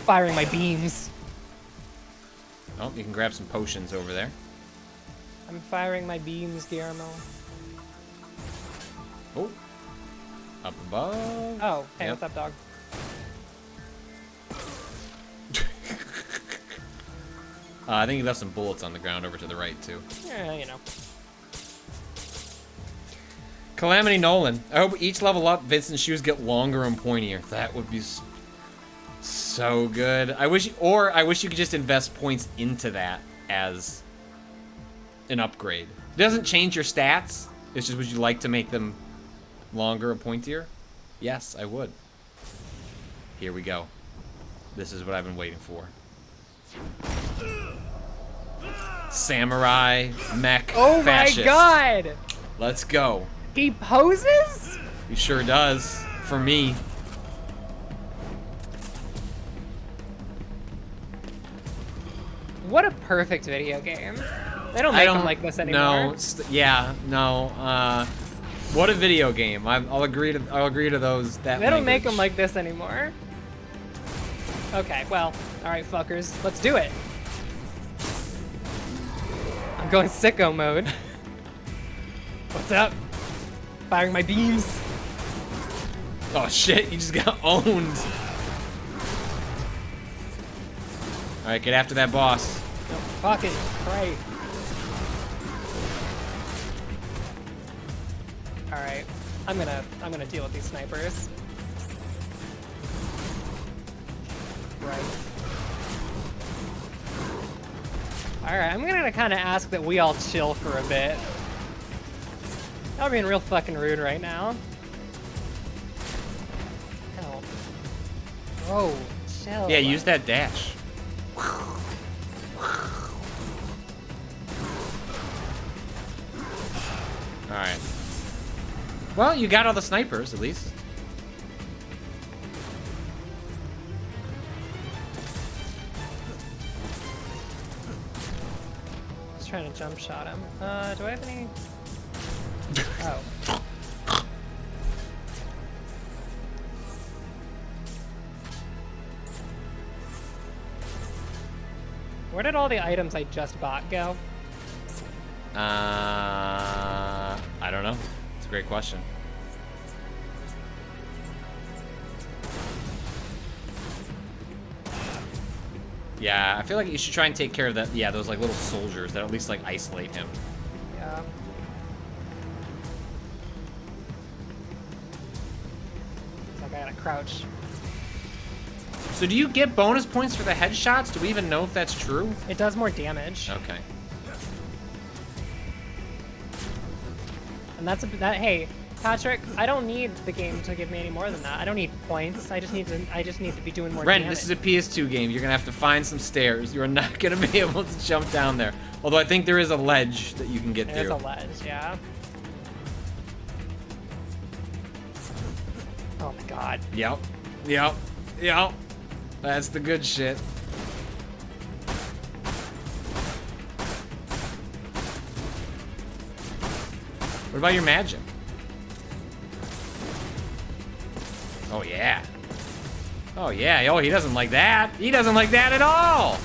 Speaker 2: Firing my beams.
Speaker 1: Oh, you can grab some potions over there.
Speaker 2: I'm firing my beams, Guillermo.
Speaker 1: Oh. Up above.
Speaker 2: Oh, hey,
Speaker 1: Yep.
Speaker 2: what's up, dog?
Speaker 1: I think you left some bullets on the ground over to the right, too.
Speaker 2: Yeah, you know.
Speaker 1: Calamity Nolan. I hope each level up, Vincent's shoes get longer and pointier. That would be so good. I wish you could just invest points into that as an upgrade. It doesn't change your stats. It's just, would you like to make them longer and pointier? Yes, I would. Here we go. This is what I've been waiting for. Samurai, mech,
Speaker 2: Oh
Speaker 1: fascist.
Speaker 2: my god!
Speaker 1: Let's go.
Speaker 2: He poses?
Speaker 1: He sure does. For me.
Speaker 2: What a perfect video game. They don't make them like this anymore.
Speaker 1: No. What a video game. I'll agree to those. That
Speaker 2: They don't make
Speaker 1: language.
Speaker 2: them like this anymore. Okay, well, alright, fuckers. Let's do it. I'm going sicko mode. What's up? Firing my beams.
Speaker 1: Oh shit! You just got owned. All right, get after that boss.
Speaker 2: No, fucking right. Alright, I'm gonna deal with these snipers. Right. Alright, I'm gonna kinda ask that we all chill for a bit. Y'all being real fucking rude right now. Hell. Bro, chill.
Speaker 1: Yeah, use that dash. All right. Well, you got all the snipers at least.
Speaker 2: Just trying to jump shot him. Do I have any? Oh. Where did all the items I just bought go?
Speaker 1: I don't know. It's a great question. Yeah, I feel like you should try and take care of that. Yeah, those like little soldiers that at least like isolate him.
Speaker 2: Yeah. It's like I gotta crouch.
Speaker 1: So do you get bonus points for the headshots? Do we even know if that's true?
Speaker 2: It does more damage.
Speaker 1: Okay.
Speaker 2: And that. Hey, Patrick, I don't need the game to give me any more than that. I don't need points. I just need to be doing more
Speaker 1: Ren,
Speaker 2: damage.
Speaker 1: this is a PS2 game. You're gonna have to find some stairs. You're not gonna be able to jump down there. Although I think there is a ledge that you can get
Speaker 2: There's
Speaker 1: through.
Speaker 2: a ledge, yeah. Oh my god.
Speaker 1: Yep. Yep. Yep. That's the good shit. What about your magic? Oh yeah. Oh yeah. Oh, he doesn't like that. He doesn't like that at all.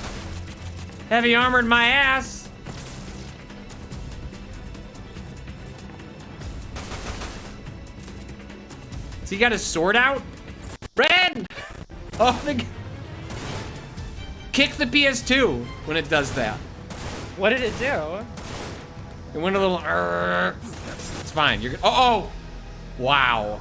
Speaker 1: Heavy armored my ass. So he got his sword out? Ren! Oh, kick the PS2 when it does that.
Speaker 2: What did it do?
Speaker 1: It went a little. It's fine. You're good. Oh! Wow.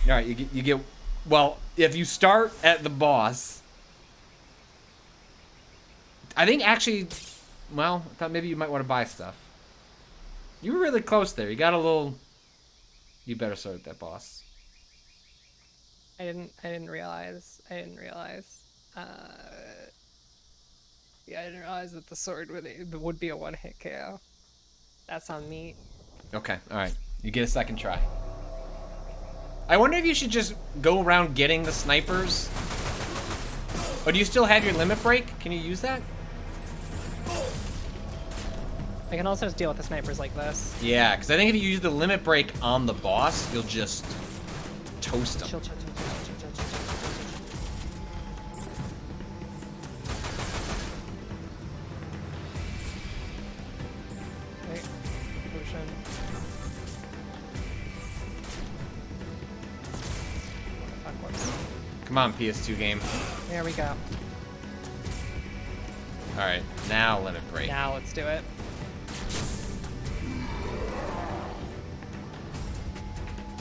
Speaker 1: All right, you get. Well, if you start at the boss, I think actually. Well, I thought maybe you might want to buy stuff. You were really close there. You got a little. You better start at that boss.
Speaker 2: I didn't realize. Yeah, I didn't realize that the sword would be a one-hit KO. That's on me.
Speaker 1: Okay, all right. You get a second try. I wonder if you should just go around getting the snipers. Oh, do you still have your limit break? Can you use that?
Speaker 2: I can also just deal with the snipers like this.
Speaker 1: Yeah, because I think if you use the limit break on the boss, you'll just toast them.
Speaker 2: Chill, chill, chill, chill, chill, chill, chill, chill. Wait, potion. What the fuck, whoops.
Speaker 1: Come on, PS2 game.
Speaker 2: There we go.
Speaker 1: All right, now limit break.
Speaker 2: Now let's do it.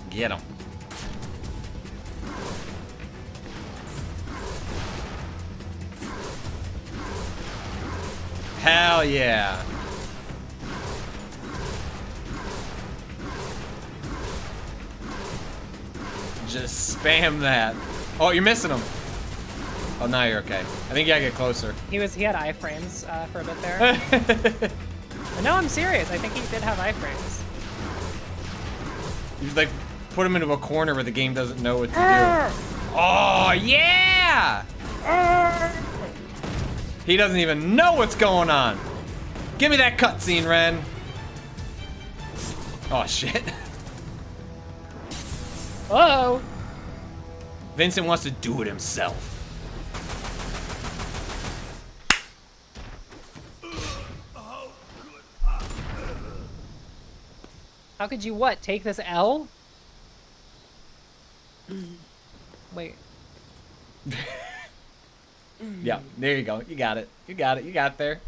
Speaker 1: Get him. Hell yeah. Just spam that. Oh, you're missing him. Oh, now you're okay. I think you gotta get closer.
Speaker 2: He had iframes for a bit there. No, I'm serious. I think he did have iframes.
Speaker 1: You like put him into a corner where the game doesn't know what to do. Oh yeah! He doesn't even know what's going on. Give me that cutscene, Ren. Oh shit.
Speaker 2: Uh-oh.
Speaker 1: Vincent wants to do it himself.
Speaker 2: How could you what? Take this L? Wait.
Speaker 1: Yeah, there you go. You got it. You got it. You got there.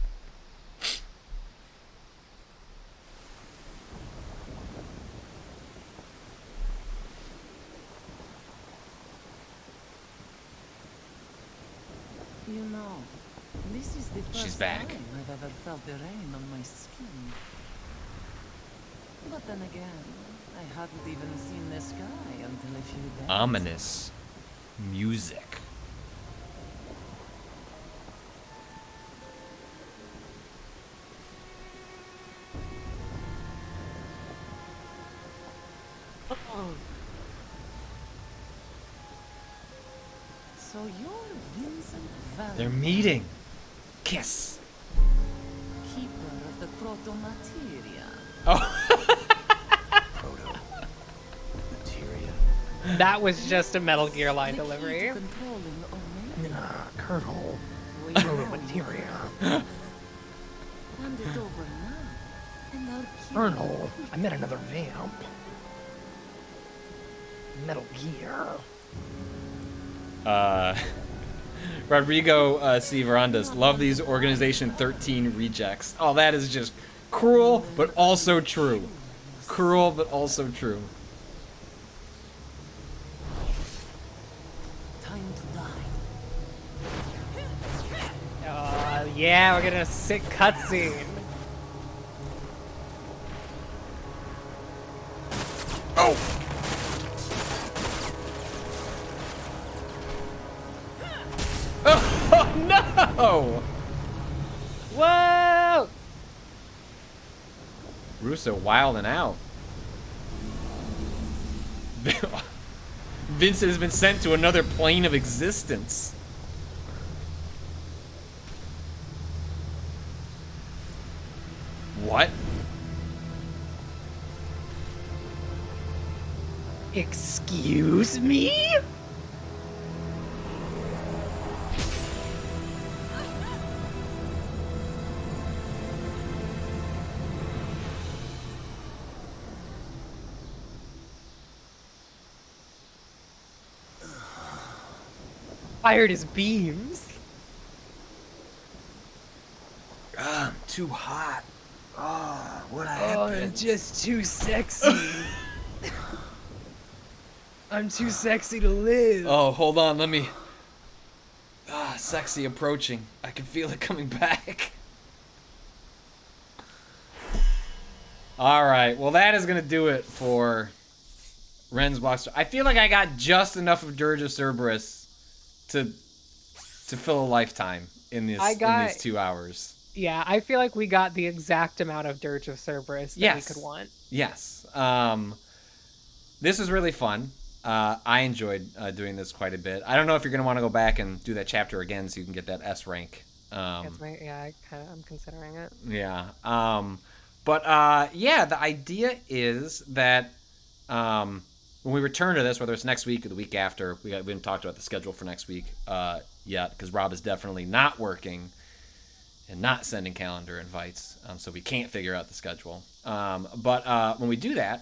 Speaker 9: You know, this is the
Speaker 1: She's
Speaker 9: first
Speaker 1: back.
Speaker 9: time I've ever felt the rain on my skin. But then again, I hadn't even seen the sky until a few days.
Speaker 1: Ominous music.
Speaker 9: So you're Vincent Vanquish,
Speaker 1: They're meeting. Kiss.
Speaker 9: keeper of the proto-materia.
Speaker 1: Oh.
Speaker 3: Proto. Materia.
Speaker 2: That was just a Metal Gear line
Speaker 9: The key
Speaker 2: delivery.
Speaker 9: to controlling Omega.
Speaker 2: Colonel.
Speaker 9: We
Speaker 2: Proto-materia.
Speaker 9: hand it over now, and I'll keep
Speaker 2: Colonel, I met another vamp. Metal Gear.
Speaker 1: Rodrigo C. Verandas. Love these Organization 13 rejects. Oh, that is just cruel, but also true. Cruel, but also true.
Speaker 9: Time to die.
Speaker 2: Yeah, we're getting a sick cutscene.
Speaker 1: Oh! Oh no!
Speaker 2: Whoa!
Speaker 1: Russo wilding out. Vincent has been sent to another plane of existence. What?
Speaker 2: Excuse me? Fired his beams.
Speaker 1: I'm too hot. Oh, what
Speaker 2: Oh,
Speaker 1: happened?
Speaker 2: I'm just too sexy. I'm too sexy to live.
Speaker 1: Oh, hold on, let me... sexy approaching. I can feel it coming back. Alright, well that is gonna do it for Ren's Blockbuster. I feel like I got just enough of Dirge of Cerberus to fill a lifetime in these 2 hours.
Speaker 2: Yeah, I feel like we got the exact amount of Dirge of Cerberus that we could want.
Speaker 1: Yes. This was really fun. I enjoyed doing this quite a bit. I don't know if you're going to want to go back and do that chapter again so you can get that S rank.
Speaker 2: I'm considering it.
Speaker 1: Yeah. Yeah, the idea is that when we return to this, whether it's next week or the week after, we haven't talked about the schedule for next week yet, because Rob is definitely not working and not sending calendar invites, so we can't figure out the schedule. When we do that,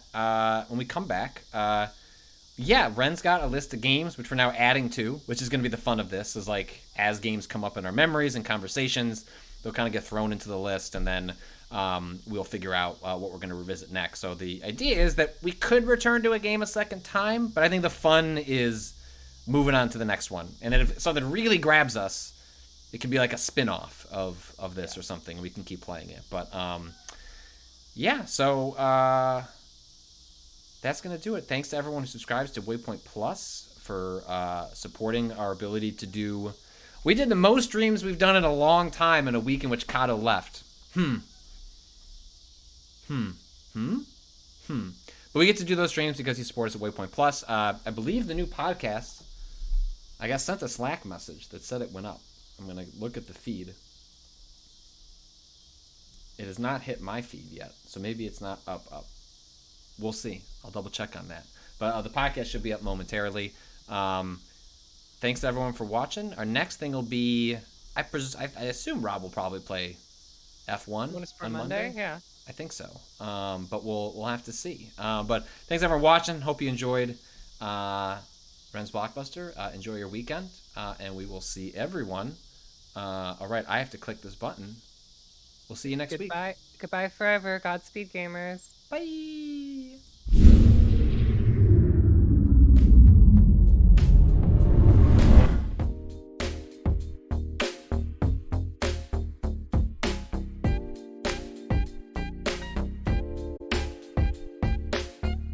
Speaker 1: when we come back, Ren's got a list of games, which we're now adding to, which is going to be the fun of this, is like, as games come up in our memories and conversations, they'll kind of get thrown into the list, and then we'll figure out what we're going to revisit next. So the idea is that we could return to a game a second time, but I think the fun is moving on to the next one. And if something really grabs us, it could be like a spin-off of this or something. We can keep playing it. But, so that's going to do it. Thanks to everyone who subscribes to Waypoint Plus for supporting our ability to do... We did the most streams we've done in a long time in a week in which Kato left. But we get to do those streams because he supports us at Waypoint Plus. I believe the new podcast, I got sent a Slack message that said it went up. I'm going to look at the feed. It has not hit my feed yet, so maybe it's not up. We'll see. I'll double check on that. But the podcast should be up momentarily. Thanks to everyone for watching. Our next thing will be, I assume Rob will probably play F1 on Monday.
Speaker 2: Yeah.
Speaker 1: I think so. But we'll have to see. But thanks everyone for watching. Hope you enjoyed Ren's Blockbuster. Enjoy your weekend. And we will see everyone. All right, I have to click this button. We'll see you next week.
Speaker 2: Goodbye forever. Godspeed, gamers.
Speaker 1: Bye.